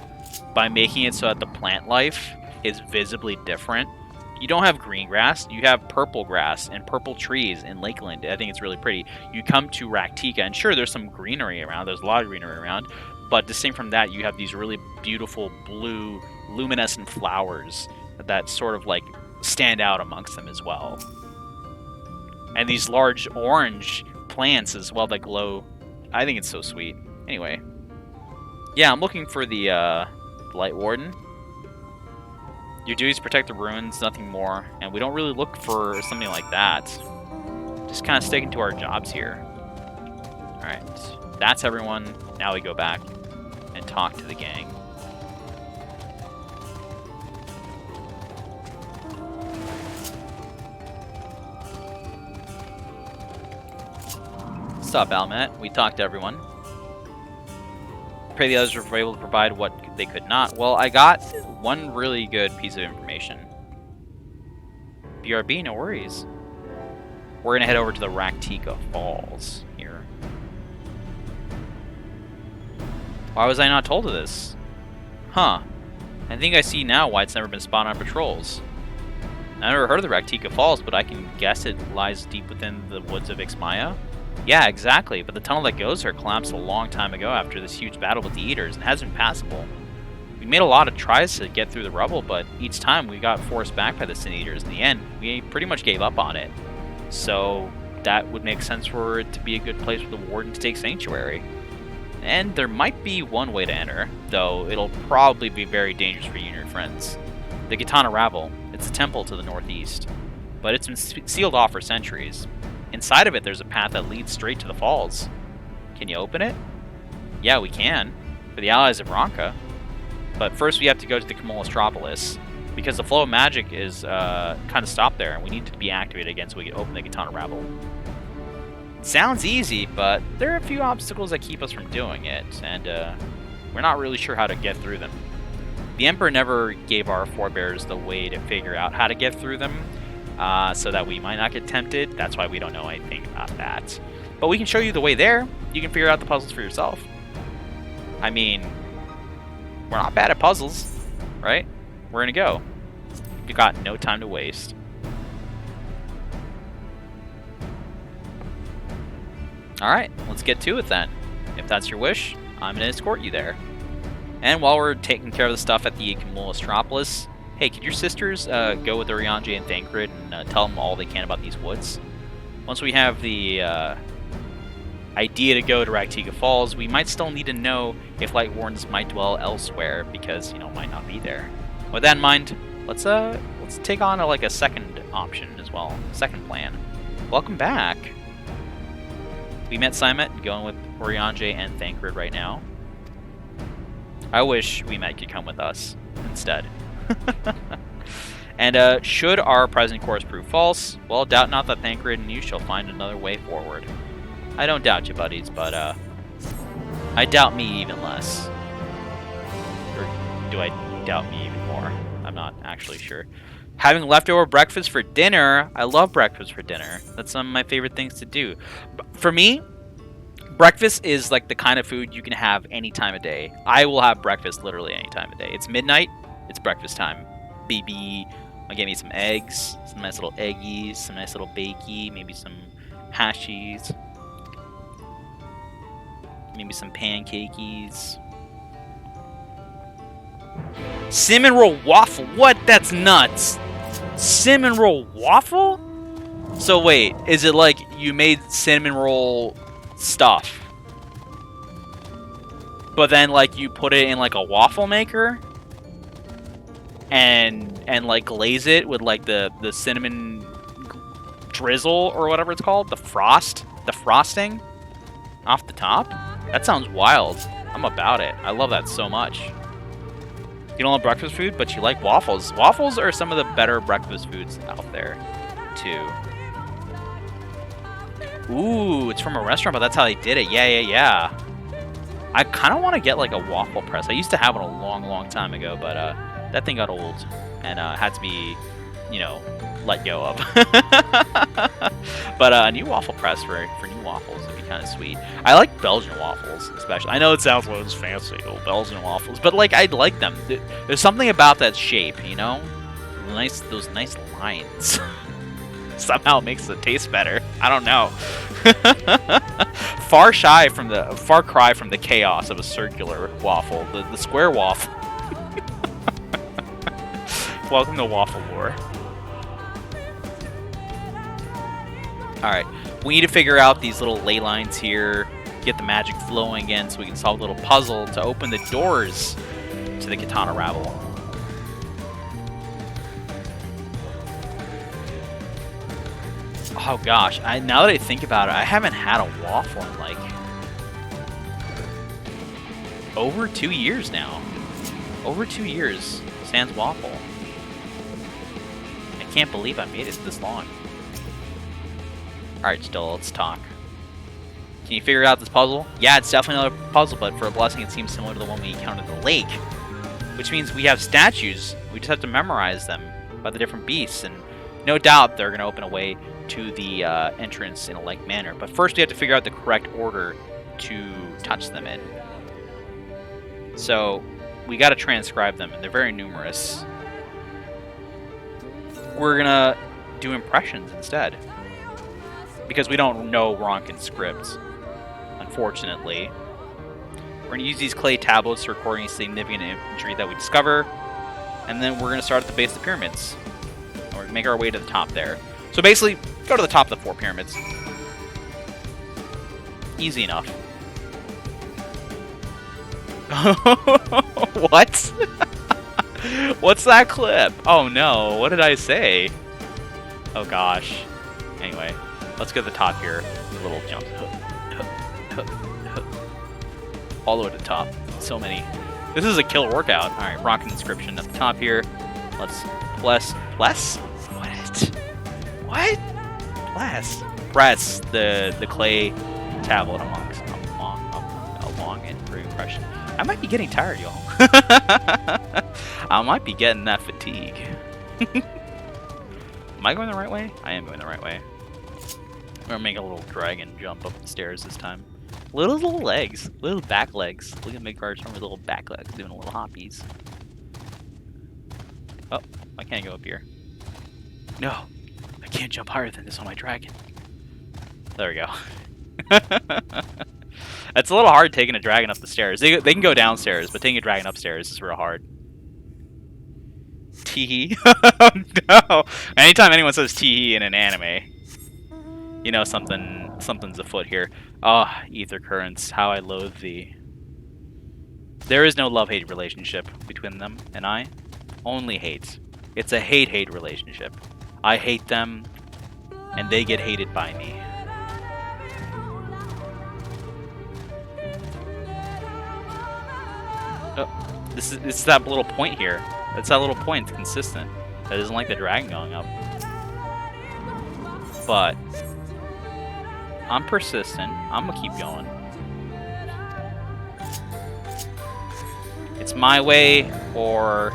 by making it so that the plant life is visibly different. You don't have green grass, you have purple grass and purple trees in Lakeland. I think it's really pretty. You come to Rak'tika, and sure, there's some greenery around, there's a lot of greenery around, but distinct from that, you have these really beautiful blue luminescent flowers that sort of like stand out amongst them as well. And these large orange plants as well that glow. I think it's so sweet. Anyway. Yeah, I'm looking for the Light Warden. Your duty is to protect the ruins, nothing more. And we don't really look for something like that. Just kind of sticking to our jobs here. Alright. That's everyone. Now we go back and talk to the gang. What's up, Almet? We talked to everyone. Pray the others were able to provide what they could not. Well, I got one really good piece of information. BRB, no worries. We're gonna head over to the Rak'tika Falls here. Why was I not told of this? Huh. I think I see now why it's never been spotted on patrols. I never heard of the Rak'tika Falls, but I can guess it lies deep within the woods of Ixmaya. Yeah, exactly, but the tunnel that goes there collapsed a long time ago after this huge battle with the Eaters and hasn't been passable. We made a lot of tries to get through the rubble, but each time we got forced back by the Sin Eaters. In the end, we pretty much gave up on it. So that would make sense for it to be a good place for the Warden to take sanctuary. And there might be one way to enter, though it'll probably be very dangerous for you and your friends. The Gitana Rabble. It's a temple to the northeast, but it's been sealed off for centuries. Inside of it, there's a path that leads straight to the falls. Can you open it? Yeah, we can, for the allies of Ronka. But first we have to go to the Camolostropolis, because the flow of magic is kind of stopped there, and we need it to be activated again so we can open the Gitana Rabble. Sounds easy, but there are a few obstacles that keep us from doing it, and we're not really sure how to get through them. The Emperor never gave our forebears the way to figure out how to get through them, so that we might not get tempted. That's why we don't know anything about that. But we can show you the way there. You can figure out the puzzles for yourself. I mean, we're not bad at puzzles, right? We're gonna go. We've got no time to waste. Alright, let's get to it then. If that's your wish, I'm gonna escort you there. And while we're taking care of the stuff at the Camolostropolis, hey, could your sisters go with Urianger and Thancred and tell them all they can about these woods? Once we have the idea to go to Rak'tika Falls, we might still need to know if Light Wardens might dwell elsewhere, because, you know, might not be there. With that in mind, let's take on like a second option as well, second plan. Welcome back. We met Simet, going with Urianger and Thancred right now. I wish we might could come with us instead. And should our present course prove false, well, doubt not that Thancred and you shall find another way forward. I don't doubt you, buddies, but I doubt me even less. Or do I doubt me even more? I'm not actually sure. Having leftover breakfast for dinner. I love breakfast for dinner. That's some of my favorite things to do. For me, breakfast is like the kind of food you can have any time of day. I will have breakfast literally any time of day. It's midnight, it's breakfast time. Baby, I'll get me some eggs, some nice little eggies, some nice little bakey, maybe some hashies, maybe some pancakeys. Cinnamon roll waffle? What? That's nuts. Cinnamon roll waffle? So wait, is it like you made cinnamon roll stuff, but then like you put it in like a waffle maker and like glaze it with like the cinnamon drizzle or whatever it's called, the frosting off the top? That sounds wild. I'm about it. I love that so much. You don't love breakfast food, but you like waffles. Waffles are some of the better breakfast foods out there, too. Ooh, it's from a restaurant, but that's how they did it. Yeah. I kind of want to get like a waffle press. I used to have one a long time ago, but that thing got old and had to be, you know, let go of. But a new waffle press for new waffles would be kind of sweet. I like Belgian waffles, especially. I know it sounds like it's fancy, Belgian waffles, but like I like them. There's something about that shape, you know, those nice lines. Somehow it makes it taste better. I don't know. Far cry from the chaos of a circular waffle, the square waffle. Welcome to Waffle War. Alright, we need to figure out these little ley lines here, get the magic flowing again so we can solve a little puzzle to open the doors to the Gitana Rabble. Oh gosh, now that I think about it, I haven't had a waffle in like over 2 years now. Over 2 years, sans waffle. I can't believe I made it this long. Alright, still, let's talk. Can you figure out this puzzle? Yeah, it's definitely another puzzle, but for a blessing it seems similar to the one we encountered in the lake. Which means we have statues. We just have to memorize them by the different beasts, and No doubt they're going to open a way to the entrance in a like manner. But first we have to figure out the correct order to touch them in. So we got to transcribe them, and they're very numerous. We're going to do impressions instead, because we don't know Ronkin's script, unfortunately. We're going to use these clay tablets to record any significant imagery that we discover, and then we're going to start at the base of the pyramids. And we're going to make our way to the top there. So basically, go to the top of the 4 pyramids. Easy enough. What? What's that clip? Oh no, what did I say? Oh gosh. Anyway, let's go to the top here. A little jump. All the way to the top. So many. This is a killer workout. Alright, Ronkin inscription at the top here. Let's bless. What? Press the clay tablet along and for impression. I might be getting tired, y'all. I might be getting that fatigue. Am I going the right way? I am going the right way. We're gonna make a little dragon jump up the stairs this time. Little legs, little back legs. Look at Midgard's from his little back legs doing little hoppies. Oh, I can't go up here. No, I can't jump higher than this on my dragon. There we go. It's a little hard taking a dragon up the stairs. They can go downstairs, but taking a dragon upstairs is real hard. Teehee. No. Anytime anyone says teehee in an anime, you know something's afoot here. Ah, ether currents, how I loathe thee. There is no love-hate relationship between them and I. Only hate. It's a hate-hate relationship. I hate them, and they get hated by me. Oh, this is that little point here. It's that little point. It's consistent. That isn't like the dragon going up. But I'm persistent. I'm gonna keep going. It's my way, or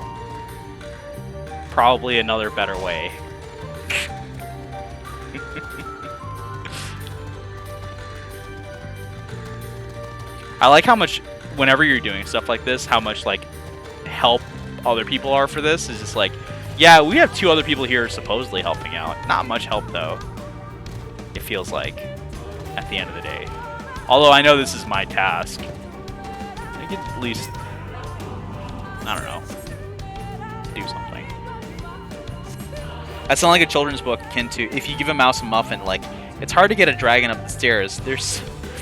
probably another better way. I like how much, whenever you're doing stuff like this, how much like help other people are for this. Is just like, yeah, we have 2 other people here supposedly helping out. Not much help though. It feels like at the end of the day. Although I know this is my task. I could at least, I don't know, do something. That sounds like a children's book akin to if you give a mouse a muffin. Like, it's hard to get a dragon up the stairs.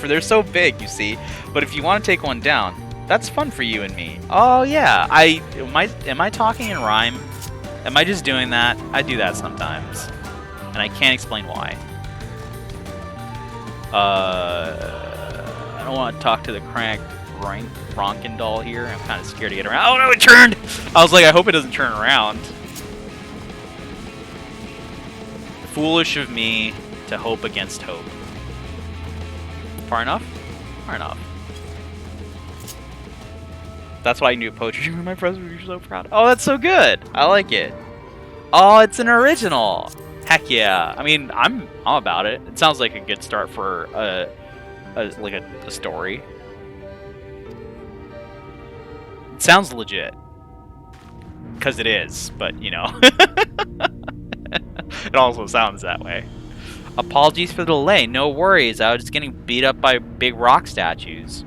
They're so big, you see. But if you want to take one down, that's fun for you and me. Oh yeah, am I talking in rhyme? Am I just doing that? I do that sometimes, and I can't explain why. I don't want to talk to the cracked Ronkin doll here. I'm kind of scared to get around. Oh no, it turned! I was like, I hope it doesn't turn around. Foolish of me to hope against hope. Far enough? Far enough. That's why I knew poetry. My friends were so proud. Oh, that's so good. I like it. Oh, it's an original. Heck yeah. I mean, I'm about it. It sounds like a good start for a story. It sounds legit. Because it is, but you know. It also sounds that way. Apologies for the delay. No worries. I was just getting beat up by big rock statues.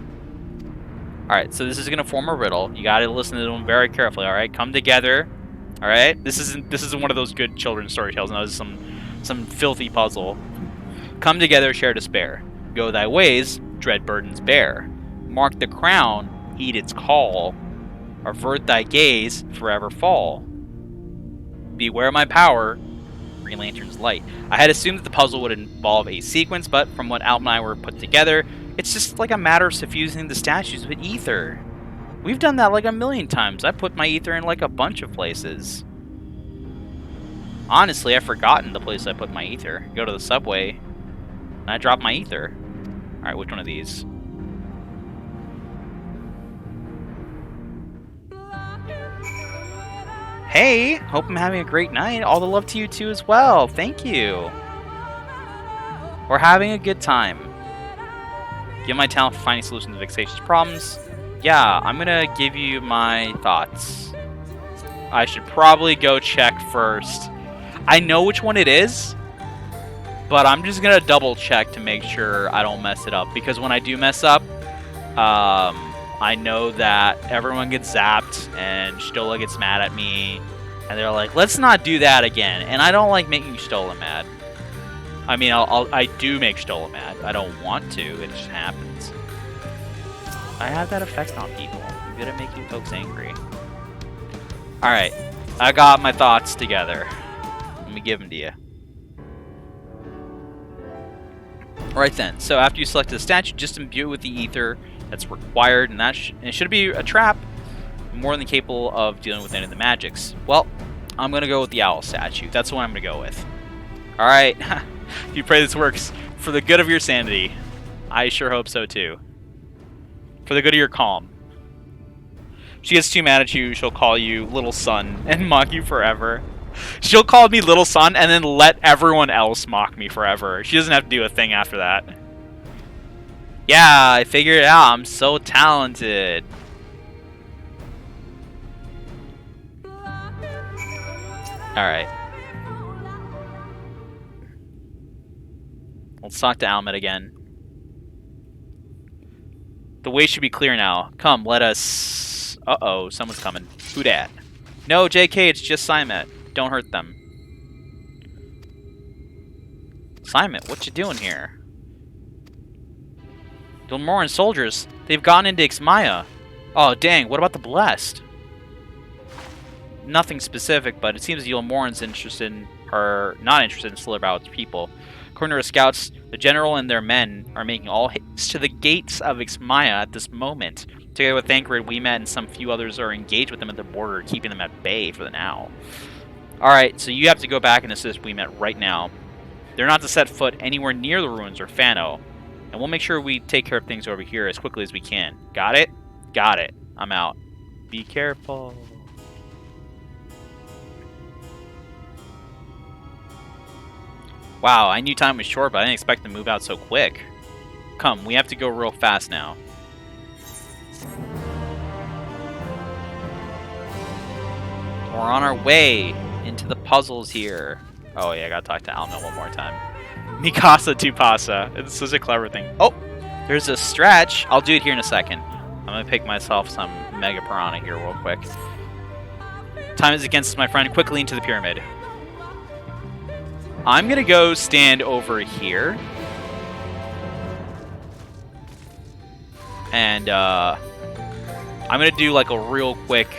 Alright, so this is going to form a riddle. You got to listen to them very carefully, alright? Come together. Alright? This isn't one of those good children's story tales. No, this is some filthy puzzle. Come together, share despair. Go thy ways, dread burdens bear. Mark the crown, heed its call. Avert thy gaze, forever fall. Beware my power, Green Lantern's light. I had assumed that the puzzle would involve a sequence, but from what Alp and I were put together, it's just like a matter of suffusing the statues with ether. We've done that like a million times. I put my ether in like a bunch of places. Honestly, I've forgotten the place I put my ether. Go to the subway, and I drop my ether. Alright, which one of these? Hey, hope I'm having a great night. All the love to you too as well. Thank you. We're having a good time. Give my talent for finding solutions to vexatious problems. Yeah, I'm gonna give you my thoughts. I should probably go check first. I know which one it is, but I'm just gonna double check to make sure I don't mess it up. Because when I do mess up, I know that everyone gets zapped and Stola gets mad at me. And they're like, let's not do that again. And I don't like making Stola mad. I mean, I do make Stola mad. I don't want to. It just happens. I have that effect on people. I'm good at making folks angry. Alright. I got my thoughts together. Let me give them to you. Alright then. So after you select the statue, just imbue it with the ether that's required. And that it should be a trap. More than capable of dealing with any of the magics. Well, I'm going to go with the owl statue. That's the one I'm going to go with. Alright. You pray this works for the good of your sanity. I sure hope so too. For the good of your calm. If she gets too mad at you, she'll call you little son and mock you forever. She'll call me little son and then let everyone else mock me forever. She doesn't have to do a thing after that. Yeah, I figured it out. I'm so talented. Alright. Let's talk to Almet again. The way should be clear now. Come, let us... Uh-oh, someone's coming. Who dat? No, JK, it's just Simet. Don't hurt them. Simet, what you doing here? Dilmoran soldiers. They've gone into Ixmaya. Oh, dang, what about the Blessed? Nothing specific, but it seems Dilmoran's not interested in Slitherbout's people. According to our scouts, the general and their men are making all haste to the gates of Ixmaya at this moment. Together with Thancred, we met and some few others are engaged with them at the border, keeping them at bay for the now. Alright, so you have to go back and assist we met right now. They're not to set foot anywhere near the ruins or Fano, and we'll make sure we take care of things over here as quickly as we can. Got it? Got it. I'm out. Be careful. Wow, I knew time was short, but I didn't expect to move out so quick. Come, we have to go real fast now. We're on our way into the puzzles here. Oh yeah, I gotta talk to Alma one more time. Mikasa Tupasa. It's such a clever thing. Oh, there's a stretch. I'll do it here in a second. I'm gonna pick myself some Mega Piranha here real quick. Time is against my friend. Quickly into the pyramid. I'm gonna go stand over here. And I'm gonna do like a real quick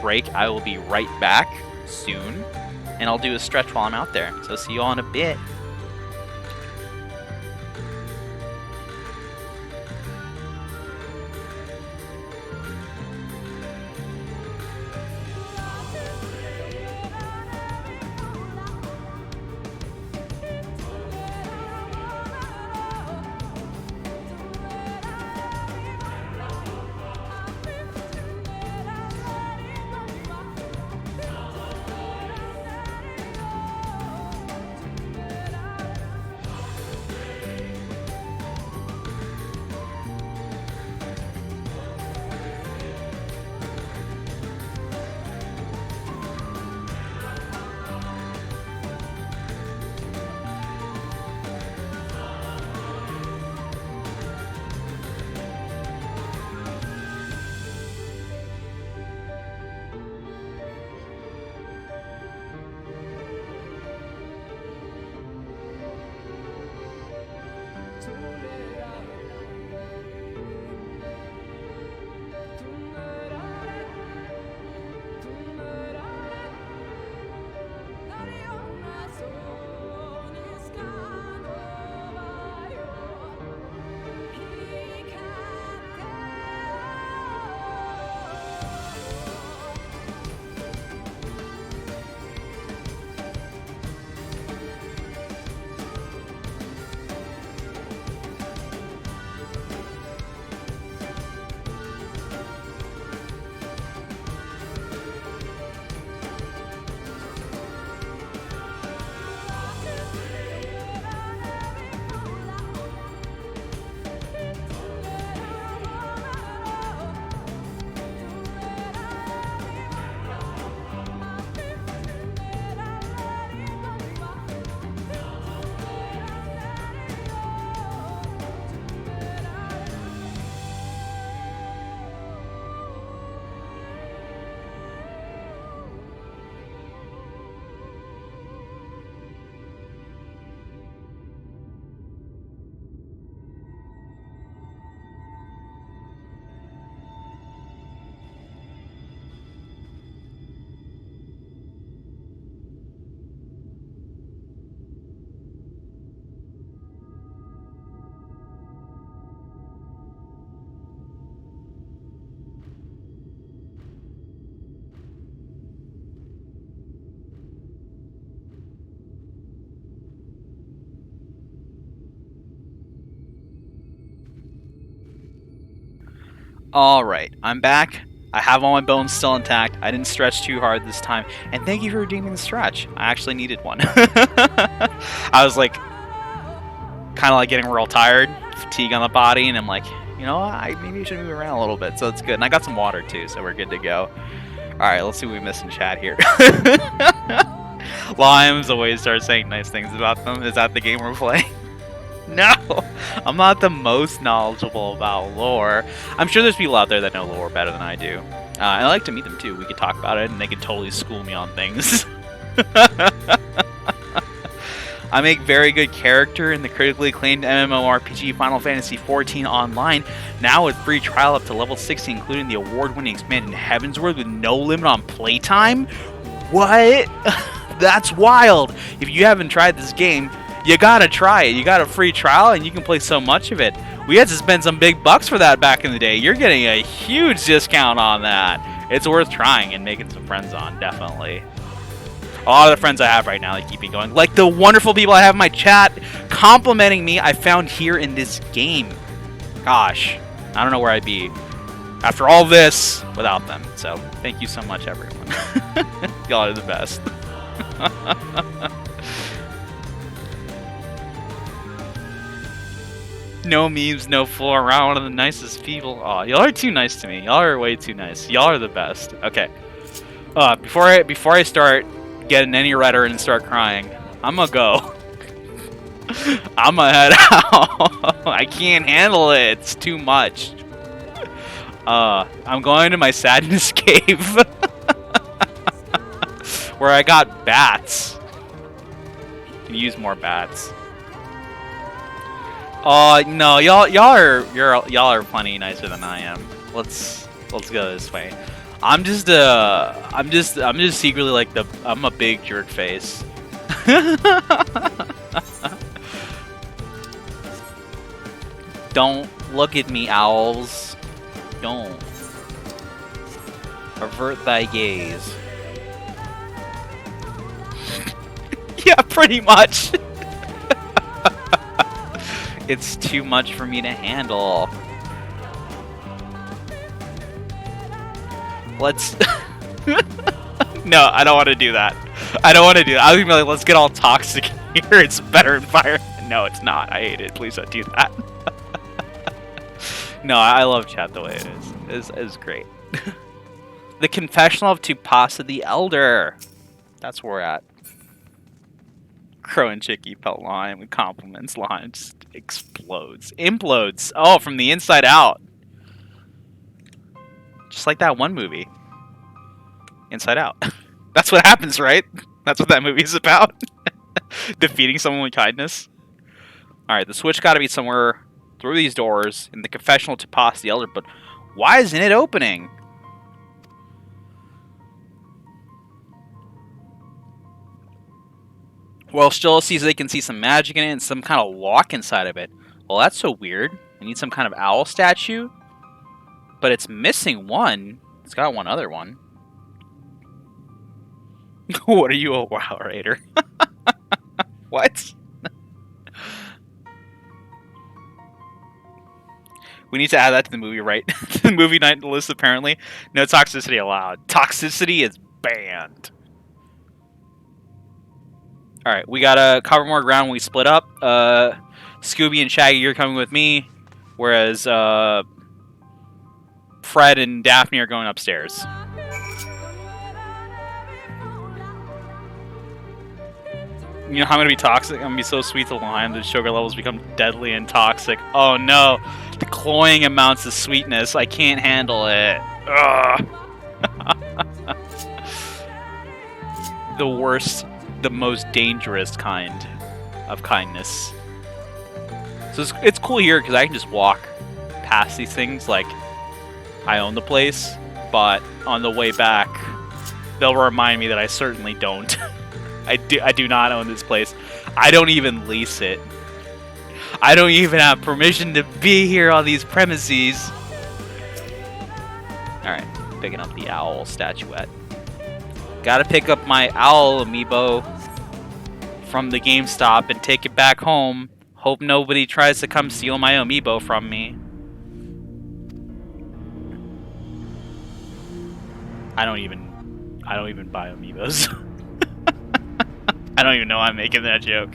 break. I will be right back soon. And I'll do a stretch while I'm out there. So see you all in a bit. Alright, I'm back. I have all my bones still intact. I didn't stretch too hard this time. And thank you for redeeming the stretch. I actually needed one. I was like, kind of like getting real tired, fatigue on the body, and I'm like, you know what? Maybe I should move around a little bit. So it's good. And I got some water too, so we're good to go. Alright, let's see what we miss in chat here. Limes always start saying nice things about them. Is that the game we're playing? No! I'm not the most knowledgeable about lore. I'm sure there's people out there that know lore better than I do. I like to meet them too. We could talk about it and they could totally school me on things. I make very good character in the critically acclaimed MMORPG Final Fantasy XIV Online, now with free trial up to level 60, including the award-winning expansion Heavensward with no limit on playtime? What? That's wild! If you haven't tried this game, you gotta try it. You got a free trial and you can play so much of it. We had to spend some big bucks for that back in the day. You're getting a huge discount on that. It's worth trying and making some friends on, definitely. A lot of the friends I have right now, they keep me going. Like the wonderful people I have in my chat complimenting me I found here in this game. Gosh, I don't know where I'd be after all this without them. So thank you so much, everyone. Y'all are the best. No memes, no floor around. One of the nicest people. Aw, y'all are too nice to me. Y'all are way too nice. Y'all are the best. Okay. Before I start getting any redder and start crying, I'm gonna go. I'm gonna head out. I can't handle it. It's too much. I'm going to my sadness cave. Where I got bats. Can use more bats. No, y'all are plenty nicer than I am. Let's go this way. I'm just secretly like I'm a big jerk face. Don't look at me, owls. Don't. Avert thy gaze. Yeah, pretty much. It's too much for me to handle. Let's... No, I don't want to do that. I don't want to do that. I was gonna be like, let's get all toxic here. It's a better environment. No, it's not. I hate it. Please don't do that. No, I love chat the way it is. It's great. The Confessional of Tupasa the Elder. That's where we're at. Crow and Chicky pelt Lime with compliments. Lime just explodes. Implodes. Oh, from the inside out. Just like that one movie. Inside Out. That's what happens, right? That's what that movie's about. Defeating someone with kindness. Alright, the switch gotta be somewhere through these doors in the Confessional to Tupasa the Elder, but why isn't it opening? Well, still sees they can see some magic in it and some kind of lock inside of it. Well, that's so weird. I need some kind of owl statue. But it's missing one. It's got one other one. What are you, a WoW raider? What? We need to add that to the movie, right? The movie night list, apparently. No toxicity allowed. Toxicity is banned. Alright, we gotta cover more ground when we split up. Scooby and Shaggy, you're coming with me. Whereas, Fred and Daphne are going upstairs. You know how I'm gonna be toxic? I'm gonna be so sweet to Lime that sugar levels become deadly and toxic. Oh no! The cloying amounts of sweetness. I can't handle it. Ugh. The worst, the most dangerous kind of kindness. So it's cool here because I can just walk past these things like I own the place, but on the way back, they'll remind me that I certainly don't. I do not own this place. I don't even lease it. I don't even have permission to be here on these premises. Alright, picking up the owl statuette. Gotta pick up my owl amiibo from the GameStop and take it back home. Hope nobody tries to come steal my amiibo from me. I don't even buy amiibos. I don't even know I'm making that joke.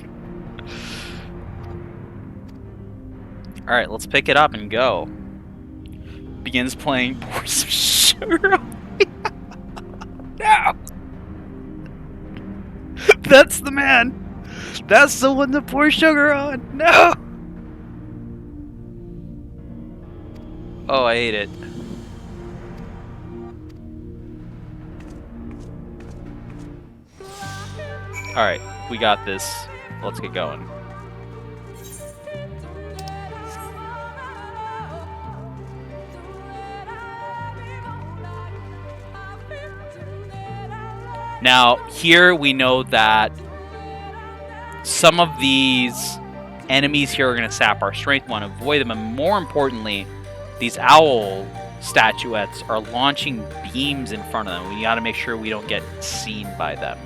Alright, let's pick it up and go. Begins playing, pour some sugar on me. No! That's the man! That's the one to pour sugar on! No! Oh, I hate it. Alright, we got this. Let's get going. Now, here we know that some of these enemies here are going to sap our strength. We want to avoid them, and more importantly, these owl statuettes are launching beams in front of them. We got to make sure we don't get seen by them.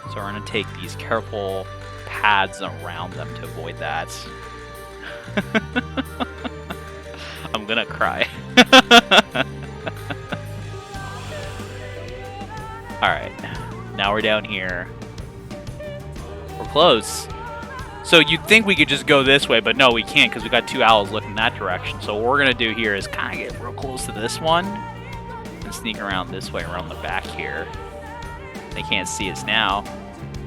So we're going to take these careful paths around them to avoid that. I'm going to cry. Alright, now we're down here. We're close. So you'd think we could just go this way, but no, we can't because we got two owls looking that direction. So what we're going to do here is kind of get real close to this one and sneak around this way, around the back here. They can't see us now.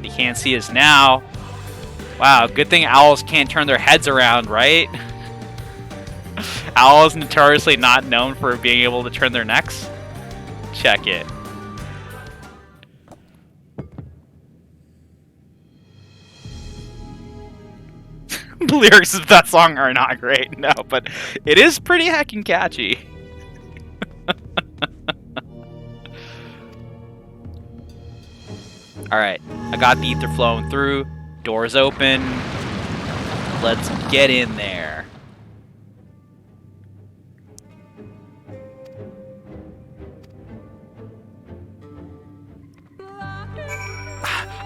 They can't see us now. Wow, good thing owls can't turn their heads around, right? Owls notoriously not known for being able to turn their necks. Check it. The lyrics of that song are not great, no, but it is pretty heckin' catchy. Alright, I got the ether flowing through, doors open, let's get in there.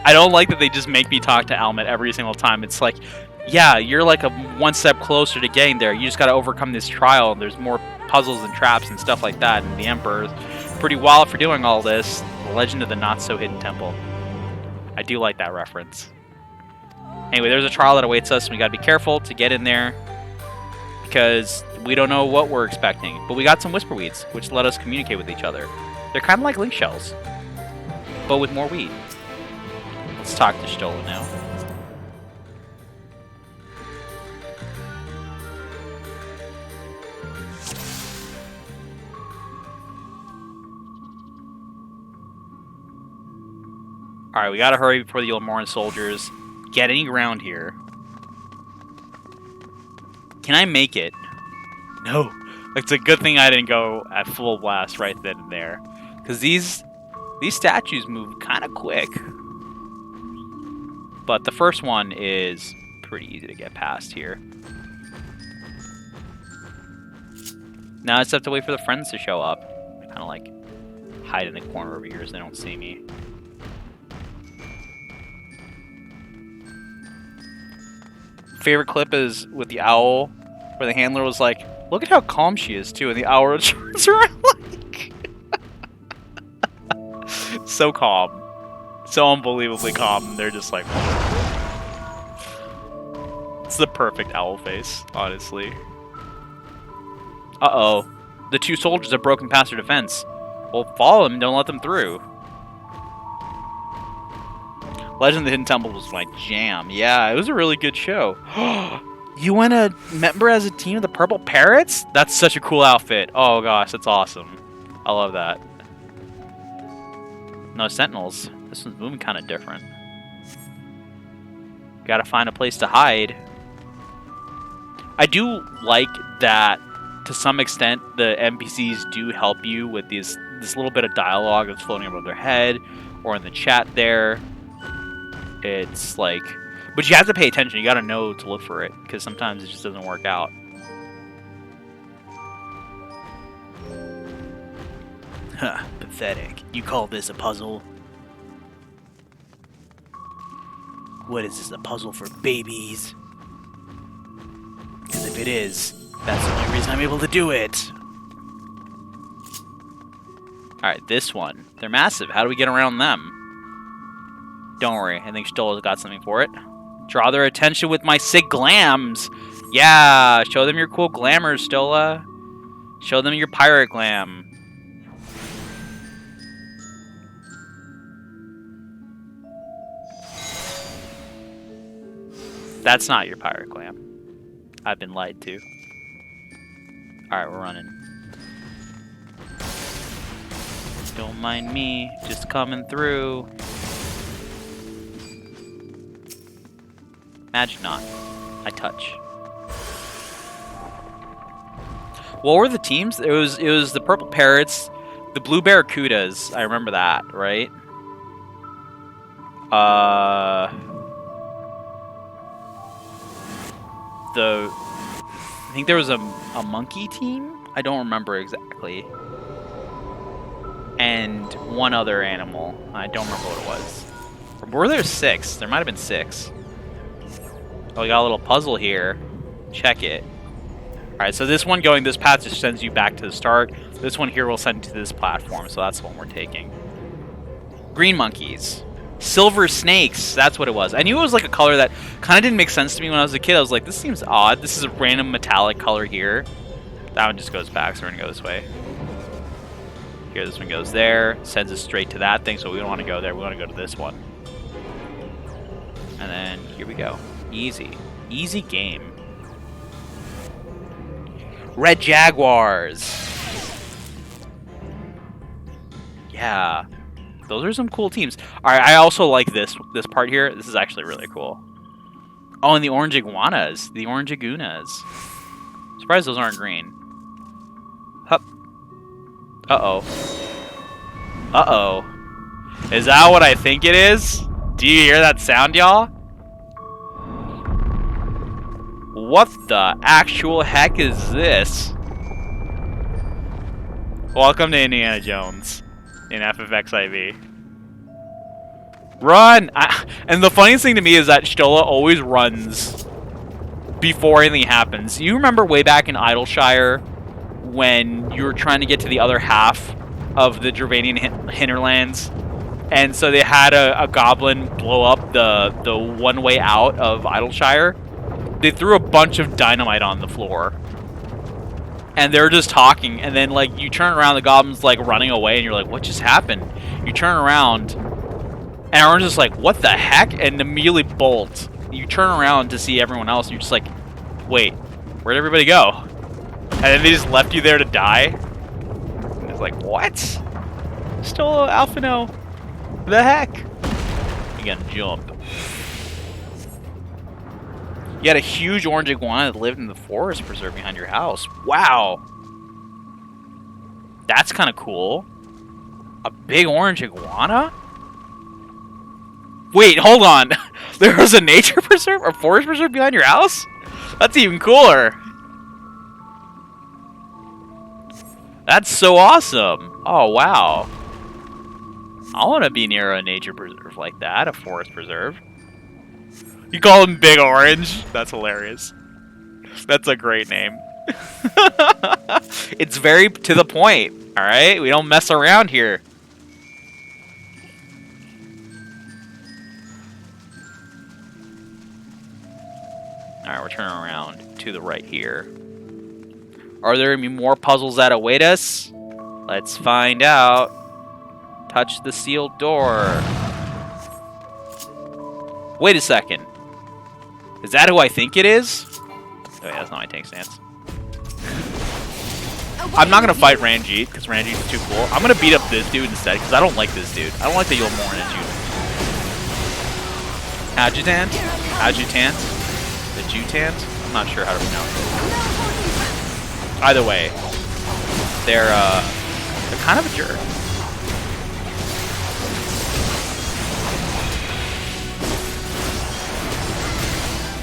I don't like that they just make me talk to Almet every single time. It's like, yeah, you're like a one step closer to getting there. You just gotta overcome this trial. There's more puzzles and traps and stuff like that. And the Emperor's pretty wild for doing all this. The Legend of the Not-So-Hidden Temple. I do like that reference. Anyway, there's a trial that awaits us, and we gotta be careful to get in there because we don't know what we're expecting. But we got some whisper weeds, which let us communicate with each other. They're kind of like link shells, but with more weed. Let's talk to Stola now. Alright, we gotta hurry before the Ilmoran soldiers get any ground here. Can I make it? No. It's a good thing I didn't go at full blast right then and there. Because these statues move kind of quick. But the first one is pretty easy to get past here. Now I just have to wait for the friends to show up. I kind of like hide in the corner over here so they don't see me. Favorite clip is with the owl, where the handler was like, look at how calm she is too, and the owl turns around like so calm. So unbelievably calm. They're just like, it's the perfect owl face, honestly. Uh-oh. The two soldiers have broken past their defense. Well, follow them and don't let them through. Legend of the Hidden Temple was my jam. Yeah, it was a really good show. You went a member as a team of the Purple Parrots? That's such a cool outfit. Oh gosh, that's awesome. I love that. No sentinels. This one's moving kind of different. Gotta find a place to hide. I do like that, to some extent, the NPCs do help you with this little bit of dialogue that's floating above their head, or in the chat there. It's like, but you have to pay attention. You gotta know to look for it, because sometimes it just doesn't work out. Huh, pathetic. You call this a puzzle? What is this, a puzzle for babies? Because if it is, that's the only reason I'm able to do it. Alright, this one. They're massive. How do we get around them? Don't worry. I think Stola's got something for it. Draw their attention with my sick glams. Yeah, show them your cool glamours, Stola. Show them your pirate glam. That's not your pirate glam. I've been lied to. Alright, we're running. Don't mind me, just coming through. Magic knot. I touch. What were the teams? It was the purple parrots, the blue barracudas. I remember that, right? I think there was a monkey team. I don't remember exactly. And one other animal. I don't remember what it was. Were there 6? There might have been 6. Oh, we got a little puzzle here. Check it. Alright, so this one going this path just sends you back to the start. This one here will send you to this platform, so that's the one we're taking. Green monkeys. Silver snakes, that's what it was. I knew it was like a color that kind of didn't make sense to me when I was a kid. I was like, this seems odd. This is a random metallic color here. That one just goes back, so we're gonna go this way. Here, this one goes there. Sends us straight to that thing, so we don't want to go there. We want to go to this one. And then, here we go. Easy. Easy game. Red Jaguars. Yeah. Those are some cool teams. Alright, I also like this part here. This is actually really cool. Oh, and the orange iguanas. The orange iguanas. Surprised those aren't green. Hup. Uh-oh. Uh-oh. Is that what I think it is? Do you hear that sound, y'all? What the actual heck is this? Welcome to Indiana Jones in FFXIV. Run! And the funniest thing to me is that Stola always runs before anything happens. You remember way back in Idleshire when you were trying to get to the other half of the Dravanian hinterlands, and so they had a goblin blow up the one way out of Idleshire? They threw a bunch of dynamite on the floor. And they're just talking, and then like you turn around, the goblin's like running away, and you're like, what just happened? You turn around, and everyone's just like, what the heck? And immediately bolt. You turn around to see everyone else, and you're just like, wait, where'd everybody go? And then they just left you there to die? And it's like, what? Still Alphino. The heck? You gotta jump. You had a huge orange iguana that lived in the forest preserve behind your house. Wow. That's kind of cool. A big orange iguana? Wait, hold on. There was a nature preserve or forest preserve behind your house? That's even cooler. That's so awesome. Oh, wow. I want to be near a nature preserve like that, a forest preserve. You call him Big Orange? That's hilarious. That's a great name. It's very to the point, alright? We don't mess around here. Alright, we're turning around to the right here. Are there any more puzzles that await us? Let's find out. Touch the sealed door. Wait a second. Is that who I think it is? Oh yeah, that's not my tank stance. I'm not gonna fight Ranjit, because Ranjit's too cool. I'm gonna beat up this dude instead, because I don't like this dude. I don't like the Yulmoran Adjutant. Adjutant? The Jutant? I'm not sure how to pronounce it. Either way, they're kind of a jerk.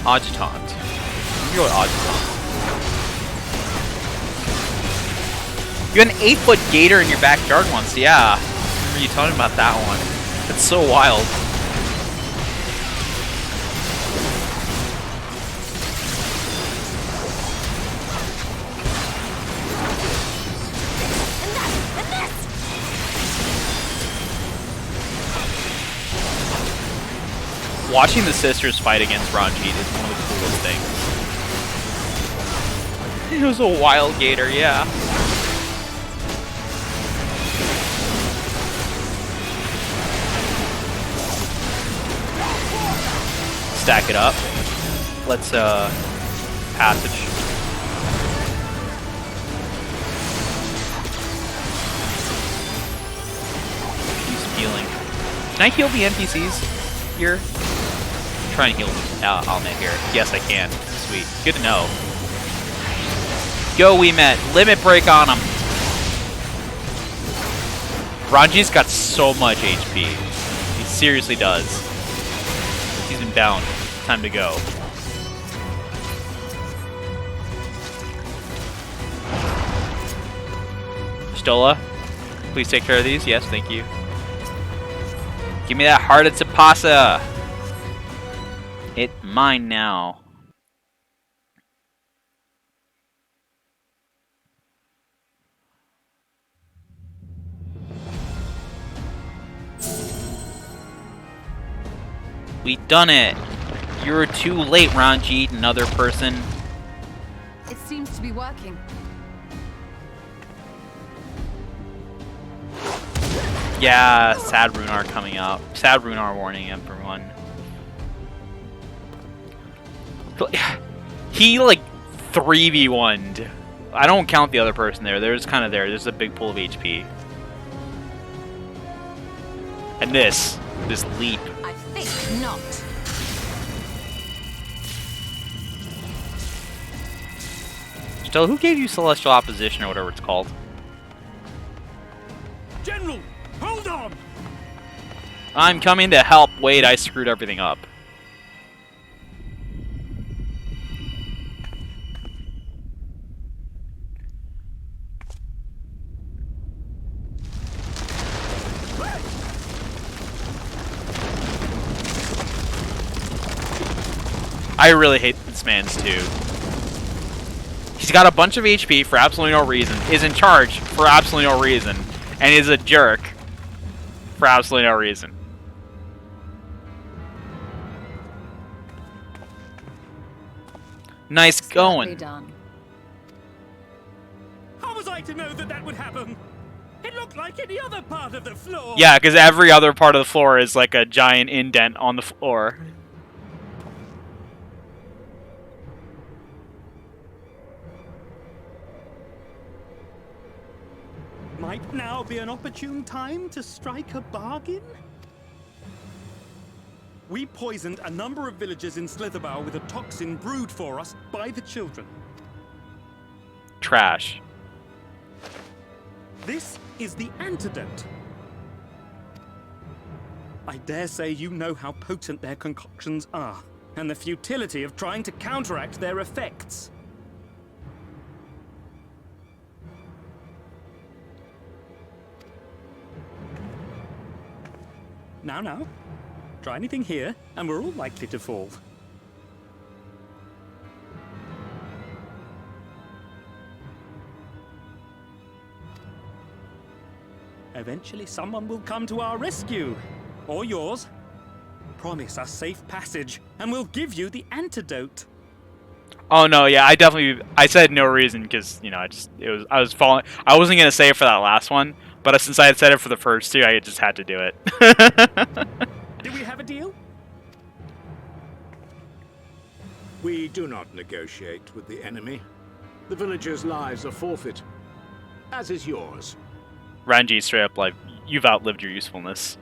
Adjutant. You go with Adjutant. You had an 8-foot gator in your backyard once, yeah. I remember you telling me about that one. It's so wild. Watching the sisters fight against Ranjit is one of the coolest things. It was a wild gator, yeah. Stack it up. Let's passage. He's healing. Can I heal the NPCs here? Try and heal Almet here. Yes, I can. Sweet. Good to know. Go, we met. Limit break on him. Ranji's got so much HP. He seriously does. He's been bound. Time to go. Stola, please take care of these. Yes, thank you. Give me that heart at Tapasa. It's mine now. We done it. You're too late, Ranjit, another person. It seems to be working. Yeah, Sad Runar coming up. Sad Runar warning everyone. He like 3v1'd. I don't count the other person there. There's kind of there. There's a big pool of HP. And this leap. I think not. Still, who gave you Celestial Opposition or whatever it's called? General, hold on! I'm coming to help. Wait, I screwed everything up. I really hate this man's too. He's got a bunch of HP for absolutely no reason, is in charge for absolutely no reason, and is a jerk for absolutely no reason. Nice going. Done. How was I to know that that would happen? It looked like any other part of the floor. Yeah, because every other part of the floor is like a giant indent on the floor. Might now be an opportune time to strike a bargain? We poisoned a number of villagers in Slitherbow with a toxin brewed for us by the children. Trash. This is the antidote. I dare say you know how potent their concoctions are, and the futility of trying to counteract their effects. Now. Try anything here, and we're all likely to fall. Eventually someone will come to our rescue. Or yours. Promise us safe passage, and we'll give you the antidote. Oh no, yeah, I said no reason because, you know, I was falling. I wasn't gonna say it for that last one, but since I had said it for the first two, I just had to do it. Do we have a deal? We do not negotiate with the enemy. The villagers' lives are forfeit, as is yours. Ranji straight up like, you've outlived your usefulness.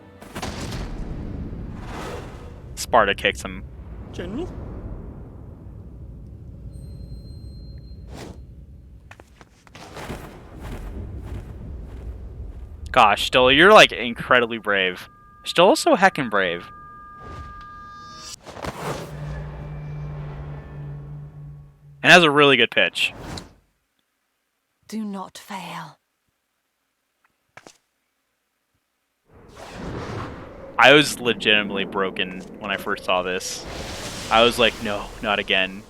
Sparta kicks him. General? Gosh, Stola, you're like incredibly brave. Stola's so heckin' brave. And has a really good pitch. Do not fail. I was legitimately broken when I first saw this. I was like, no, not again.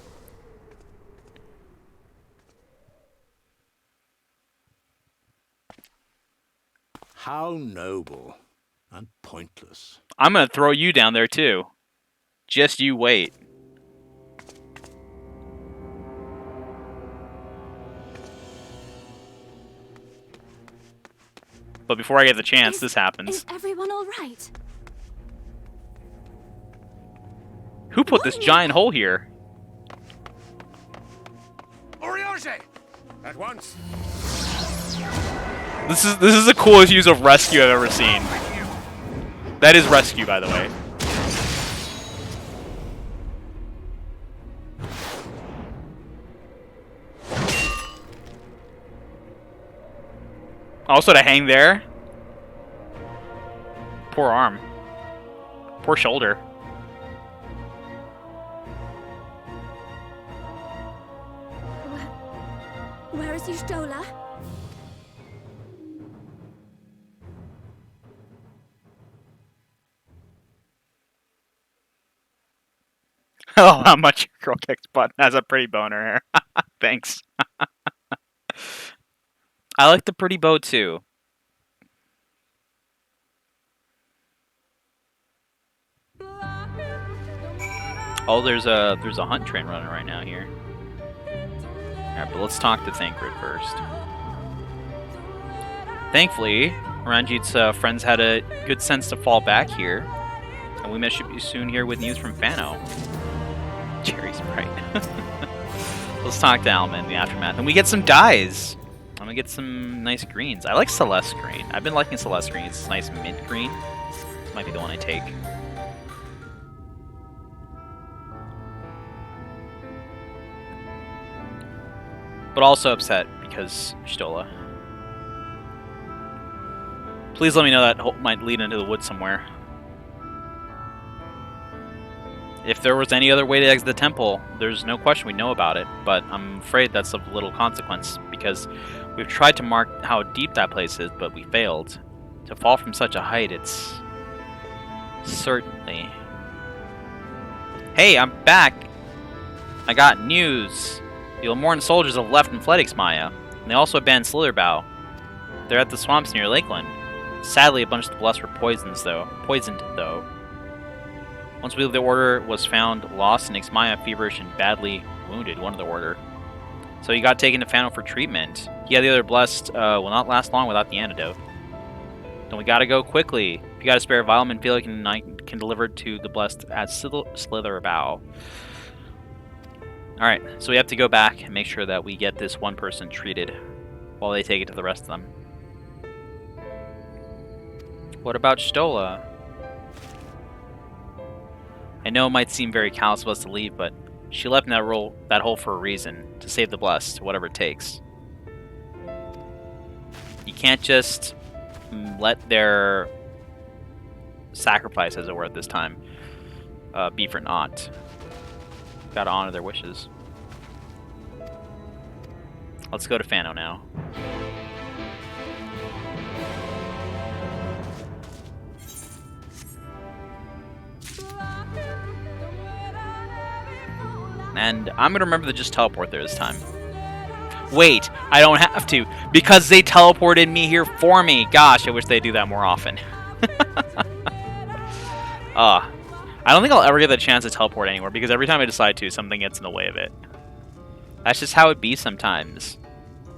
How noble and pointless. I'm gonna throw you down there too. Just you wait. But before I get the chance, this happens. Is everyone all right? Who put this giant hole here? Oriange! At once. This is the coolest use of rescue I've ever seen. That is rescue, by the way. Also to hang there. Poor arm. Poor shoulder. Where is Y'shtola? Oh, how much your girl kicks butt has a pretty boner here. Thanks. I like the pretty bow too. Oh, there's a hunt train running right now here. Alright, but let's talk to Thancred first. Thankfully, Ranjit's friends had a good sense to fall back here, and we should be soon here with news from Fano. Cherry's right. Let's talk to Alma in the aftermath, and we get some dyes. I'm gonna get some nice greens. I like Celeste green. I've been liking Celeste green. It's nice mint green. This might be the one I take. But also upset because Y'shtola. Please let me know that hope might lead into the woods somewhere. If there was any other way to exit the temple, there's no question we know about it, but I'm afraid that's of little consequence, because we've tried to mark how deep that place is, but we failed. To fall from such a height, it's... certainly... Hey, I'm back! I got news! The Lemorn soldiers have left and fled Ixmaya, and they also abandoned Slitherbow. They're at the swamps near Lakeland. Sadly, a bunch of the Blessed were poisoned, though. Once we leave, the Order was found lost in Ixmaya, feverish and badly wounded, one of the Order. So he got taken to Fano for treatment. He had the other Blessed will not last long without the antidote. Then we gotta go quickly. If you got a spare vial, Felix and I can deliver it to the Blessed at Slitherbow. Alright, so we have to go back and make sure that we get this one person treated while they take it to the rest of them. What about Y'shtola? I know it might seem very callous of us to leave, but she left in that hole for a reason, to save the Blessed, whatever it takes. You can't just let their sacrifice, as it were, at this time, be for naught. Gotta honor their wishes. Let's go to Fano now. And I'm gonna remember to just teleport there this time. Wait, I don't have to, because they teleported me here for me. Gosh, I wish they'd do that more often. I don't think I'll ever get the chance to teleport anywhere, because every time I decide to, something gets in the way of it. That's just how it be sometimes.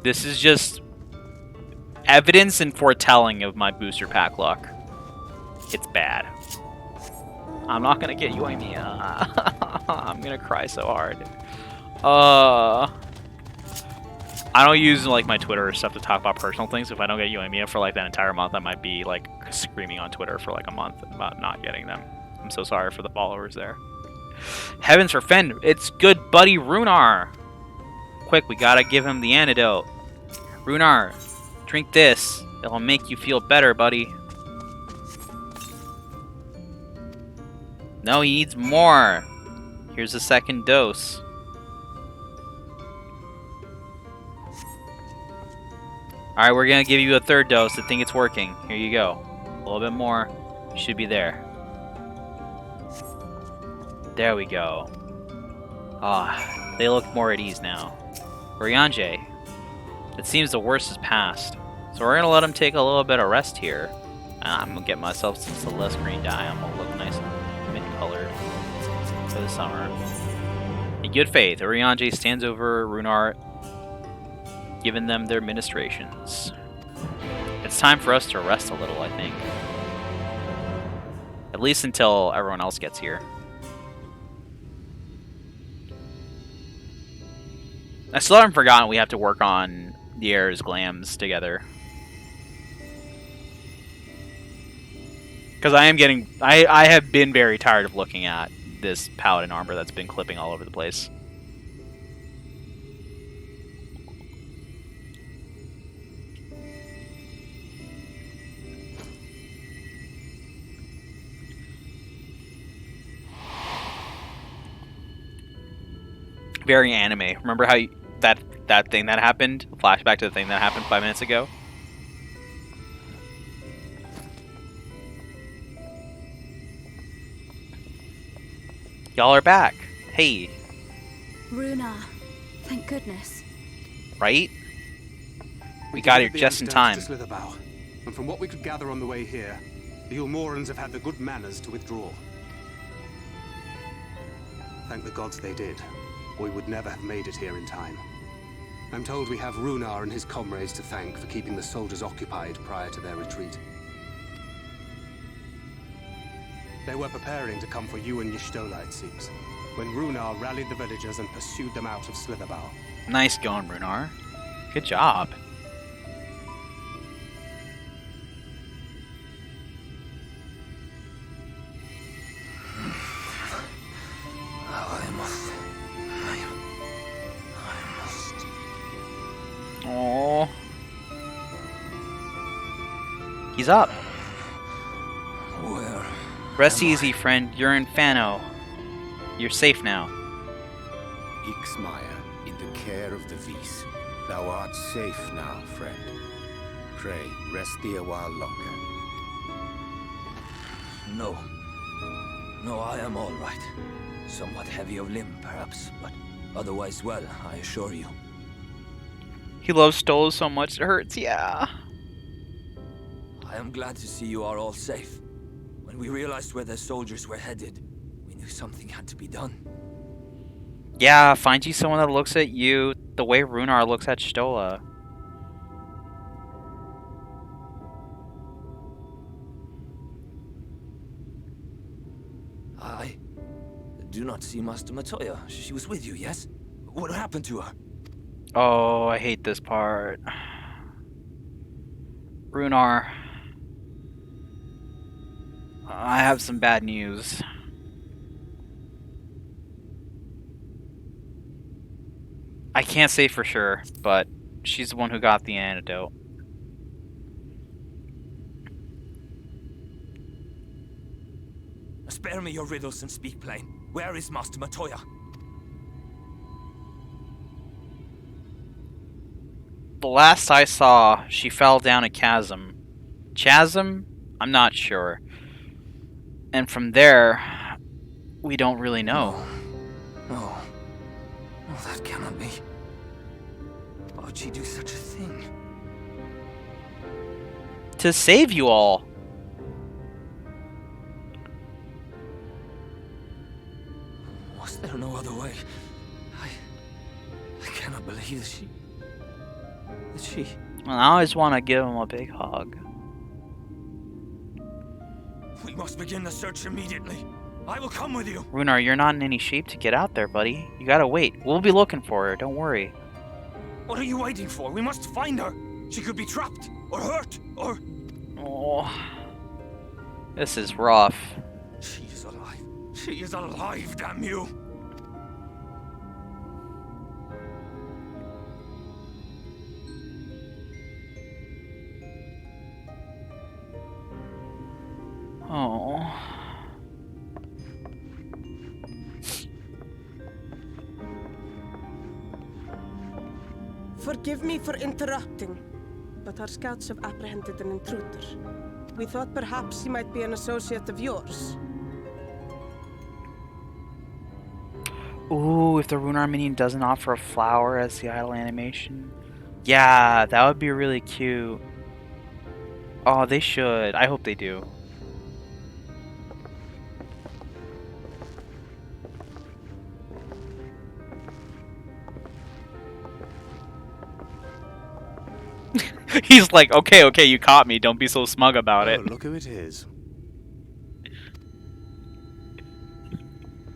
This is just evidence and foretelling of my booster pack luck. It's bad. I'm not gonna get you, Aimia. I'm gonna cry so hard. I don't use like my Twitter or stuff to talk about personal things. If I don't get Yoimiya for like that entire month, I might be like screaming on Twitter for like a month about not getting them. I'm so sorry for the followers there. Heavens for Fen, it's good buddy Runar. Quick, we gotta give him the antidote. Runar, drink this. It'll make you feel better, buddy. No, he needs more. Here's a second dose. Alright, we're gonna give you a third dose. I think it's working. Here you go. A little bit more. You should be there. There we go. Ah, they look more at ease now. Oriange, it seems the worst is past. So we're gonna let him take a little bit of rest here. I'm gonna get myself some Celeste green dye. I'm gonna look nice and mint colored. for the summer. In good faith, Urianger stands over Runar, giving them their ministrations. It's time for us to rest a little, I think. At least until everyone else gets here. I still haven't forgotten we have to work on the Air's glams together. Because I have been very tired of looking at this paladin armor that's been clipping all over the place. Very anime. Remember how that thing that happened? Flashback to the thing that happened 5 minutes ago? Y'all are back. Hey. Runar, thank goodness. Right? We got here just in time. And from what we could gather on the way here, the Ulmorans have had the good manners to withdraw. Thank the gods they did, or we would never have made it here in time. I'm told we have Runar and his comrades to thank for keeping the soldiers occupied prior to their retreat. They were preparing to come for you and Y'shtola, it seems, when Runar rallied the villagers and pursued them out of Slitherbough. Nice going, Runar. Good job. Oh. He's up. Where? Rest easy, friend. You're in Fano. You're safe now. Ixmaya, in the care of the Vis. Thou art safe now, friend. Pray, rest thee a while longer. No. No, I am all right. Somewhat heavy of limb, perhaps, but otherwise well, I assure you. He loves Stola so much it hurts, yeah. I am glad to see you are all safe. When we realized where the soldiers were headed, we knew something had to be done. Yeah, find you someone that looks at you the way Runar looks at Stola. I do not see Master Matoya. She was with you, yes? What happened to her? Oh, I hate this part. Runar. I have some bad news. I can't say for sure, but she's the one who got the antidote. Spare me your riddles and speak plain. Where is Master Matoya? The last I saw, she fell down a chasm. Chasm? I'm not sure. And from there, we don't really know. No. No, that cannot be. Why would she do such a thing? To save you all. Was there no other way? I cannot believe that she... Well, I always want to give him a big hug. We must begin the search immediately. I will come with you. Runar, you're not in any shape to get out there, buddy. You gotta wait. We'll be looking for her, don't worry. What are you waiting for? We must find her. She could be trapped, or hurt, or... Oh. This is rough. She is alive. She is alive, damn you. Oh. Forgive me for interrupting, but our scouts have apprehended an intruder. We thought perhaps he might be an associate of yours. Ooh, if the Runar minion doesn't offer a flower as the idle animation. Yeah, that would be really cute. Oh, they should. I hope they do. He's like, okay, you caught me. Don't be so smug about it. Look who it is.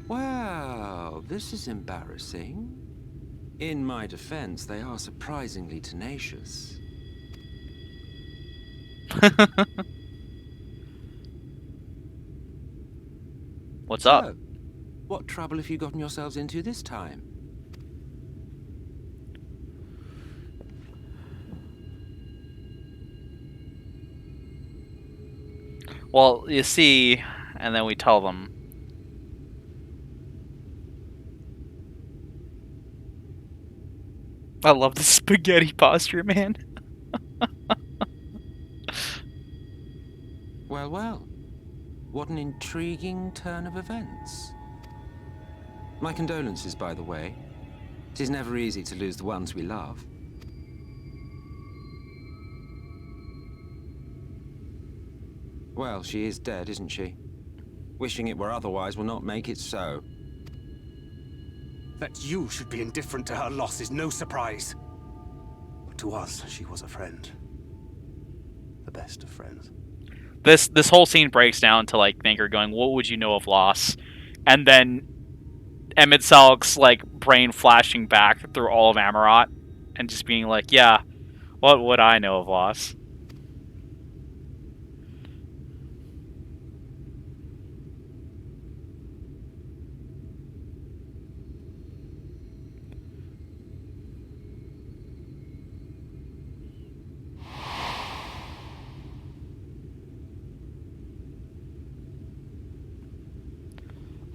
Wow, this is embarrassing. In my defense, they are surprisingly tenacious. What's up? What trouble have you gotten yourselves into this time? Well, you see, and then we tell them. I love the spaghetti posture, man. Well, well. What an intriguing turn of events. My condolences, by the way. It is never easy to lose the ones we love. Well, she is dead, isn't she? Wishing it were otherwise will not make it so. That you should be indifferent to her loss is no surprise. But to us, she was a friend. The best of friends. This whole scene breaks down to like Thinker going, "What would you know of loss?" And then Emmett Selk's like brain flashing back through all of Amarot and just being like, "Yeah, what would I know of loss?"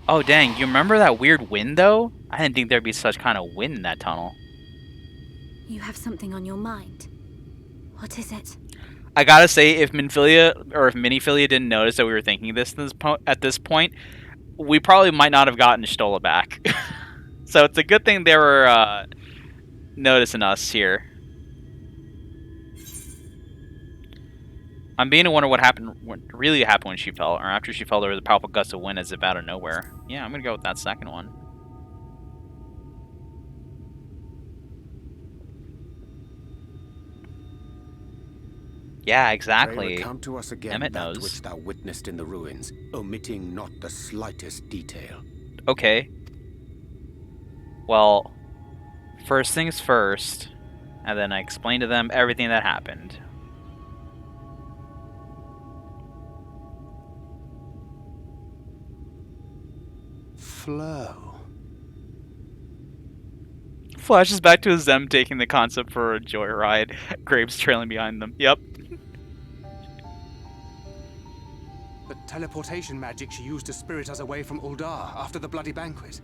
Oh dang, you remember that weird wind though? I didn't think there'd be such kind of wind in that tunnel. You have something on your mind. What is it? I gotta say, if Minfilia or if Minifilia didn't notice that we were thinking this at this point, we probably might not have gotten Stola back. So it's a good thing they were noticing us here. I'm beginning to wonder what really happened when she fell, or after she fell there was a powerful gust of wind as if out of nowhere. Yeah, I'm gonna go with that second one. Yeah, exactly. Recount to us again Emmett that knows. which thou witnessed in the ruins, omitting not the slightest detail. Okay. Well, first things first, and then I explained to them everything that happened. Flow. Flashes back to them taking the concept for a joyride. Graves trailing behind them. Yep. The teleportation magic she used to spirit us away from Uldar after the bloody banquet.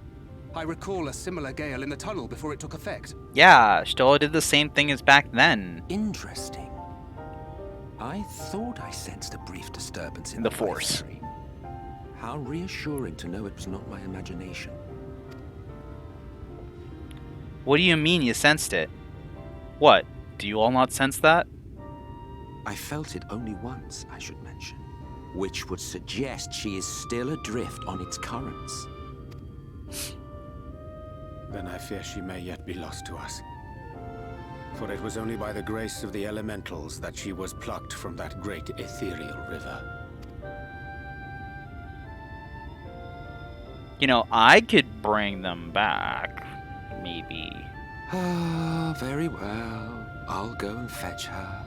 I recall a similar gale in the tunnel before it took effect. Yeah, Stola did the same thing as back then. Interesting. I thought I sensed a brief disturbance in The Force. library. How reassuring to know it was not my imagination. What do you mean you sensed it? What? Do you all not sense that? I felt it only once, I should mention, which would suggest she is still adrift on its currents. Then I fear she may yet be lost to us. For it was only by the grace of the elementals that she was plucked from that great ethereal river. You know, I could bring them back. Maybe. Ah, very well. I'll go and fetch her.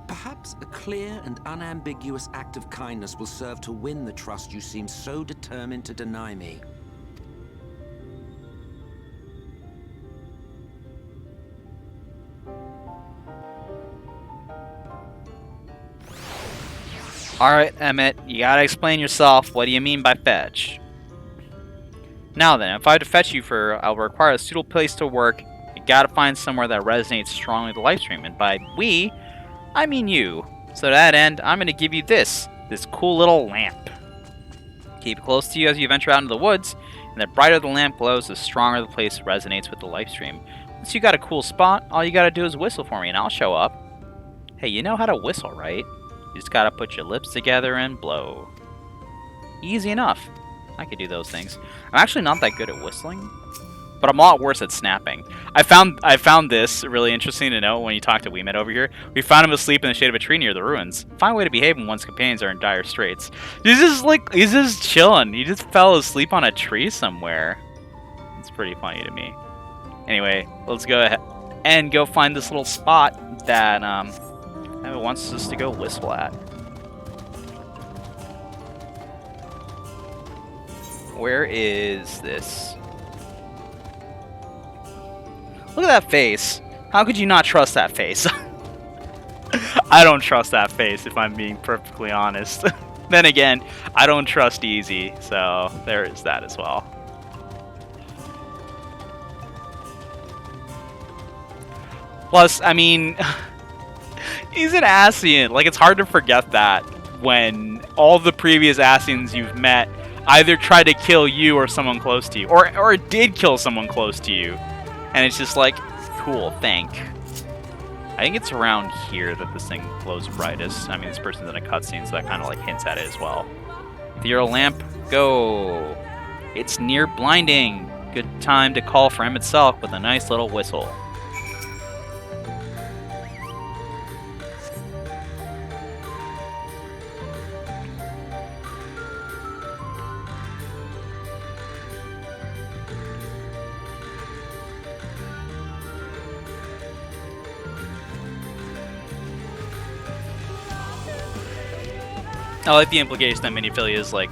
Perhaps a clear and unambiguous act of kindness will serve to win the trust you seem so determined to deny me. Alright, Emmett, you gotta explain yourself. What do you mean by fetch? Now then, if I have to fetch you I'll require a suitable place to work. You gotta find somewhere that resonates strongly with the live stream. And by we, I mean you. So to that end, I'm gonna give you this cool little lamp. Keep it close to you as you venture out into the woods, and the brighter the lamp glows, the stronger the place resonates with the live stream. Once you got a cool spot, all you gotta do is whistle for me and I'll show up. Hey, you know how to whistle, right? You just gotta put your lips together and blow. Easy enough. I could do those things. I'm actually not that good at whistling. but I'm a lot worse at snapping. I found this really interesting to know when you talk to Weemet over here. We found him asleep in the shade of a tree near the ruins. Fine way to behave when one's companions are in dire straits. He's just chilling. He just fell asleep on a tree somewhere. It's pretty funny to me. Anyway, let's go ahead and go find this little spot that Emmett wants us to go whistle at. Where is this? Look at that face. How could you not trust that face? I don't trust that face, if I'm being perfectly honest. Then again, I don't trust Easy, so there is that as well. Plus, I mean, he's an Ascian. Like, it's hard to forget that when all the previous Ascians you've met either tried to kill you or someone close to you, or did kill someone close to you. And it's just like, cool, thank. I think it's around here that this thing glows brightest. I mean, this person's in a cutscene, so that kind of like hints at it as well. Theo lamp, go. It's near blinding. Good time to call for Emmett Selk with a nice little whistle. I like the implication that Miniphilia is like,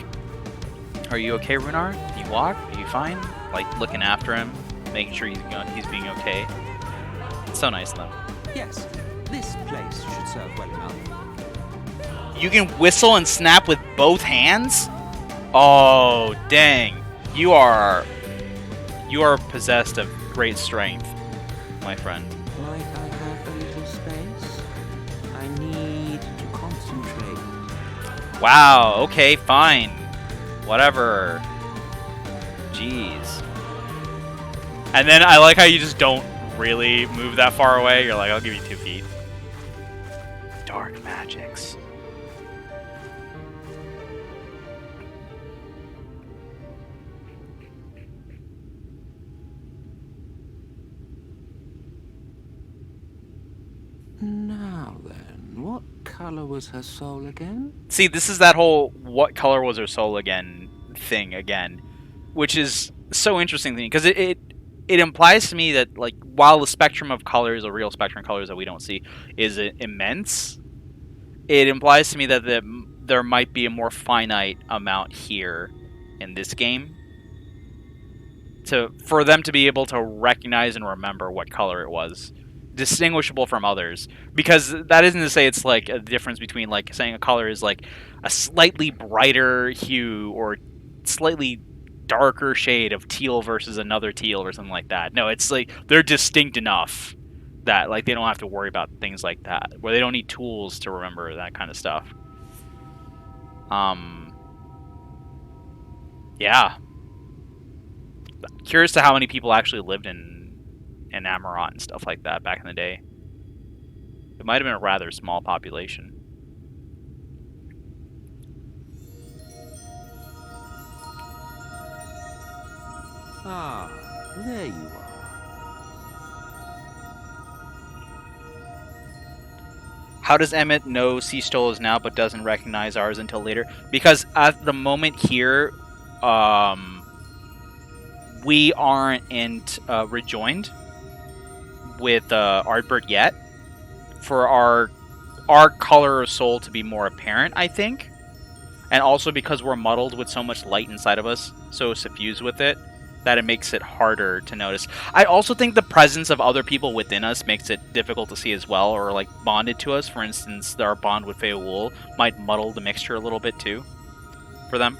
are you okay, Runar? Can you walk? Are you fine? Like, looking after him, making sure he's being okay. It's so nice of them. Yes, this place should serve well enough. You can whistle and snap with both hands? Oh, dang. You are possessed of great strength, my friend. Might I have a little space? I need to concentrate. Wow, okay, fine. Whatever. Jeez. And then I like how you just don't really move that far away. You're like, I'll give you 2 feet. Dark magics. Now then, what color was her soul again? See, this is that whole what color was her soul again thing again, which is so interesting to me because it implies to me that, like, while the spectrum of colors, a real spectrum of colors that we don't see, is immense, it implies to me that there might be a more finite amount here in this game for them to be able to recognize and remember what color it was, distinguishable from others. Because that isn't to say it's like a difference between, like, saying a color is like a slightly brighter hue or slightly darker shade of teal versus another teal or something like that. No, it's like they're distinct enough that, like, they don't have to worry about things like that, where they don't need tools to remember that kind of stuff. Yeah. Curious to how many people actually lived in Amarant and stuff like that back in the day. It might have been a rather small population. Ah, there you are. How does Emmett know C Stola's now but doesn't recognize ours until later? Because at the moment here, we aren't rejoined with Ardbert yet for our color of soul to be more apparent, I think. And also because we're muddled with so much light inside of us, so suffused with it, that it makes it harder to notice. I also think the presence of other people within us makes it difficult to see as well, or like bonded to us. For instance, our bond with Feoul might muddle the mixture a little bit too for them.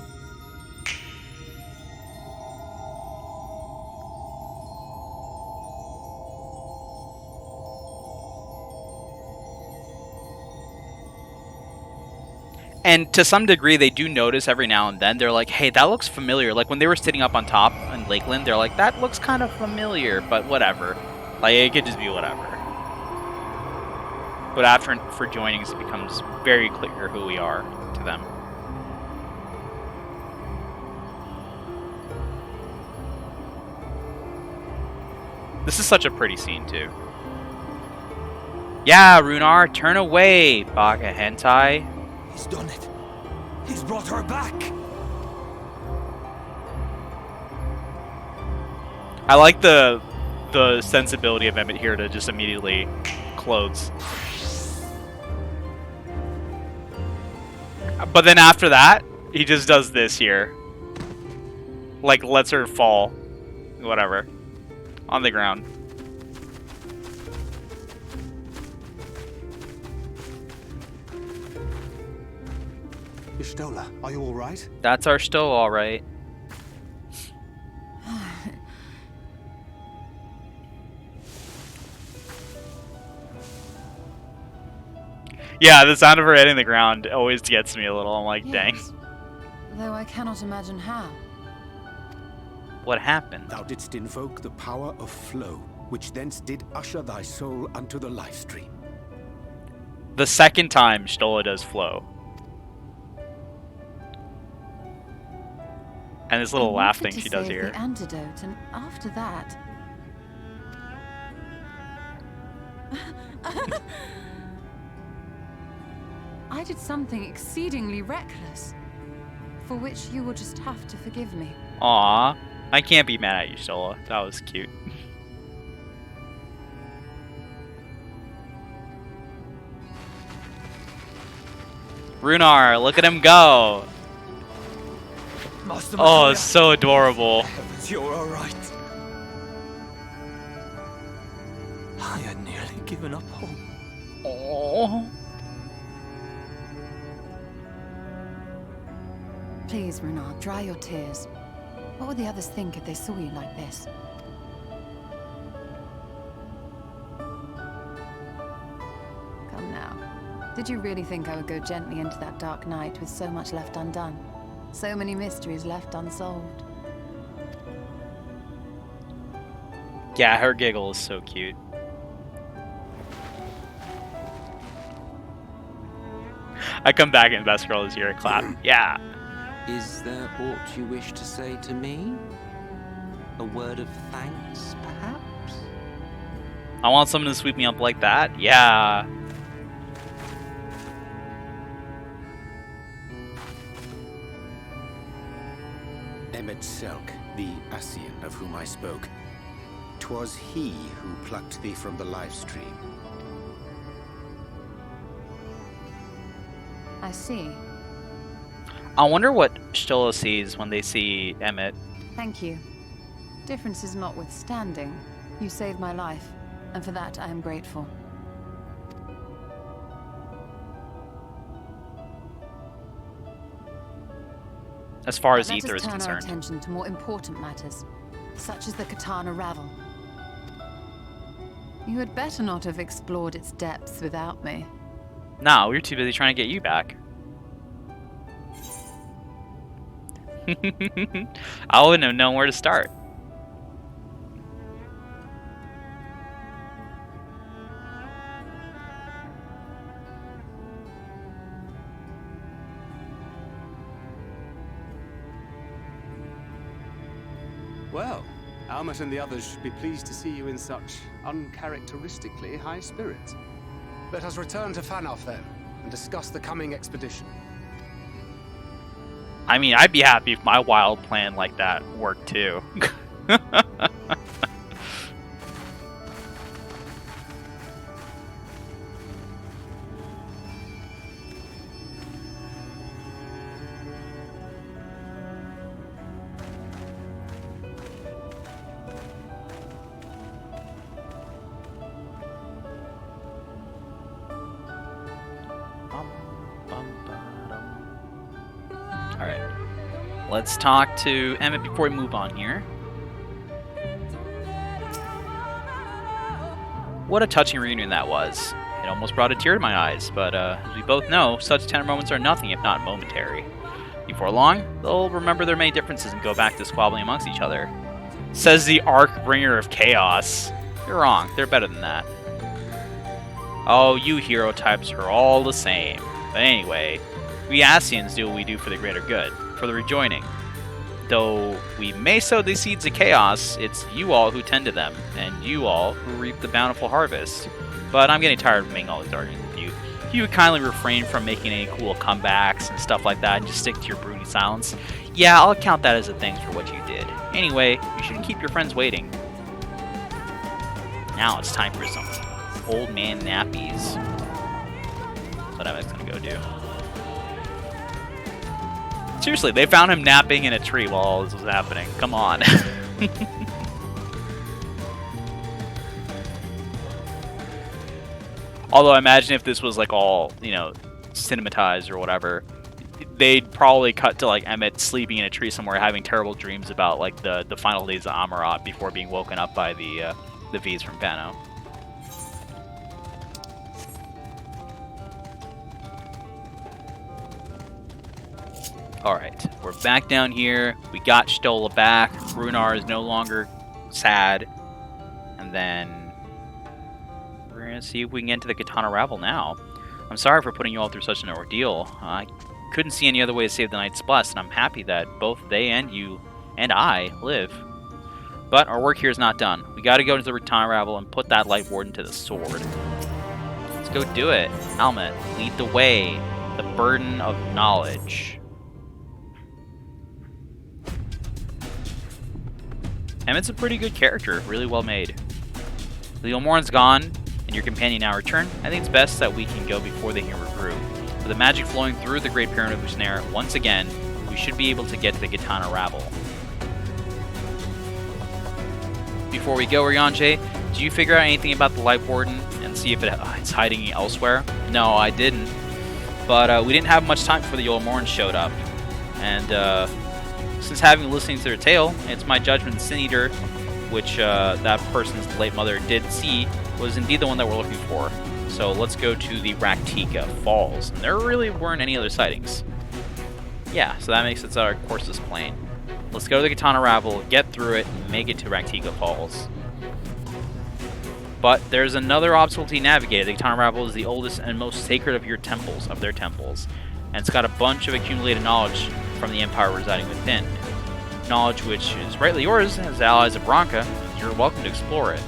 And to some degree, they do notice every now and then. They're like, hey, that looks familiar. Like, when they were sitting up on top in Lakeland, they're like, that looks kind of familiar, but whatever. Like, it could just be whatever. But after for joinings, it becomes very clear who we are to them. This is such a pretty scene, too. Yeah, Runar, turn away, Baka Hentai. He's done it. He's brought her back. I like the sensibility of Emmett here to just immediately clothes. But then after that, he just does this here. Like, lets her fall. Whatever. On the ground. Y'shtola, are you alright? That's our still alright. Yeah, the sound of her hitting the ground always gets me a little. I'm like, dang. Yes. Though I cannot imagine how. What happened? Thou didst invoke the power of flow, which thence did usher thy soul unto the life stream. The second time Stola does flow. And this little laugh thing she does here. The antidote, and after that... I did something exceedingly reckless, for which you will just have to forgive me. Aw, I can't be mad at you, Stola. That was cute. Runar, look at him go! Oh, it's so adorable. You're alright. I had nearly given up hope. Oh. Please, Renard, dry your tears. What would the others think if they saw you like this? Come now. Did you really think I would go gently into that dark night with so much left undone? So many mysteries left unsolved. Yeah, her giggle is so cute. I come back and Best Girl is here, clap. Yeah. Is there aught you wish to say to me? A word of thanks, perhaps? I want someone to sweep me up like that. Yeah. Emmet Selk, the Ascian of whom I spoke. 'Twas he who plucked thee from the life stream. I see. I wonder what Stola sees when they see Emmett. Thank you. Differences notwithstanding, you saved my life, and for that I am grateful. As far as Let Ether us is turn our concerned. attention to more important matters, such as the Katana Ravel. You had better not have explored its depths without me. Nah, we were too busy trying to get you back. I wouldn't have known where to start. Well, Almet and the others should be pleased to see you in such uncharacteristically high spirits. Let us return to Fanoff then, and discuss the coming expedition. I mean, I'd be happy if my wild plan like that worked too. Alright. Let's talk to Emmett before we move on here. What a touching reunion that was. It almost brought a tear to my eyes, but as we both know, such tender moments are nothing if not momentary. Before long, they'll remember their many differences and go back to squabbling amongst each other. Says the Archbringer of Chaos. You're wrong, they're better than that. Oh, you hero types are all the same. But anyway, we Ascians do what we do for the greater good, for the rejoining. Though we may sow the seeds of chaos, it's you all who tend to them, and you all who reap the bountiful harvest. But I'm getting tired of making all these arguments with you. If you would kindly refrain from making any cool comebacks and stuff like that and just stick to your broody silence, yeah, I'll count that as a thanks for what you did. Anyway, you shouldn't keep your friends waiting. Now it's time for some old man nappies. That's what I was gonna go do. Seriously, they found him napping in a tree while all this was happening. Come on. Although I imagine if this was like all, you know, cinematized or whatever, they'd probably cut to like Emmett sleeping in a tree somewhere having terrible dreams about like the final days of Amarat before being woken up by the V's from Pano. Alright, we're back down here. We got Stola back. Runar is no longer sad. And then we're going to see if we can get into the Katana Ravel now. I'm sorry for putting you all through such an ordeal. I couldn't see any other way to save the Knight's Bless, and I'm happy that both they and you and I live. But our work here is not done. We got to go into the Katana Ravel and put that Light Warden to the sword. Let's go do it. Helmet, lead the way. The burden of knowledge. Emmett's a pretty good character, really well made. Leomorn's gone, and your companion now returned. I think it's best that we can go before they can regroup. With the magic flowing through the Great Pyramid of Usnair, once again, we should be able to get to the Katana Ravel. Before we go, Ryanje, did you figure out anything about the Light Warden and see if it's hiding elsewhere? No, I didn't. But we didn't have much time before the Leomorn showed up. And, since having listening to their tale, it's my judgment Sin Eater, which that person's late mother did see, was indeed the one that we're looking for. So let's go to the Rak'tika Falls. And there really weren't any other sightings. Yeah, so that makes it so our course is plain. Let's go to the Katana Ravel, get through it, and make it to Rak'tika Falls. But there's another obstacle to navigate. The Katana Ravel is the oldest and most sacred of their temples. And it's got a bunch of accumulated knowledge from the Empire residing within. Knowledge which is rightly yours as allies of Ranka. You're welcome to explore it.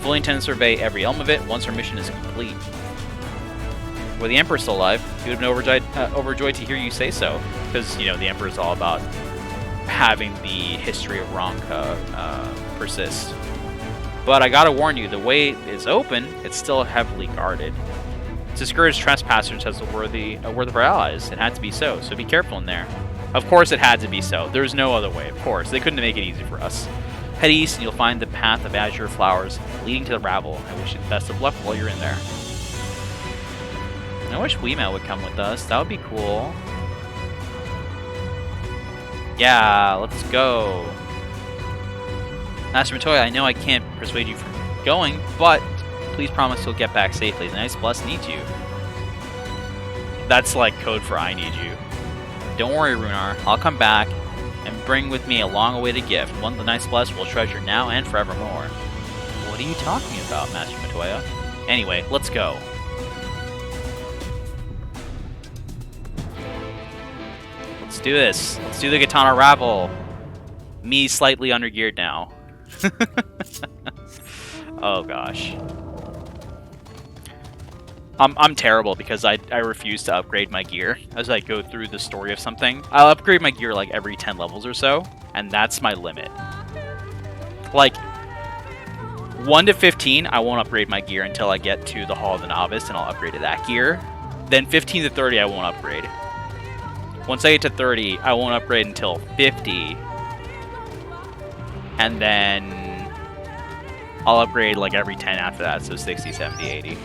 Fully intend to survey every elm of it once our mission is complete. Were the Emperor's still alive, he would have been overjoyed to hear you say so. Because, you know, the Emperor's all about having the history of Ranka persist. But I gotta warn you, the way is open, it's still heavily guarded. To discourage trespassers as a worthy of our allies. It had to be so be careful in there. Of course it had to be so. There's no other way, of course. They couldn't make it easy for us. Head east and you'll find the path of azure flowers leading to the Ravel. I wish you the best of luck while you're in there. I wish Weemel would come with us. That would be cool. Yeah, let's go. Master Matoya, I know I can't persuade you from going, but please promise you'll get back safely. The Knight's Bless needs you. That's like code for I need you. Don't worry, Runar. I'll come back and bring with me a long-awaited gift. One the Knight's Bless will treasure now and forevermore. What are you talking about, Master Matoya? Anyway, let's go. Let's do this. Let's do the Katana Ravel. Me slightly undergeared now. Oh gosh. I'm terrible because I refuse to upgrade my gear as I go through the story of something. I'll upgrade my gear like every 10 levels or so, and that's my limit. Like, 1 to 15, I won't upgrade my gear until I get to the Hall of the Novice, and I'll upgrade to that gear. Then 15 to 30, I won't upgrade. Once I get to 30, I won't upgrade until 50. And then I'll upgrade like every 10 after that, so 60, 70, 80.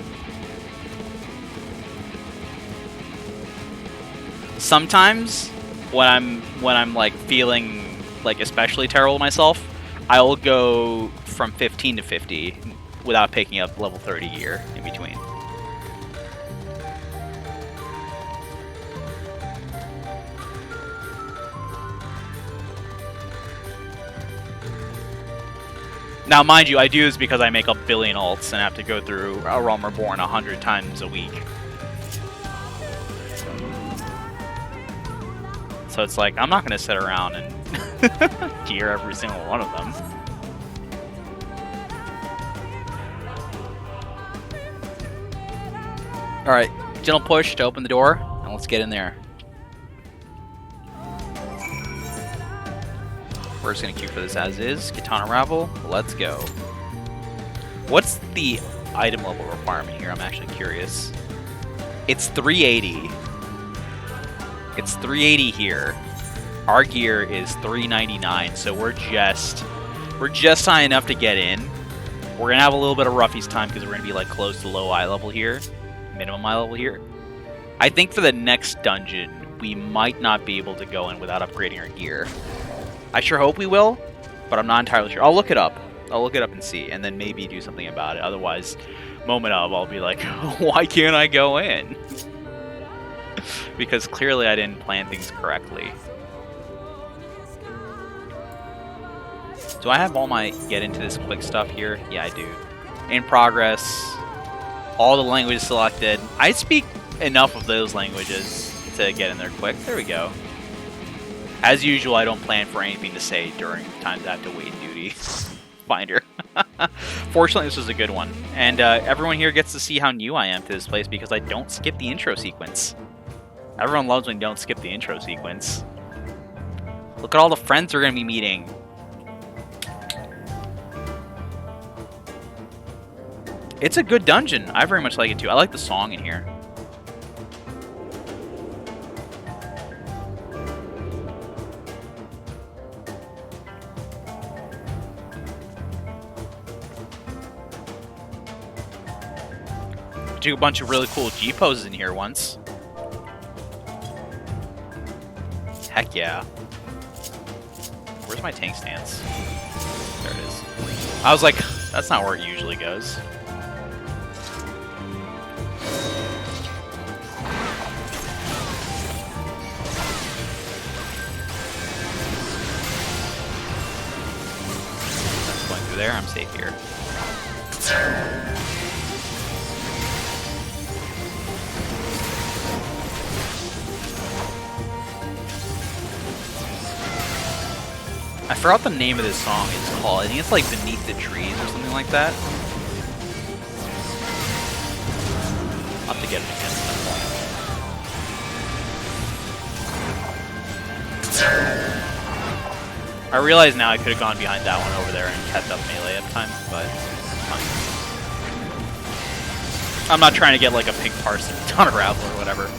Sometimes when I'm like feeling like especially terrible myself, I'll go from 15 to 50 without picking up level 30 gear in between. Now, mind you, I do this because I make a billion ults and have to go through A Realm Reborn 100 times a week. So it's like, I'm not going to sit around and gear every single one of them. Alright, gentle push to open the door, and let's get in there. We're just going to queue for this as is. Katana Ravel, let's go. What's the item level requirement here? I'm actually curious. It's 380. It's 380 here. Our gear is 399, so we're just high enough to get in. We're gonna have a little bit of roughies time because we're gonna be like close to low eye level here, minimum eye level here. I think for the next dungeon, we might not be able to go in without upgrading our gear. I sure hope we will, but I'm not entirely sure. I'll look it up. I'll look it up and see, and then maybe do something about it. Otherwise, moment of, I'll be like, why can't I go in? Because clearly I didn't plan things correctly. Do I have all my get into this quick stuff here? Yeah, I do. In progress. All the languages selected. I speak enough of those languages to get in there quick. There we go. As usual, I don't plan for anything to say during times I have to wait duty. Finder. Fortunately, this was a good one. And everyone here gets to see how new I am to this place because I don't skip the intro sequence. Everyone loves when you don't skip the intro sequence. Look at all the friends we're going to be meeting. It's a good dungeon. I very much like it too. I like the song in here. Do a bunch of really cool G poses in here once. Heck yeah. Where's my tank stance? There it is. I was like, that's not where it usually goes. That's going through there, I'm safe here. I forgot the name of this song it's called. I think it's like Beneath the Trees or something like that. I'll have to get it again at some point. I realize now I could have gone behind that one over there and kept up melee at the time, but it's fine. I'm not trying to get like a pink parson ton of Ravel or whatever.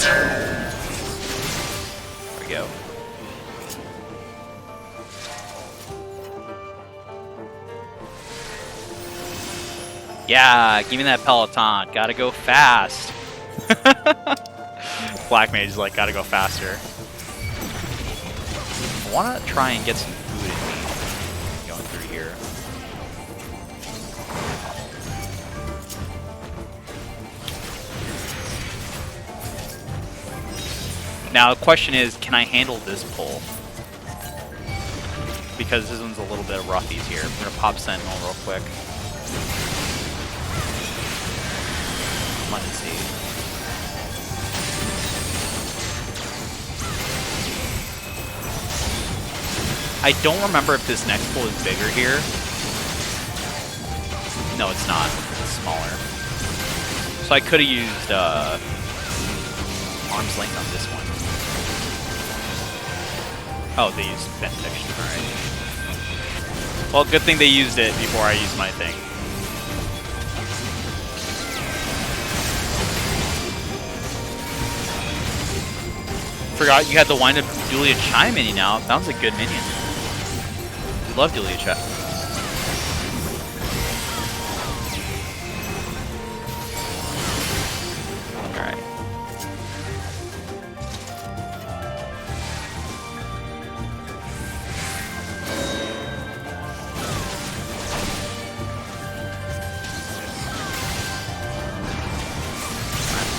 There we go. Yeah, give me that Peloton. Gotta go fast. Black Mage is like, gotta go faster. I wanna try and get some food in me going through here. Now the question is, can I handle this pull? Because this one's a little bit of roughies here. I'm gonna pop Sentinel real quick. Let me see. I don't remember if this next pull is bigger here. No, it's not. It's smaller. So I could have used arm's length on this one. Oh, they used vent texture, alright. Well, good thing they used it before I used my thing. Forgot you had the wind up Julia Chime mini now. Sounds like a good minion. We love Julia Chime. Alright.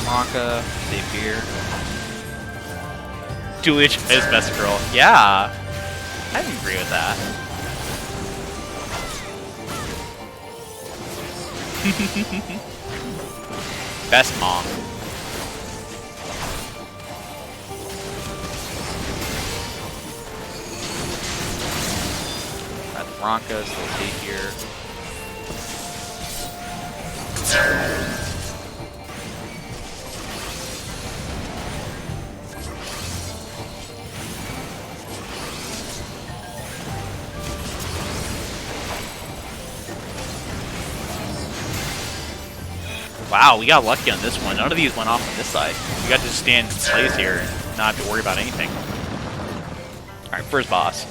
Maka, safe here. Julia is best girl. Yeah, I agree with that. Best mom. Got the Broncos, they'll stay here. Wow, we got lucky on this one. None of these went off on this side. We got to just stand in place here and not have to worry about anything. Alright, first boss.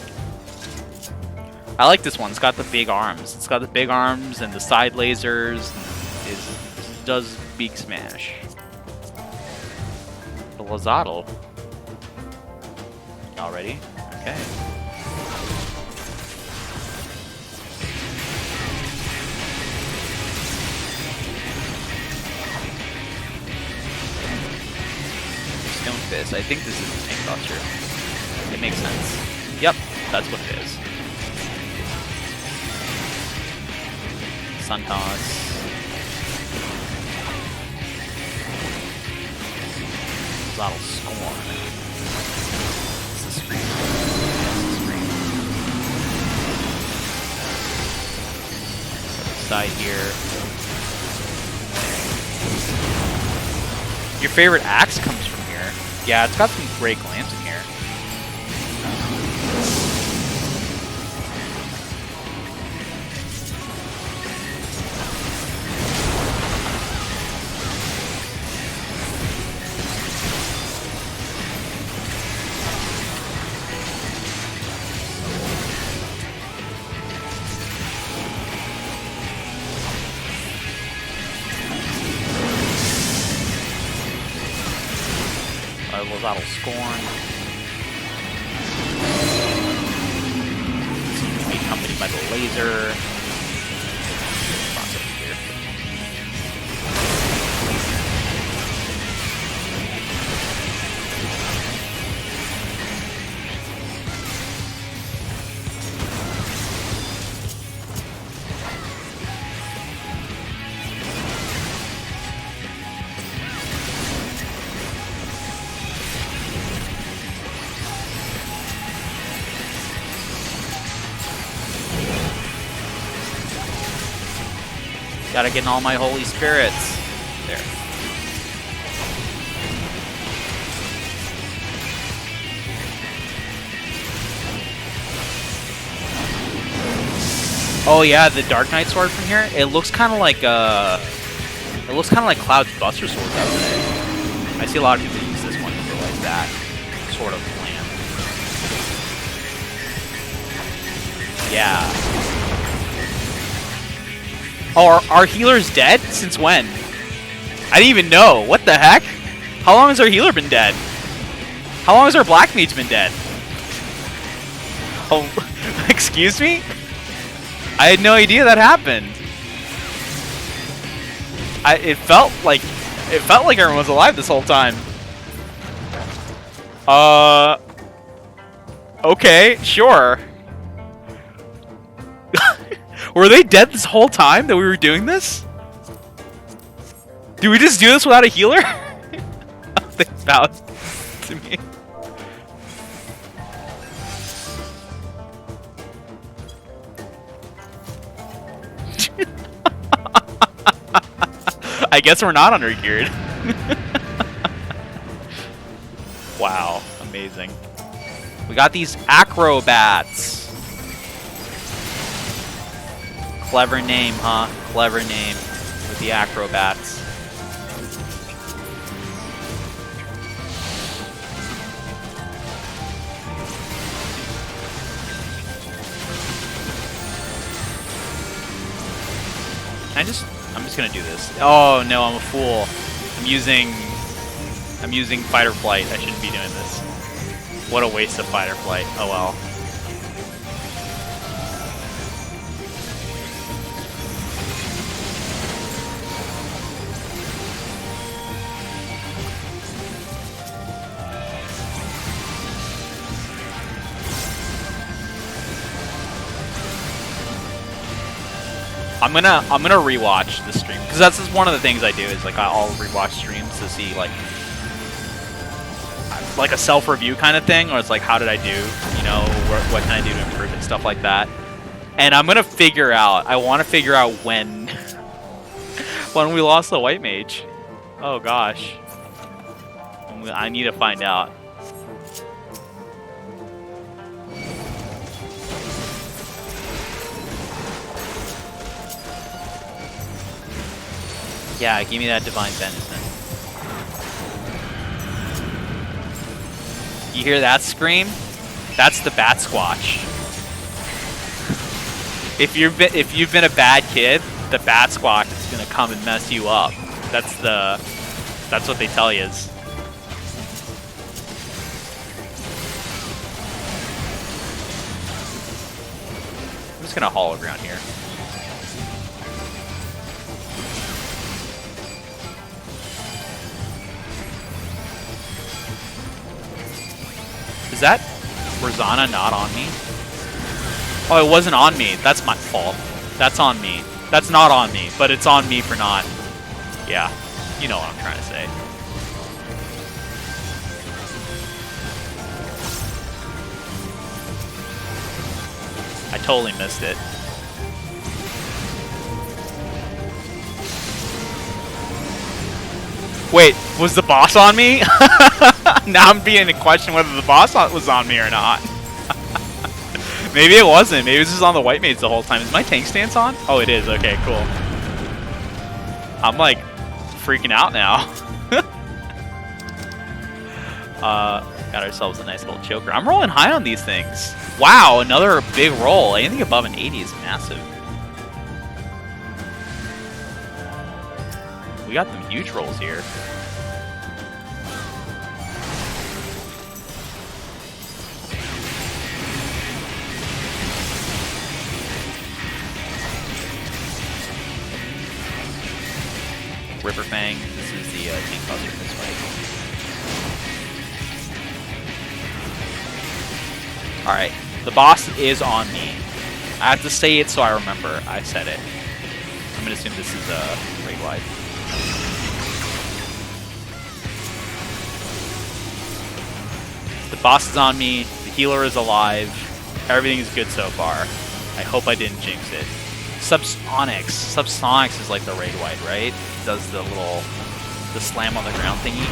I like this one. It's got the big arms. It's got the big arms and the side lasers. It does big smash. The Lazadal. Y'all ready? Okay. Stone Fist. I think this is the Snake Buster. It makes sense. Yep, that's what it is. Sun Toss. That'll Scorn. This is screen. Side here. Your favorite axe comes from here. Yeah, it's got some great glams in here. That'll Scorn. Seems to be accompanied by the laser. Cross over here. Gotta get in all my holy spirits. There. Oh yeah, the Dark Knight sword from here. It looks kind of like Cloud's Buster Sword, doesn't it? I see a lot of people use this one for like that sort of plan. Yeah. Oh, our healer's dead? Since when? I didn't even know. What the heck? How long has our healer been dead? How long has our black mage been dead? Oh, excuse me? I had no idea that happened. It felt like everyone was alive this whole time. Okay, sure. Were they dead this whole time that we were doing this? Did we just do this without a healer? They bowed to me. I guess we're not under-geared. Wow, amazing. We got these acrobats. Clever name, huh? Clever name with the acrobats. I'm just gonna do this. Oh no, I'm a fool. I'm using fight or flight. I shouldn't be doing this. What a waste of fight or flight. Oh well. I'm gonna rewatch the stream because that's just one of the things I do is like I'll rewatch streams to see like a self-review kind of thing, or it's like how did I do, you know, what can I do to improve and stuff like that. And I'm gonna figure out. I want to figure out when when we lost the white mage. Oh gosh, I need to find out. Yeah, give me that divine venison. You hear that scream? That's the bat squatch. If you've been a bad kid, the bat squatch is gonna come and mess you up. That's what they tell you. I'm just gonna hollow ground here. Is that Rosanna not on me? Oh, it wasn't on me. That's my fault. That's on me. That's not on me, but it's on me for not. Yeah, you know what I'm trying to say. I totally missed it. Wait, was the boss on me? Now I'm beginning to question whether the boss was on me or not. Maybe it wasn't. Maybe it was just on the white maids the whole time. Is my tank stance on? Oh, it is. Okay, cool. I'm like freaking out now. Got ourselves a nice little choker. I'm rolling high on these things. Wow, another big roll. Anything above an 80 is massive. We got some huge rolls here. River Fang. This is the King Buzzard this way. Alright, the boss is on me. I have to say it so I remember I said it. I'm gonna assume this is raid wide. The boss is on me, the healer is alive, everything is good so far. I hope I didn't jinx it. Subsonics. Subsonics is like the raid wide, right? Does the slam on the ground thingy.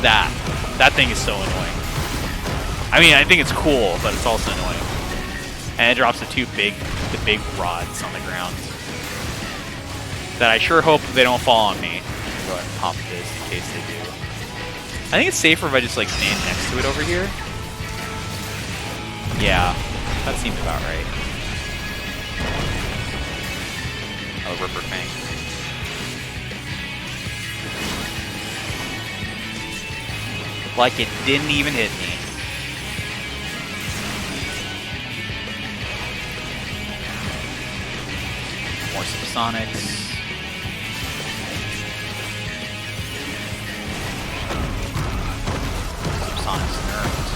That thing is so annoying. I mean, I think it's cool, but it's also annoying. And it drops the big rods on the ground. That I sure hope they don't fall on me. I'm gonna go ahead and pop this in case they do. I think it's safer if I just like stand next to it over here. Yeah, that seems about right. Oh, Ripper Fang. Like it didn't even hit me. More subsonics. Subsonics nerfed.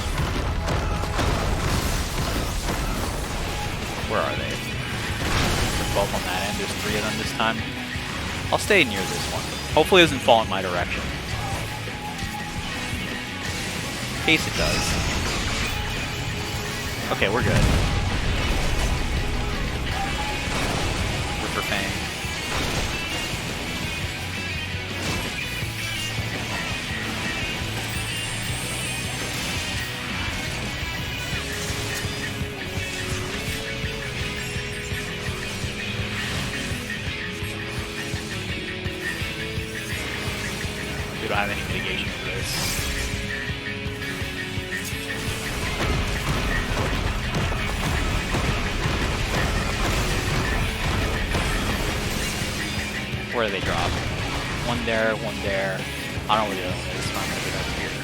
Where are they? They're both on that end. There's 3 of them this time. I'll stay near this one. Hopefully it doesn't fall in my direction. In case it does. Okay, we're good. Ripper Fang. We don't have any mitigation for this. Where do they drop? One there, one there. I don't know where the other one is, so I'm gonna get over here.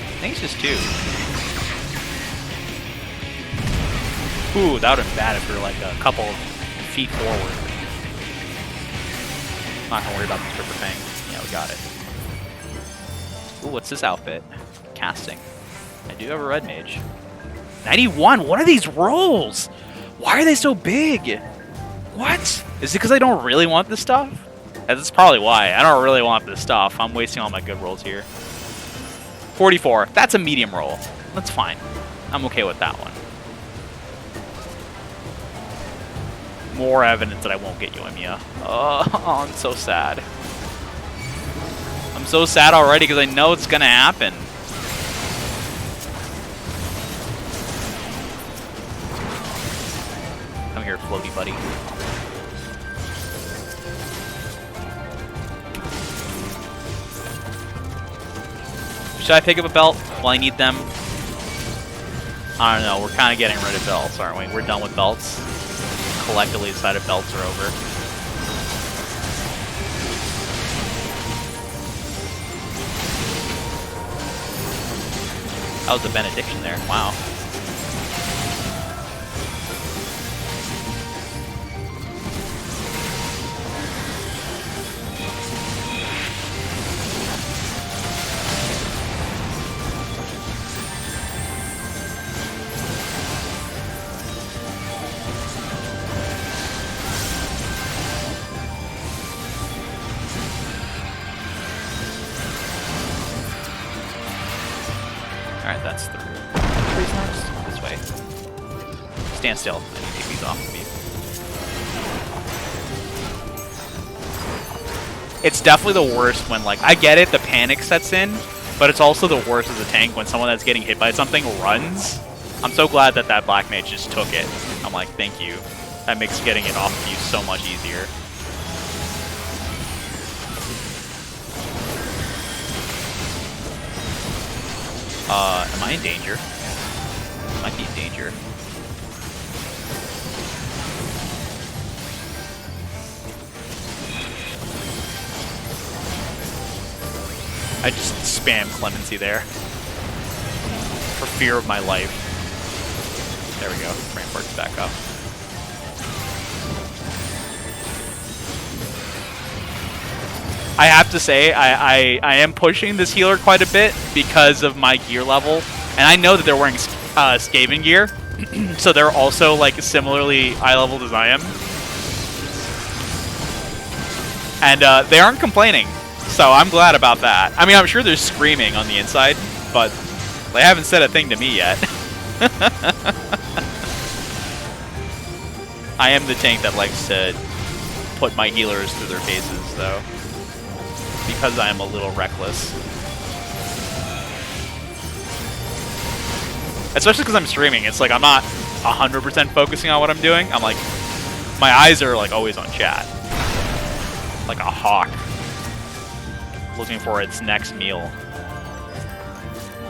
I think it's just 2. Ooh, that would've been bad if we were like a couple feet forward. Not gonna worry about the Ripper Fang. Yeah, we got it. Ooh, what's this outfit? Casting. I do have a red mage. 91. What are these rolls? Why are they so big? What? Is it because I don't really want this stuff? That's probably why. I don't really want this stuff. I'm wasting all my good rolls here. 44. That's a medium roll. That's fine. I'm okay with that one. More evidence that I won't get Yoimiya. Oh, I'm so sad. I'm so sad already because I know it's gonna happen. Come here, floaty buddy. Should I pick up a belt? Well, I need them. I don't know. We're kind of getting rid of belts, aren't we? We're done with belts. Collectively decided belts are over. That was a benediction there. Wow. Alright, that's through. Where's next? This way. Stand still. I need to take these off of me. It's definitely the worst when, like, I get it, the panic sets in, but it's also the worst as a tank when someone that's getting hit by something runs. I'm so glad that that Black Mage just took it. I'm like, thank you. That makes getting it off of you so much easier. Am I in danger? Might be in danger. I just spam Clemency there. For fear of my life. There we go. Rampart's back up. I have to say, I am pushing this healer quite a bit because of my gear level. And I know that they're wearing Skaven gear. So they're also, like, similarly eye leveled as I am. And they aren't complaining. So I'm glad about that. I mean, I'm sure they're screaming on the inside. But they haven't said a thing to me yet. I am the tank that likes to put my healers through their faces, though. Because I am a little reckless. Especially because I'm streaming. It's like I'm not 100% focusing on what I'm doing. I'm like, my eyes are like always on chat. Like a hawk. Looking for its next meal.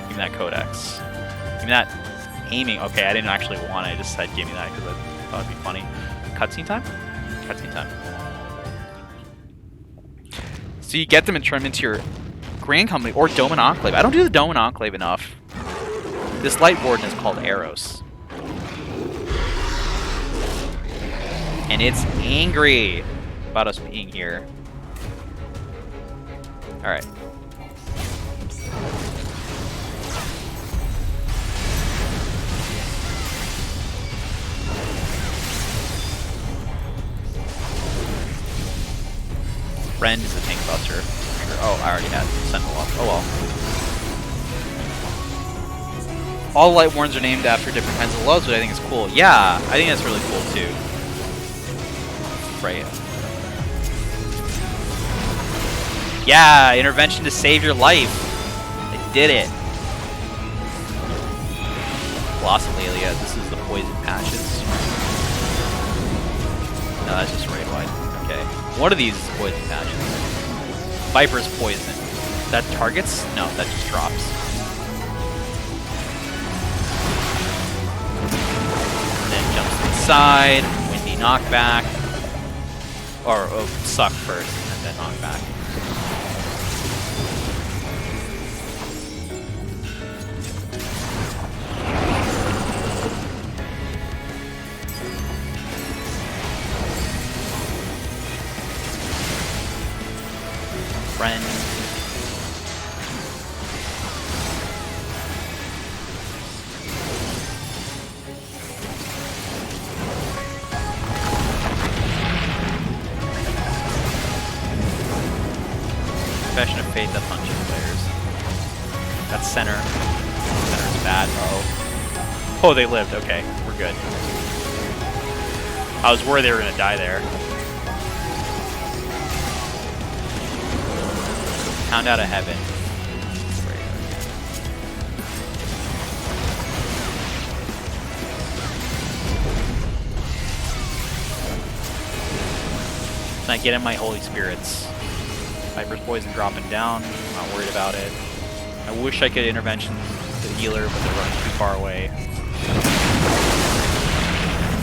Give me that codex. Give me that aiming. Okay, I didn't actually want it. I just said give me that because I thought it'd be funny. Cutscene time? Cutscene time. So you get them and turn them into your Grand Company or Dome and Enclave. I don't do the Dome and Enclave enough. This Light Warden is called Eros. And it's angry about us being here. Alright. Friend is a tank buster. Oh, I already had Sentinel up. Oh well. All Light Wardens are named after different kinds of loves, which I think is cool. Yeah, I think that's really cool too. Freya. Yeah, intervention to save your life. They did it. Glossolia, this is the poison patches. No, that's just raid wide. Okay. What are these poison patches? Viper's poison. That targets? No, that just drops. And then jumps inside. Windy knockback. Or suck first, and then knockback. Friend. Confession of Faith, that's on 2 players. That's center. Center's bad. Uh-oh. Oh, they lived. Okay, we're good. I was worried they were going to die there. Pound out of heaven. Can I get in my Holy Spirits? Viper's Poison dropping down. I'm not worried about it. I wish I could intervention the healer, but they're running too far away.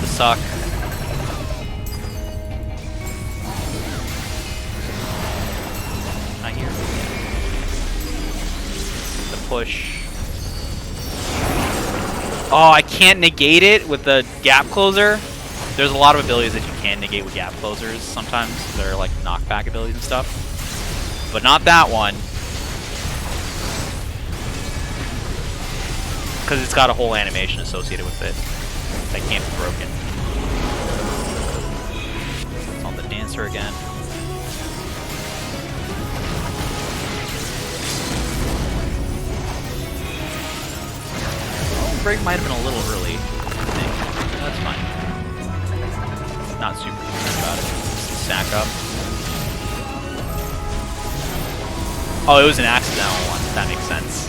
The suck. Not here. The push. Oh, I can't negate it with the gap closer. There's a lot of abilities that you can negate with gap closers sometimes. They're like knockback abilities and stuff. But not that one. Because it's got a whole animation associated with it that can't be broken. It's on the dancer again. Oh, break might have been a little early, I think. That's fine. Not super concerned about it. Stack up. Oh, it was an accidental one. That makes sense.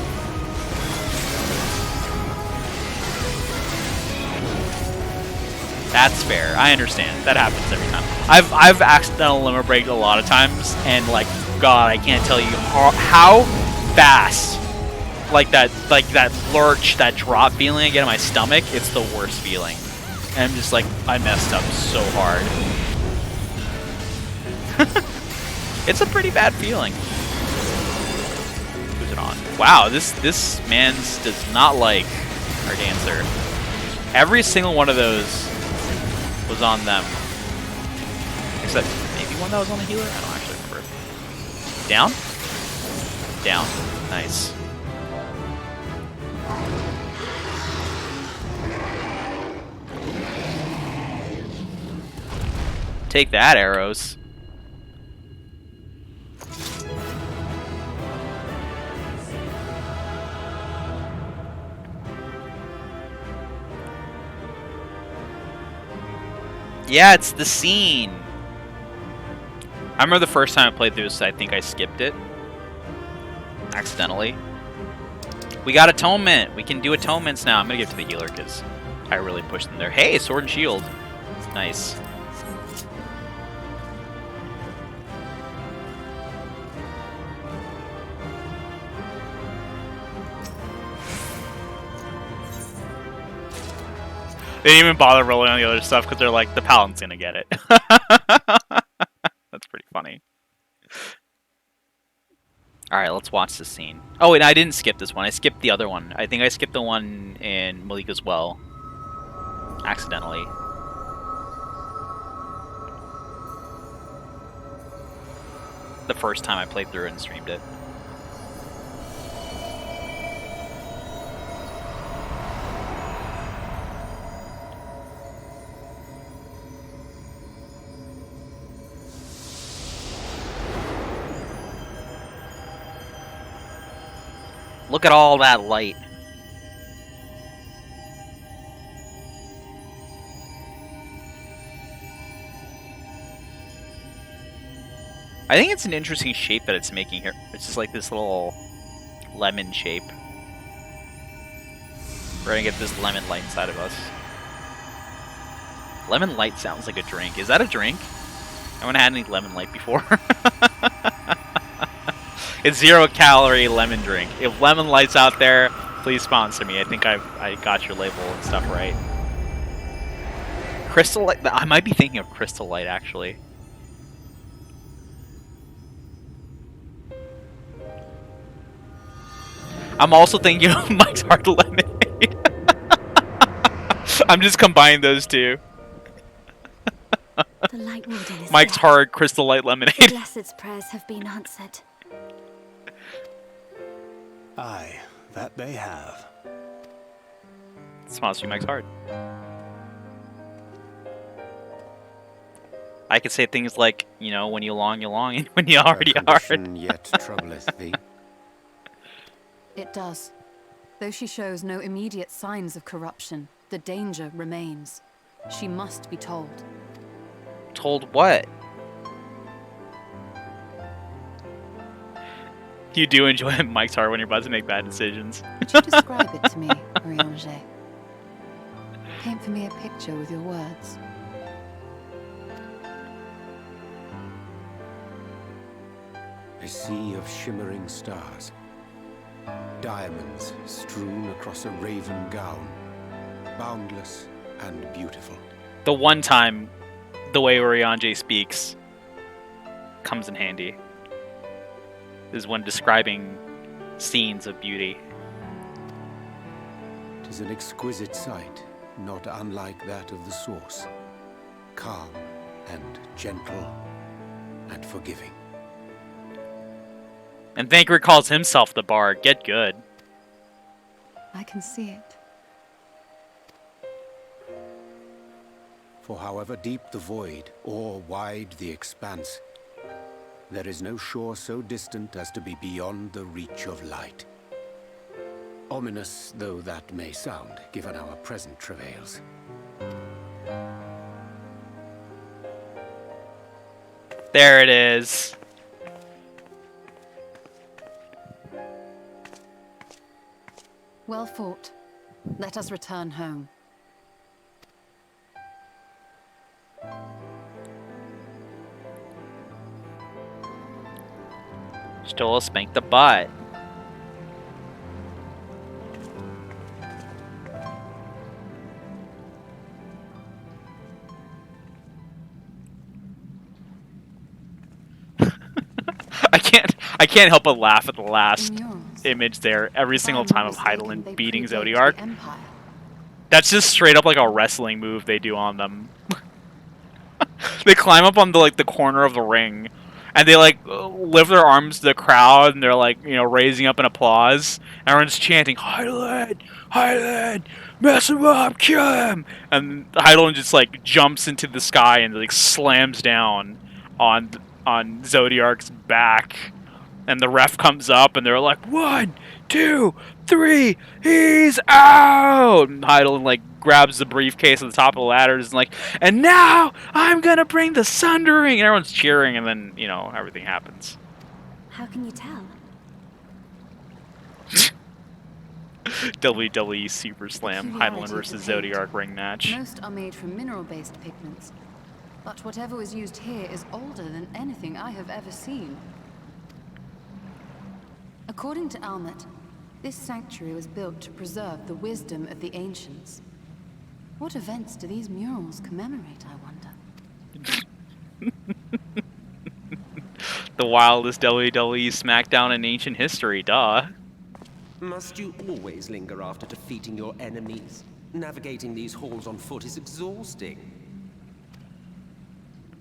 That's fair. I understand. That happens every time. I've accidental limit breaked a lot of times, and like, God, I can't tell you how fast, like that lurch, that drop feeling I get in my stomach. It's the worst feeling. And I'm just like, I messed up so hard. It's a pretty bad feeling. Who's it on? Wow, this man's does not like our dancer. Every single one of those was on them. Except maybe one that was on the healer? I don't actually remember. Down? Down. Nice. Take that, arrows. Yeah, it's the scene. I remember the first time I played through this, I think I skipped it. Accidentally. We got atonement. We can do atonements now. I'm gonna give it to the healer because I really pushed them there. Hey, sword and shield. Nice. They didn't even bother rolling on the other stuff because they're like, the paladin's gonna get it. That's pretty funny. Alright, let's watch this scene. Oh, and I didn't skip this one. I skipped the other one. I think I skipped the one in Malika's Well. Accidentally. The first time I played through it and streamed it. Look at all that light. I think it's an interesting shape that it's making here. It's just like this little lemon shape. We're gonna get this lemon light inside of us. Lemon light sounds like a drink. Is that a drink? I haven't had any lemon light before. It's 0-calorie lemon drink. If Lemon Light's out there, please sponsor me. I think I got your label and stuff right. Crystal Light. I might be thinking of Crystal Light actually. I'm also thinking of Mike's Hard Lemonade. I'm just combining those two. The Light Warden is Mike's dead. Hard Crystal Light Lemonade. The Blessed's prayers have been answered. Aye, that they have. Sponsor Mike's Hard. I could say things like, you know, when you long, and when you already Her are. condition yet troubleth thee. It does. Though she shows no immediate signs of corruption, the danger remains. She must be told. Told what? You do enjoy Mike's heart when you're about to make bad decisions. Would you describe it to me, Orianger? Paint for me a picture with your words. A sea of shimmering stars. Diamonds strewn across a raven gown. Boundless and beautiful. The one time the way Orianger speaks comes in handy is when describing scenes of beauty. 'Tis an exquisite sight, not unlike that of the source. Calm and gentle and forgiving. And Thanker calls himself the bard. Get good. I can see it. For however deep the void, or wide the expanse, there is no shore so distant as to be beyond the reach of light. Ominous though that may sound, given our present travails. There it is. Well fought. Let us return home. Still spank the butt. I can't help but laugh at the last image there every single time of Heidelin beating Zodiark. That's just straight up like a wrestling move they do on them. They climb up on the the corner of the ring, and they lift their arms to the crowd, and they're raising up in applause. Everyone's chanting, "Heidelin, Heidelin, mess him up, kill him!" And Heidelin just jumps into the sky and slams down on Zodiark's back. And the ref comes up, and they're like, 1, 2, 3, he's out! And Heidelin grabs the briefcase at the top of the ladder, and is and now I'm gonna bring the sundering! And everyone's cheering, and then, everything happens. How can you tell? WWE Super Slam, Heidelin versus Zodiark ring match. Most are made from mineral-based pigments. But whatever was used here is older than anything I have ever seen. According to Almet, this sanctuary was built to preserve the wisdom of the ancients. What events do these murals commemorate, I wonder? The wildest WWE SmackDown in ancient history, duh. Must you always linger after defeating your enemies? Navigating these halls on foot is exhausting.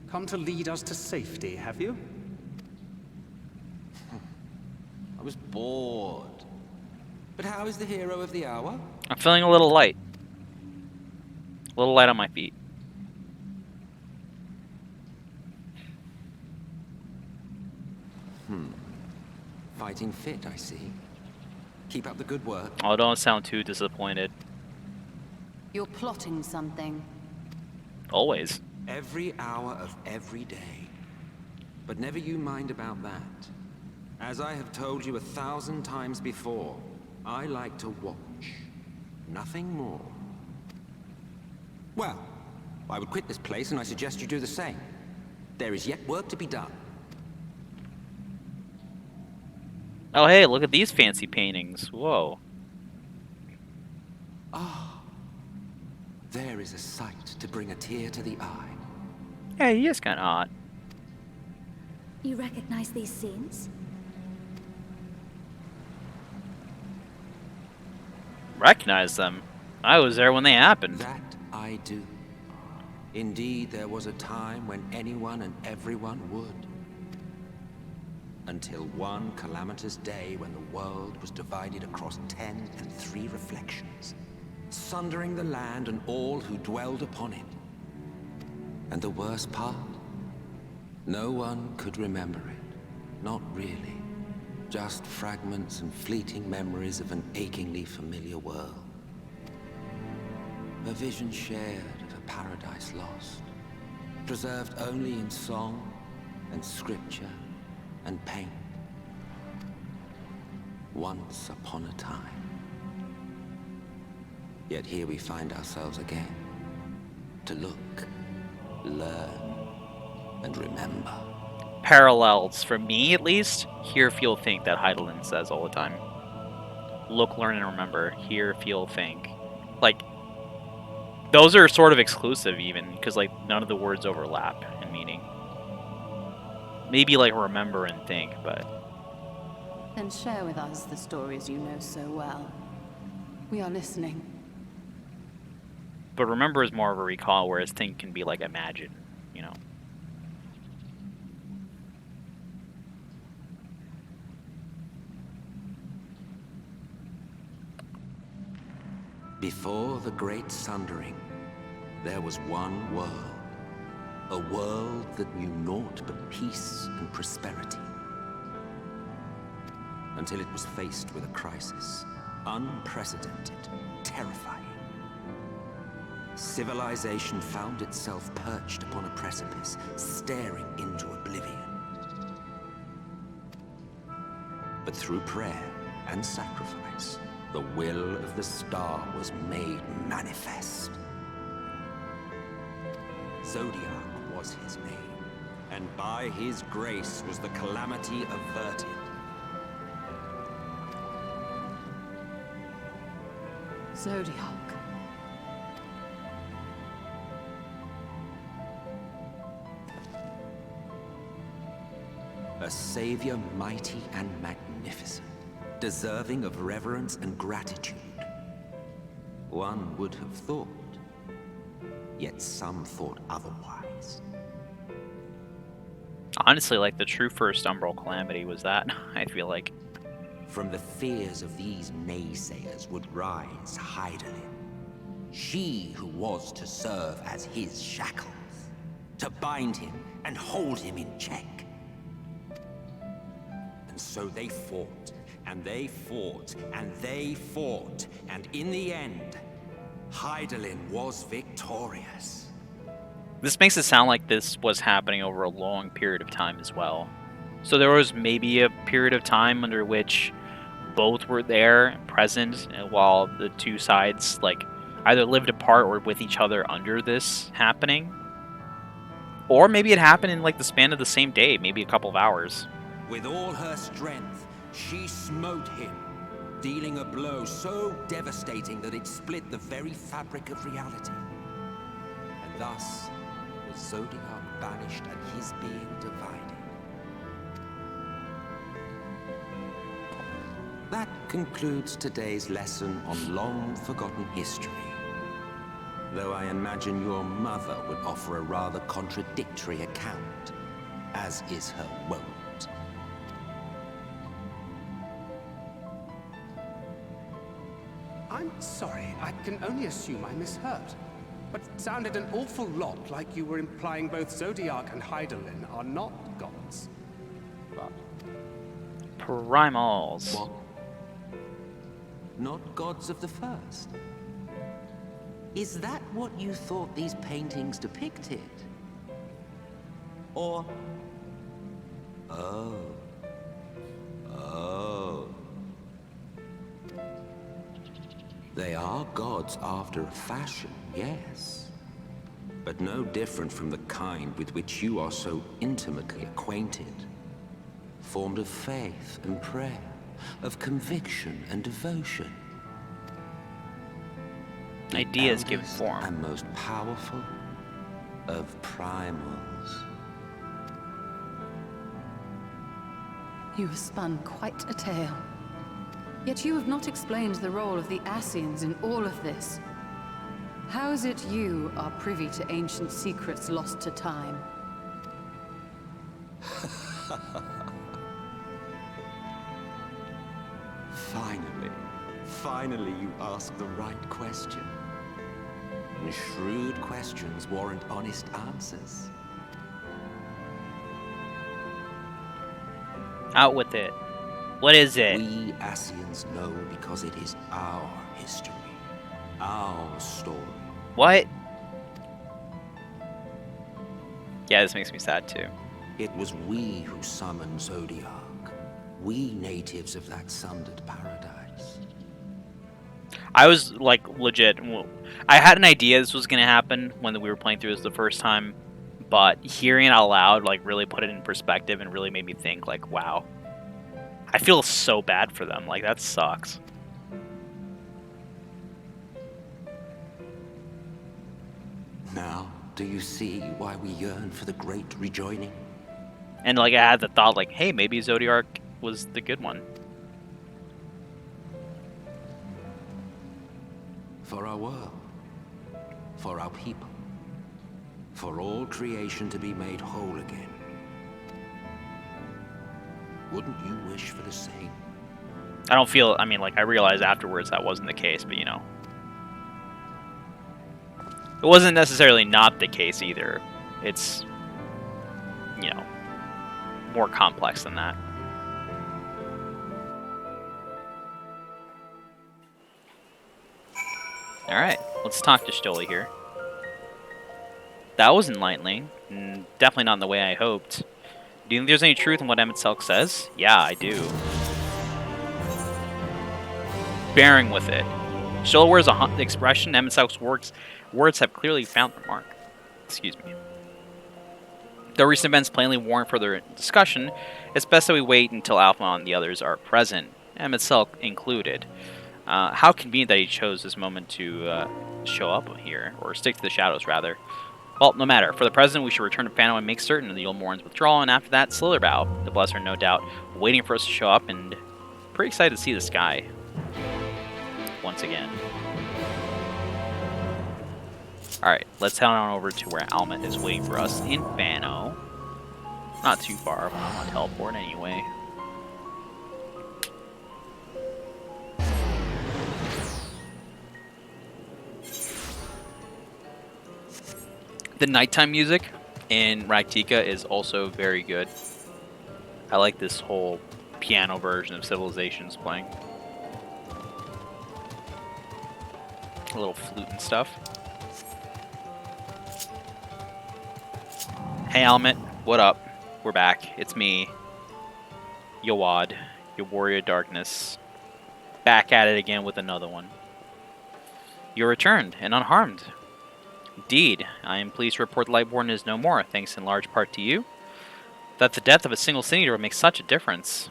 Come to lead us to safety, have you? I was bored. But how is the hero of the hour? I'm feeling a little light. A little light on my feet. Fighting fit, I see. Keep up the good work. Oh, don't sound too disappointed. You're plotting something. Always. Every hour of every day. But never you mind about that. As I have told you 1,000 times before, I like to watch. Nothing more. Well, I would quit this place, and I suggest you do the same. There is yet work to be done. Oh, hey, look at these fancy paintings. Whoa. Ah, there is a sight to bring a tear to the eye. Yeah, he is kind of odd. You recognize these scenes? Recognize them. I was there when they happened. That I do. Indeed, there was a time when anyone and everyone would. Until one calamitous day when the world was divided across 10 and 3 reflections, sundering the land and all who dwelled upon it. And the worst part? No one could remember it. Not really. Just fragments and fleeting memories of an achingly familiar world. A vision shared of a paradise lost. Preserved only in song and scripture and paint. Once upon a time. Yet here we find ourselves again. To look, learn, and remember. Parallels, for me at least, hear, feel, think, that Heidelin says all the time. Look, learn, and remember. Hear, feel, think. Like, those are sort of exclusive even, because like none of the words overlap in meaning. Maybe like remember and think, but... Then share with us the stories you know so well. We are listening. But remember is more of a recall, whereas think can be like imagine, you know. Before the Great Sundering, there was one world. A world that knew naught but peace and prosperity. Until it was faced with a crisis. Unprecedented, terrifying. Civilization found itself perched upon a precipice, staring into oblivion. But through prayer and sacrifice, the will of the star was made manifest. Zodiac was his name, and by his grace was the calamity averted. Zodiac. A savior mighty and magnificent, deserving of reverence and gratitude. One would have thought, yet some thought otherwise. Honestly, like, the true first Umbral Calamity was that, I feel like. From the fears of these naysayers would rise Heidelin. She who was to serve as his shackles. To bind him and hold him in check. And so they fought, and they fought, and they fought, and in the end, Heidelin was victorious. This makes it sound like this was happening over a long period of time as well. So there was maybe a period of time under which both were there, present, while the two sides, like, either lived apart or with each other under this happening. Or maybe it happened in, like, the span of the same day, maybe a couple of hours. With all her strength, she smote him, dealing a blow so devastating that it split the very fabric of reality. And thus was Zodiac banished and his being divided. That concludes today's lesson on long-forgotten history. Though I imagine your mother would offer a rather contradictory account, as is her wont. I'm sorry, I can only assume I misheard. But it sounded an awful lot like you were implying both Zodiac and Heidelin are not gods. But... Primals. What? Not gods of the first? Is that what you thought these paintings depicted? Or... Oh. Oh. They are gods after a fashion, yes. But no different from the kind with which you are so intimately acquainted. Formed of faith and prayer, of conviction and devotion. Ideas give form. And most powerful of primals. You have spun quite a tale. Yet you have not explained the role of the Ascians in all of this. How is it you are privy to ancient secrets lost to time? Finally you ask the right question. And shrewd questions warrant honest answers. Out with it. What is it? We Ascians know because it is our history, our story. What? Yeah, this makes me sad too. It was we who summoned Zodiac. We natives of that sundered paradise. I was like legit. I had an idea this was gonna happen when we were playing through this the first time, but hearing it out loud like really put it in perspective and really made me think like, wow, I feel so bad for them. Like that sucks. Now, do you see why we yearn for the great rejoining? And like I had the thought like, hey, maybe Zodiac was the good one. For our world, for our people, for all creation to be made whole again. Wouldn't you wish for the same? I don't feel, I mean, like, I realized afterwards that wasn't the case, but, you know. It wasn't necessarily not the case either. It's, you know, more complex than that. Alright, let's talk to Stoli here. That was enlightening. Definitely not in the way I hoped. Do you think there's any truth in what Emmett Selk says? Yeah, I do. Bearing with it. Stola wears a expression. Emmett Selk's words have clearly found their mark. Excuse me. Though recent events plainly warrant further discussion, it's best that we wait until Alpha and the others are present, Emmett Selk included. How convenient that he chose this moment to show up here, or stick to the shadows, rather. Well, no matter. For the present, we should return to Fano and make certain of the Old Morin's withdrawal, and after that, Slitherbow. The Blesser, no doubt, waiting for us to show up, and pretty excited to see this guy once again. Alright, let's head on over to where Almet is waiting for us in Fano. Not too far, but I'm on teleport anyway. The nighttime music in Rak'tika is also very good. I like this whole piano version of Civilizations playing. A little flute and stuff. Hey Almet, what up? We're back. It's me, Yawad, your warrior of darkness. Back at it again with another one. You returned, and unharmed. Indeed, I am pleased to report the Lightborn is no more, thanks in large part to you. That the death of a single Sin-Eater would make such a difference.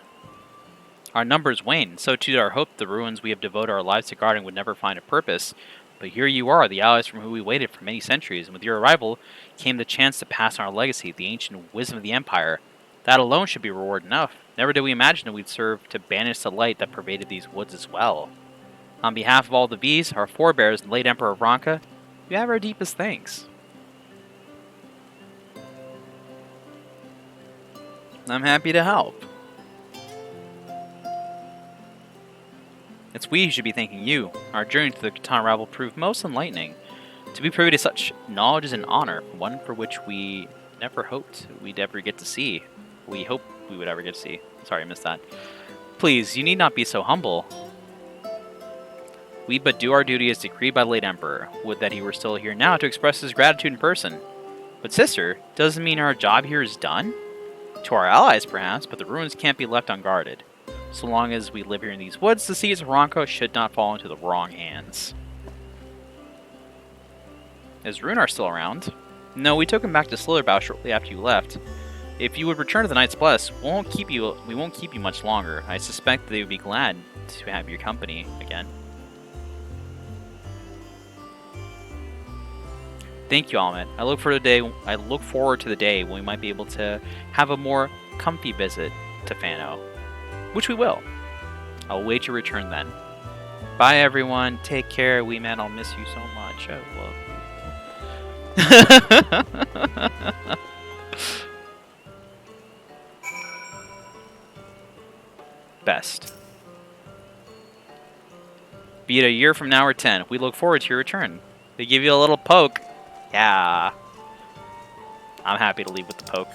Our numbers wane, so too did our hope the ruins we have devoted our lives to guarding would never find a purpose. But here you are, the allies from whom we waited for many centuries, and with your arrival came the chance to pass on our legacy, the ancient wisdom of the Empire. That alone should be reward enough. Never did we imagine that we'd serve to banish the light that pervaded these woods as well. On behalf of all the V's, our forebears, and late Emperor Ranka, we have our deepest thanks. I'm happy to help. It's we who should be thanking you. Our journey to the Katana Ravel proved most enlightening. To be privy to such knowledge is an honor, one for which we never hoped we'd ever get to see. We hope we would ever get to see. Sorry, I missed that. Please, you need not be so humble. We but do our duty as decreed by the late Emperor. Would that he were still here now to express his gratitude in person. But sister, doesn't mean our job here is done? To our allies, perhaps, but the ruins can't be left unguarded. So long as we live here in these woods, the seeds of Ranka should not fall into the wrong hands. Is Runar still around? No, we took him back to Slitherbow shortly after you left. If you would return to the Knight's Bless, we won't keep you much longer. I suspect they would be glad to have your company again. Thank you, Almet. I look forward to the day when we might be able to have a more comfy visit to Fano. Which we will. I'll wait your return then. Bye everyone. Take care. Wee man, I'll miss you so much. I love Best. Be it a year from now or 10, we look forward to your return. They give you a little poke. Yeah. I'm happy to leave with the poke.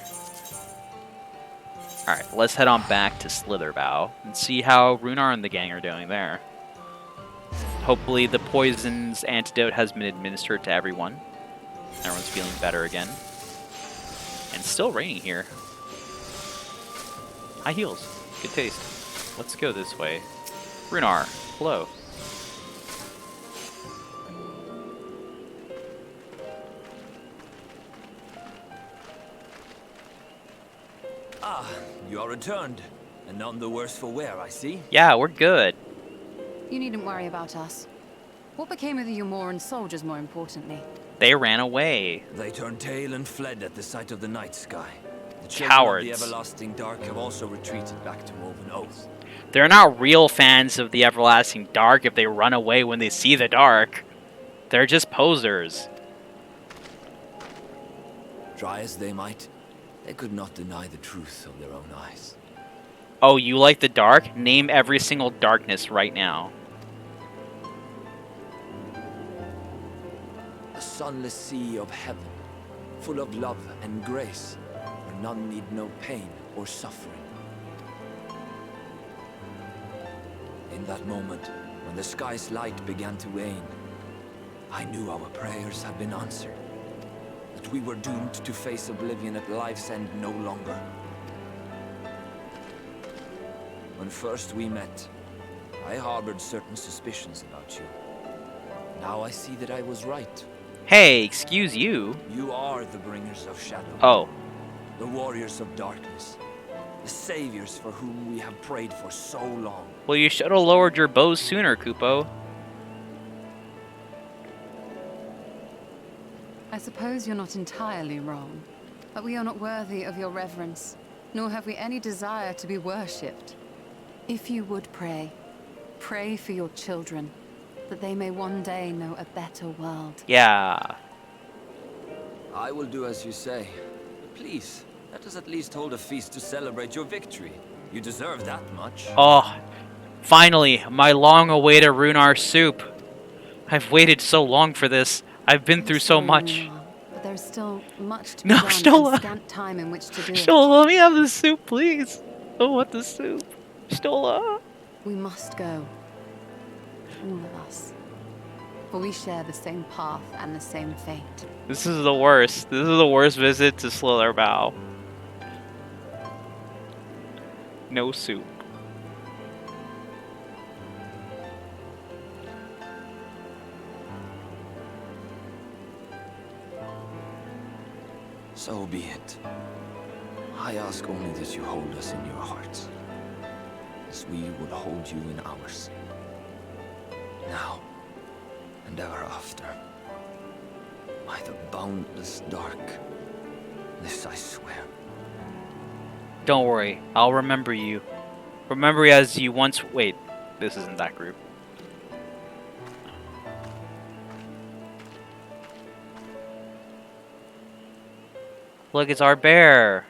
Alright, let's head on back to Slitherbow and see how Runar and the gang are doing there. Hopefully the poison's antidote has been administered to everyone. Everyone's feeling better again. And it's still raining here. High heels. Good taste. Let's go this way. Runar, hello. Ah, you are returned. And none the worse for wear, I see. Yeah, we're good. You needn't worry about us. What became of the Umoran soldiers, more importantly? They ran away. They turned tail and fled at the sight of the night sky. The children Cowards. of the everlasting dark have also retreated back to Woven Oath. They're not real fans of the everlasting dark if they run away when they see the dark. They're just posers. Try as they might, they could not deny the truth of their own eyes. Oh, you like the dark? Name every single darkness right now. A sunless sea of heaven, full of love and grace, where none need know pain or suffering. In that moment, when the sky's light began to wane, I knew our prayers had been answered. That we were doomed to face oblivion at life's end no longer. When first we met, I harbored certain suspicions about you. Now I see that I was right. Hey, excuse you. You are the bringers of shadow. Oh. The warriors of darkness. The saviors for whom we have prayed for so long. Well, you should have lowered your bows sooner, Kupo. I suppose you're not entirely wrong, but we are not worthy of your reverence, nor have we any desire to be worshipped. If you would pray, pray for your children, that they may one day know a better world. Yeah. I will do as you say. But please, let us at least hold a feast to celebrate your victory. You deserve that much. Oh, finally, my long-awaited Runar soup. I've waited so long for this. I've been through so much. But there's still much to be done Stola. and scant time in which to do it. Stola, let me have the soup, please. I want the soup. Stola. We must go. All of us. For we share the same path and the same fate. This is the worst. This is the worst visit to Slitherbow. No soup. So be it. I ask only that you hold us in your hearts, as we would hold you in ours. Now, and ever after. By the boundless dark. This I swear. Don't worry, I'll remember you. Remember as you once... Wait, this isn't that group. Look, it's our bear.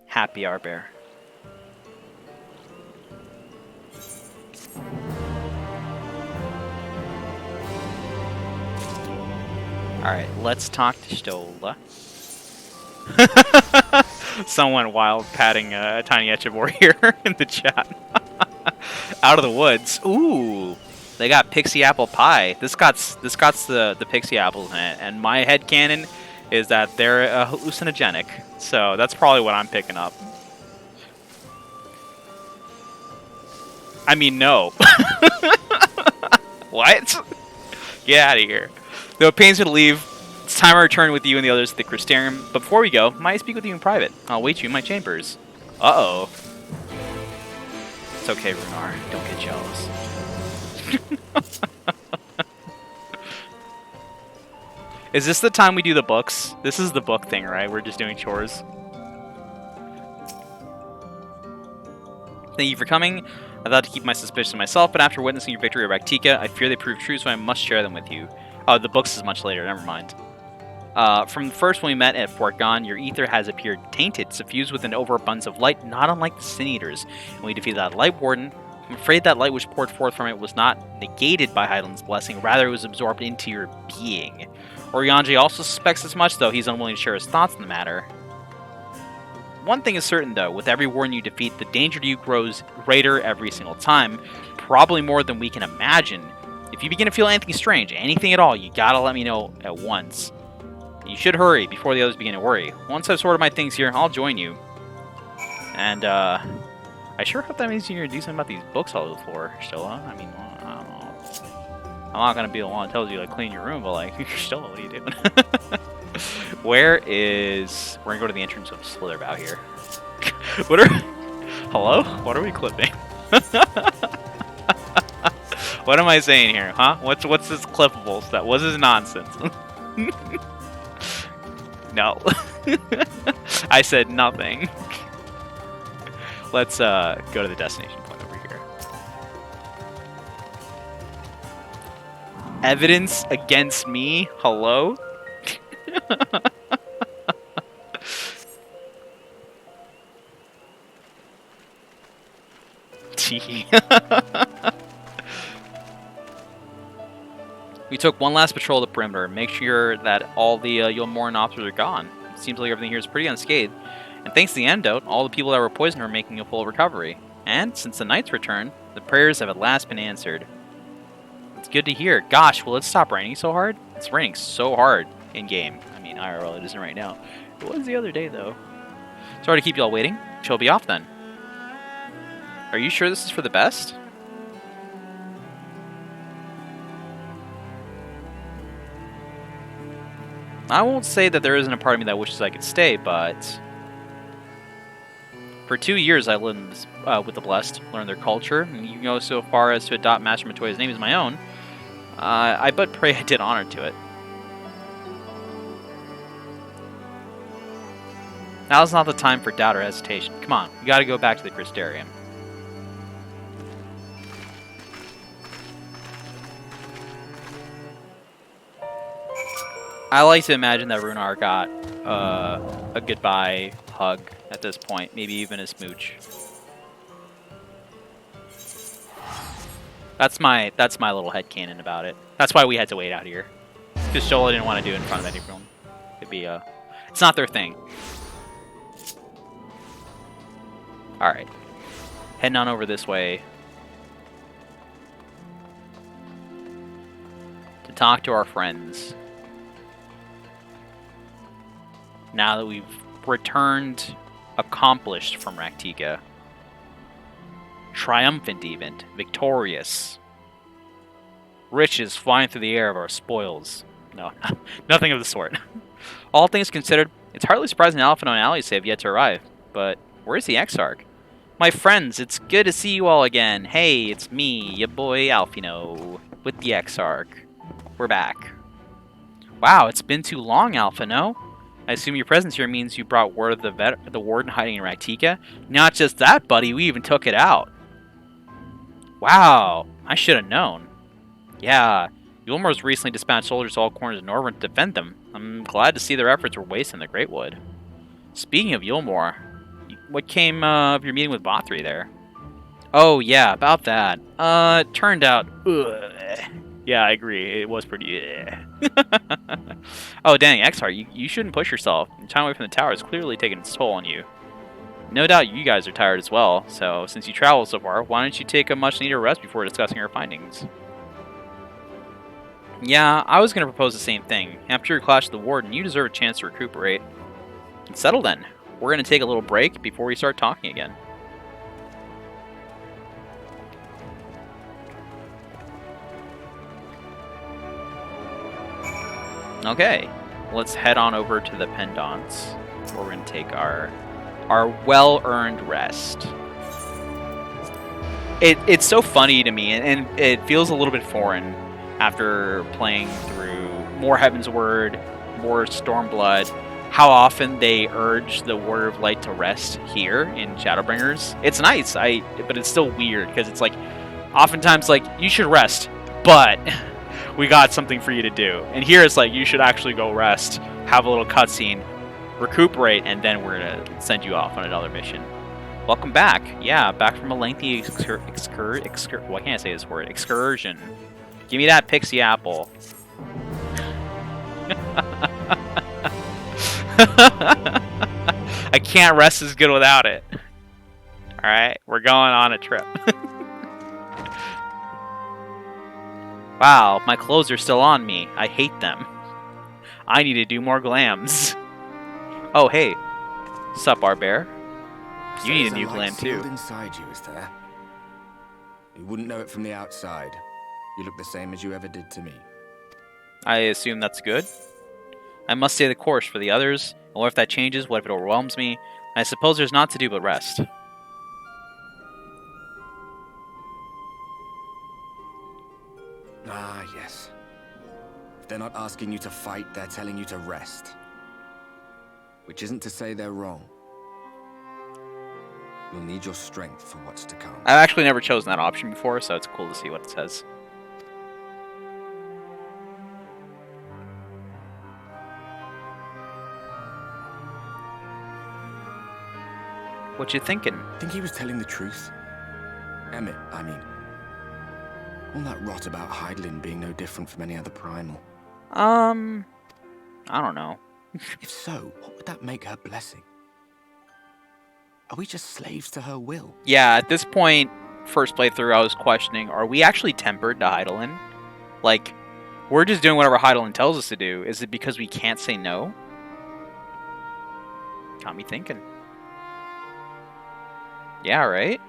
Happy our bear. Alright, let's talk to Stola. Someone wild patting a tiny Echabor here in the chat. Out of the woods. Ooh, they got pixie apple pie. This got the pixie apples in it, and my headcanon is that they're hallucinogenic. So that's probably what I'm picking up. I mean, no. What? Get out of here. Though it pains me to leave, it's time I return with you and the others to the Crystarium. But before we go, might I speak with you in private? I'll wait you in my chambers. Uh-oh. It's okay, Runar. Don't get jealous. Is this the time we do the books? This is the book thing, right? We're just doing chores. Thank you for coming. I thought to keep my suspicions to myself, but after witnessing your victory at Rak'tika, I fear they prove true, so I must share them with you. Oh, the books is much later, never mind. From the first when we met at Fort Gon, your ether has appeared tainted, suffused with an overabundance of light, not unlike the Sin Eaters. And we defeated that Light Warden. I'm afraid that light which poured forth from it was not negated by Hyland's blessing, rather it was absorbed into your being. Oryanji also suspects as much, though he's unwilling to share his thoughts on the matter. One thing is certain, though, with every warden you defeat, the danger to you grows greater every single time, probably more than we can imagine. If you begin to feel anything strange, anything at all, you gotta let me know at once. You should hurry before the others begin to worry. Once I've sorted my things here, I'll join you. And, I sure hope that means you're gonna do something about these books all over the floor, Stella. I mean, I don't know. I'm not gonna be the one that tells you, like, clean your room, but, like, Stella, what are you doing? We're gonna go to the entrance of Slitherbow here. Hello? What are we clipping? What am I saying here, huh? What's this clippable stuff? What's this nonsense? No. I said nothing. Let's go to the destination point over here. Evidence against me? Hello? We took one last patrol of the perimeter. Make sure that all the Yulmoran officers are gone. It seems like everything here is pretty unscathed. And thanks to the antidote, all the people that were poisoned are making a full recovery. And since the night's return, the prayers have at last been answered. It's good to hear. Gosh, will it stop raining so hard? It's raining so hard in-game. I mean, IRL, it isn't right now. It was the other day, though. Sorry to keep you all waiting. She'll be off then. Are you sure this is for the best? I won't say that there isn't a part of me that wishes I could stay, but... For 2 years, I lived with the Blessed, learned their culture, and you go so far as to adopt Master Matoya's name as my own. I but pray I did honor to it. Now's not the time for doubt or hesitation. Come on, you gotta go back to the Crystarium. I like to imagine that Runar got a goodbye hug at this point, maybe even a smooch. That's my little headcanon about it. That's why we had to wait out here, because Shola didn't want to do it in front of anyone. It'd be it's not their thing. All right, heading on over this way to talk to our friends. Now that we've returned accomplished from Rak'tika. Triumphant even. Victorious. Riches flying through the air of our spoils. No, nothing of the sort. All things considered, it's hardly surprising Alphino and Alice have yet to arrive. But where's the Exarch? My friends, it's good to see you all again. Hey, it's me, your boy Alphino, with the Exarch. We're back. Wow, it's been too long, Alphino. I assume your presence here means you brought word of the warden hiding in Rak'tika? Not just that, buddy, we even took it out. Wow, I should have known. Yeah, Yulmar's recently dispatched soldiers to all corners of Norvryn to defend them. I'm glad to see their efforts were wasted in the Greatwood. Speaking of Yulmar, what came of your meeting with Bothri there? Oh yeah, about that. Turned out, ugh. Yeah, I agree. It was pretty... Oh, dang, Exar, you shouldn't push yourself. Your time away from the tower is clearly taking its toll on you. No doubt you guys are tired as well, so since you traveled so far, why don't you take a much-needed rest before discussing your findings? Yeah, I was going to propose the same thing. After your clash with the Warden, you deserve a chance to recuperate. And settle then. We're going to take a little break before we start talking again. Okay, let's head on over to the Pendants, where we're going to take our well-earned rest. It's so funny to me, and it feels a little bit foreign after playing through more Heaven's Word, more Stormblood, how often they urge the Warrior of Light to rest here in Shadowbringers. It's nice, but it's still weird, because it's like, oftentimes like, you should rest, but... we got something for you to do. And here it's like, you should actually go rest, have a little cutscene, recuperate, and then we're going to send you off on another mission. Welcome back. Yeah, back from a lengthy why can't I say this word? Excursion. Give me that pixie apple. I can't rest as good without it. Alright, we're going on a trip. Wow, my clothes are still on me. I hate them. I need to do more glams. Oh, hey. Sup, Barbear? You need a new glam, too. Inside you, is there? You wouldn't know it from the outside. You look the same as you ever did to me. I assume that's good. I must stay the course for the others. And what if that changes? What if it overwhelms me? I suppose there's naught to do but rest. Ah, yes. If they're not asking you to fight, they're telling you to rest. Which isn't to say they're wrong. You'll need your strength for what's to come. I've actually never chosen that option before, so it's cool to see what it says. What you thinking? Think he was telling the truth? Emmett, I mean. All that rot about Hydaelyn being no different from any other primal. I don't know. If so, what would that make her blessing? Are we just slaves to her will? Yeah, at this point, first playthrough, I was questioning, are we actually tempered to Hydaelyn? Like, we're just doing whatever Hydaelyn tells us to do. Is it because we can't say no? Got me thinking. Yeah, right?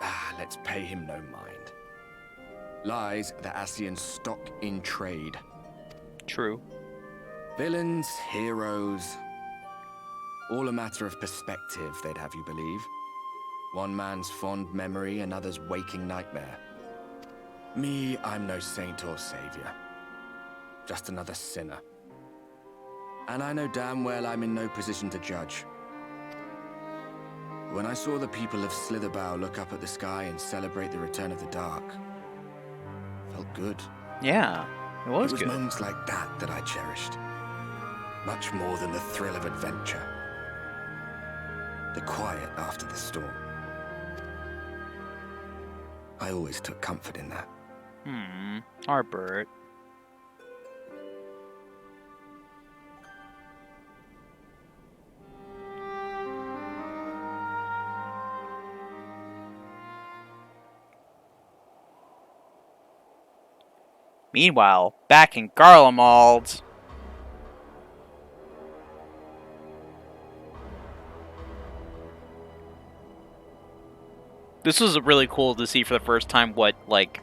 Ah, let's pay him no mind. Lies the Ascian stock in trade. True. Villains, heroes... all a matter of perspective, they'd have you believe. One man's fond memory, another's waking nightmare. Me, I'm no saint or savior. Just another sinner. And I know damn well I'm in no position to judge. When I saw the people of Slitherbow look up at the sky and celebrate the return of the dark, felt good. Yeah, it was good. It was moments like that that I cherished. Much more than the thrill of adventure. The quiet after the storm. I always took comfort in that. Arbert. Meanwhile, back in Garlemald. This was really cool to see for the first time what, like,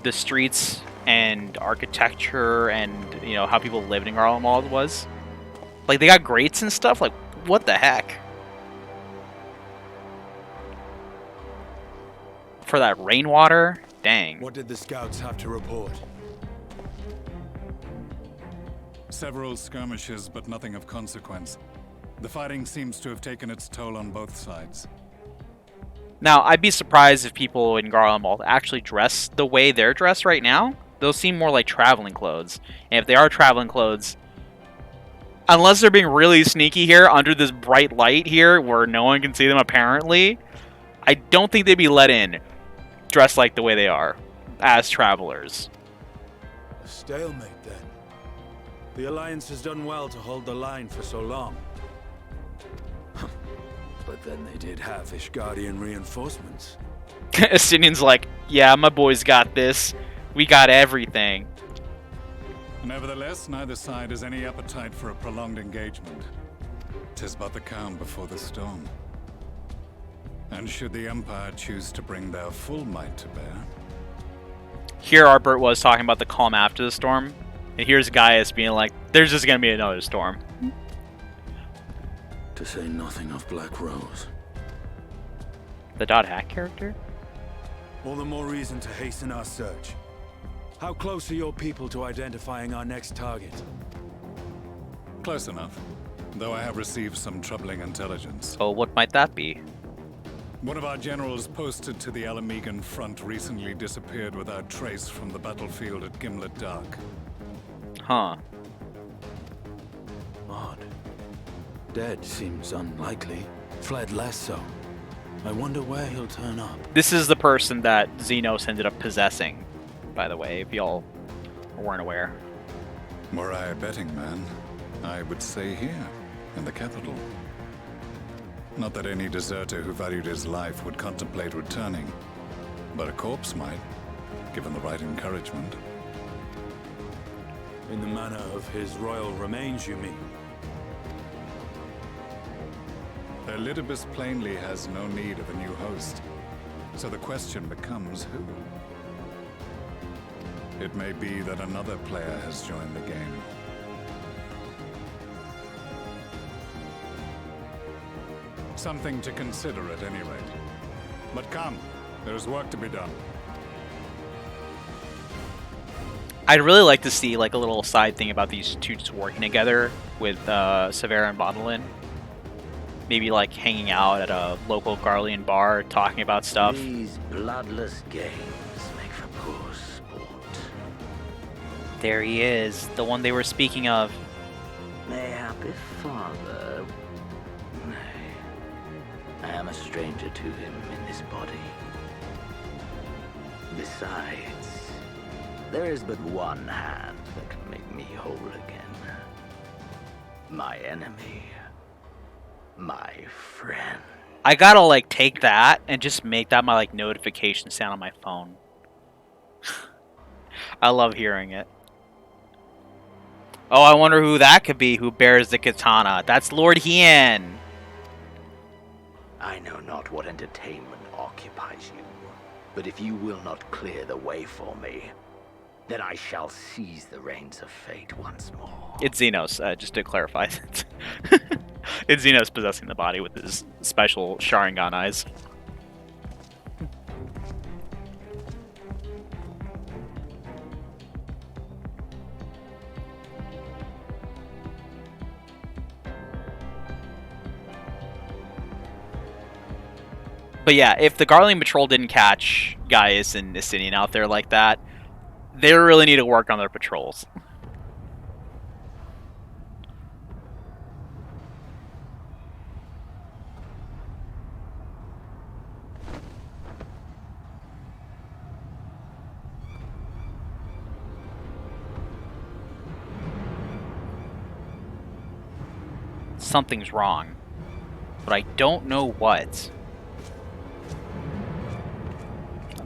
the streets and architecture and, you know, how people lived in Garlemald was. Like, they got grates and stuff. Like, what the heck? For that rainwater? Dang. What did the scouts have to report? Several skirmishes, but nothing of consequence. The fighting seems to have taken its toll on both sides. Now, I'd be surprised if people in Garlemald actually dress the way they're dressed right now. Those seem more like traveling clothes. And if they are traveling clothes, unless they're being really sneaky here under this bright light here where no one can see them apparently, I don't think they'd be let in dressed like the way they are as travelers. A stalemate, then. The Alliance has done well to hold the line for so long. But then they did have Ishgardian reinforcements. Estinian's like, yeah, my boys got this. We got everything. Nevertheless, neither side has any appetite for a prolonged engagement. 'Tis but the calm before the storm. And should the Empire choose to bring their full might to bear... Here Arbert was talking about the calm after the storm. And here's Gaius being like, there's just gonna be another storm. To say nothing of Black Rose. The .hack character? All the more reason to hasten our search. How close are your people to identifying our next target? Close enough, though I have received some troubling intelligence. Oh, what might that be? One of our generals posted to the Alamegan front recently disappeared without trace from the battlefield at Gimlet Dark. Huh. Odd. Dead seems unlikely. Fled less so. I wonder where he'll turn up. This is the person that Xenos ended up possessing, by the way, if y'all weren't aware. Were I a betting man, I would say here, in the capital. Not that any deserter who valued his life would contemplate returning, but a corpse might, given the right encouragement. In the manner of his royal remains, you mean? Elidibus plainly has no need of a new host, so the question becomes who? It may be that another player has joined the game. Something to consider at any rate. But come, there's work to be done. I'd really like to see like a little side thing about these two just working together with Severa and Baudelin. Maybe like hanging out at a local Garlean bar, talking about stuff. These bloodless games make for poor sport. There he is, the one they were speaking of. Mayhappy father. Nay, I am a stranger to him in this body. Besides, there is but one hand that can make me whole again. My enemy. My friend. I gotta like take that and just make that my like notification sound on my phone. I love hearing it. Oh, I wonder who that could be who bears the katana. That's Lord Hien. I know not what entertainment occupies you, but if you will not clear the way for me, then I shall seize the reins of fate once more. It's Xenos, just to clarify. It's Xenos possessing the body with his special Sharingan eyes. But yeah, if the Garlean Patrol didn't catch Gaius and Nissinian out there like that, they really need to work on their patrols. Something's wrong, but I don't know what.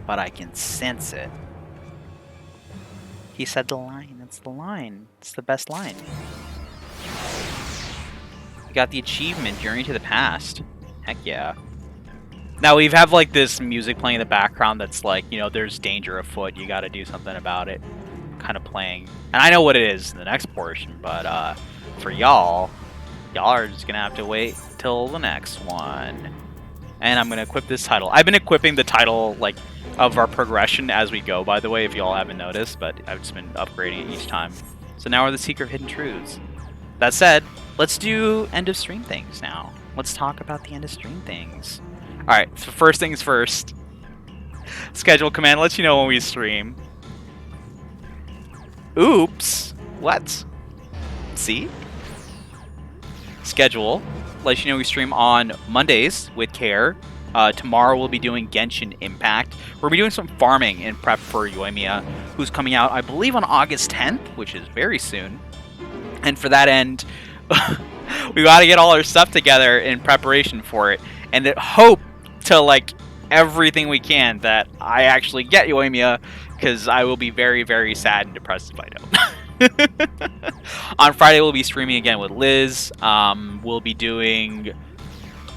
But I can sense it. He said the line. That's the line. It's the best line. We got the achievement, Journey to the Past. Heck yeah. Now we have like this music playing in the background that's like, you know, there's danger afoot. You gotta do something about it. Kind of playing. And I know what it is in the next portion, but for y'all are just gonna have to wait till the next one. And I'm gonna equip this title. I've been equipping the title like of our progression as we go, by the way, if y'all haven't noticed, but I've just been upgrading it each time. So now we're the Seeker of Hidden Truths. That said, let's do end of stream things now. Let's talk about the end of stream things. Alright, so first things first. Schedule command lets you know when we stream. Oops. What? See? Schedule lets you know we stream on Mondays with Care. Tomorrow we'll be doing Genshin Impact. We'll be doing some farming in prep for Yoimiya, who's coming out, I believe, on August 10th, which is very soon. And for that end, we got to get all our stuff together in preparation for it, and hope to like everything we can that I actually get Yoimiya, because I will be very, very sad and depressed if I don't. On Friday we'll be streaming again with Liz. We'll be doing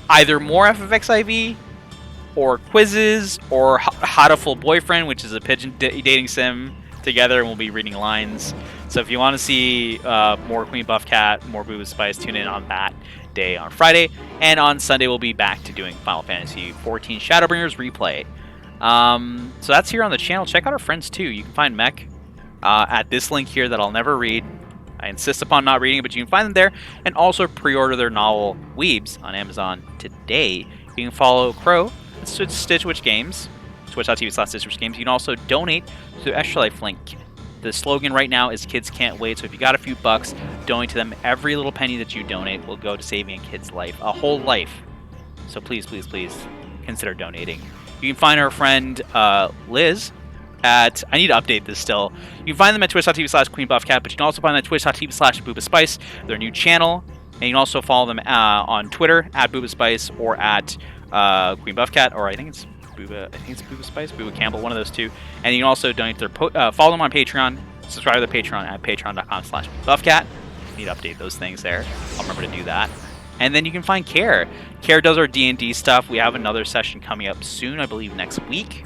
either more FFXIV or quizzes or How to Fool Boyfriend, which is a pigeon dating sim together, and we'll be reading lines. So if you want to see more Queen Buff Cat, more Boo Spice, tune in on that day on Friday. And on Sunday we'll be back to doing Final Fantasy XIV Shadowbringers replay. So that's here on the channel. Check out our friends too. You can find Mech at this link here that I'll never read. I insist upon not reading it, but you can find them there. And also pre-order their novel, Weebs, on Amazon today. You can follow Crow at Stitchwitch Games, twitch.tv/Stitchwitch Games. You can also donate to the Extra Life link. The slogan right now is Kids Can't Wait. So if you got a few bucks, donate to them. Every little penny that you donate will go to saving a kid's life, a whole life. So please, please, please consider donating. You can find our friend Liz at... I need to update this still. You can find them at twitch.tv/QueenBuffCat, but you can also find them at twitch.tv/BoobaSpice, their new channel. And you can also follow them on Twitter, at BoobaSpice, or at QueenBuffCat, or I think it's BoobaSpice, Booba Campbell, one of those two. And you can also donate their follow them on Patreon, subscribe to their Patreon at patreon.com/BuffCat. Need to update those things there. I'll remember to do that. And then you can find Care. Care does our D&D stuff. We have another session coming up soon, I believe next week,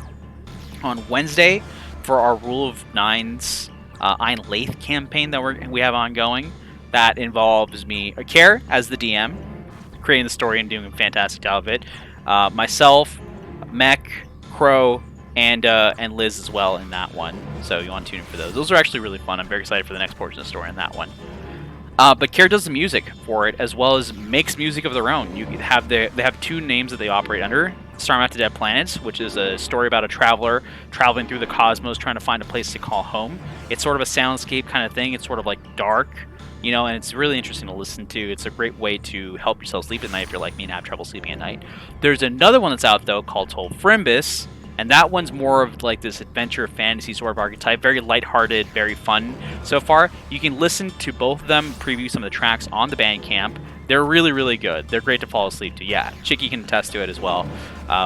on Wednesday, for our Rule of Nines Ein Lathe campaign that we have ongoing. That involves me, Care, as the DM, creating the story and doing a fantastic job of it. Myself, Mech, Crow, and Liz as well in that one. So you want to tune in for those. Those are actually really fun. I'm very excited for the next portion of the story in that one. But Care does the music for it, as well as makes music of their own. They have two names that they operate under. Storm Out to Dead Planets, which is a story about a traveler traveling through the cosmos trying to find a place to call home. It's sort of a soundscape kind of thing. It's sort of like dark, you know, and it's really interesting to listen to. It's a great way to help yourself sleep at night if you're like me and have trouble sleeping at night. There's another one that's out, though, called Tolfrimbus, and that one's more of like this adventure fantasy sort of archetype, very lighthearted, very fun so far. You can listen to both of them, preview some of the tracks on the Bandcamp. They're really, really good. They're great to fall asleep to. Yeah, Chicky can attest to it as well.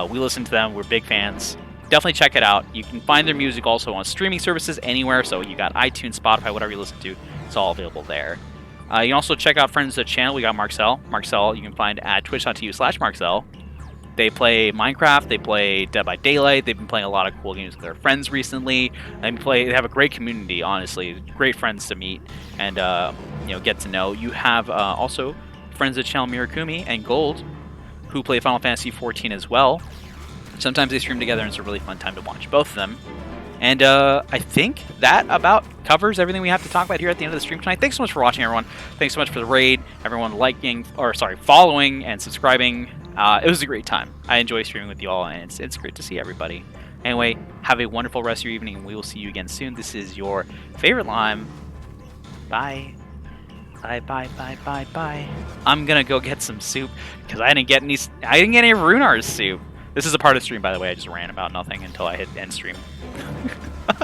We listen to them. We're big fans. Definitely check it out. You can find their music also on streaming services anywhere. So you got iTunes, Spotify, whatever you listen to. It's all available there. You can also check out friends of the channel. We got Marcel. Marcel you can find at twitch.tv/Marcel. They play Minecraft. They play Dead by Daylight. They've been playing a lot of cool games with their friends recently. They have a great community, honestly. Great friends to meet and get to know. You have also friends of the channel Mirakumi and Gold, who play Final Fantasy XIV as well. Sometimes they stream together, and it's a really fun time to watch both of them. And I think that about covers everything we have to talk about here at the end of the stream tonight. Thanks so much for watching, everyone. Thanks so much for the raid. Everyone following and subscribing. It was a great time. I enjoy streaming with you all, and it's great to see everybody. Anyway, have a wonderful rest of your evening, and we will see you again soon. This is your favorite lime. Bye. Bye. I'm gonna go get some soup because I didn't get any of Runar's soup. This is a part of the stream, by the way. I just ran about nothing until I hit end stream.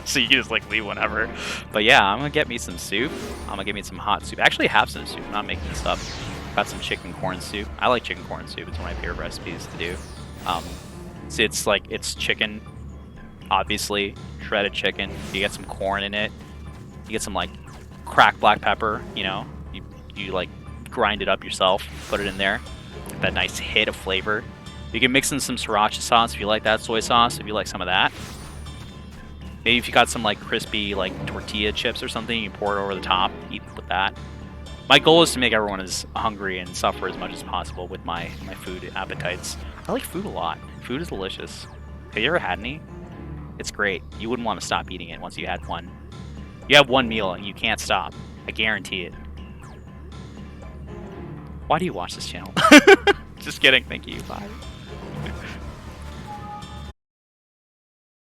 So you can just like leave whenever. But yeah, I'm gonna get me some soup. I'm gonna get me some hot soup. I actually have some soup. I'm not making this up. Got some chicken corn soup. I like chicken corn soup. It's one of my favorite recipes to do. So it's chicken, obviously shredded chicken. You get some corn in it. You get some like cracked black pepper. You know, you like grind it up yourself. Put it in there. Get that nice hit of flavor. You can mix in some sriracha sauce if you like that, soy sauce if you like some of that. Maybe if you got some like crispy like tortilla chips or something, you can pour it over the top, eat with that. My goal is to make everyone as hungry and suffer as much as possible with my food appetites. I like food a lot. Food is delicious. Have you ever had any? It's great. You wouldn't want to stop eating it once you had one. You have one meal and you can't stop. I guarantee it. Why do you watch this channel? Just kidding. Thank you. Bye.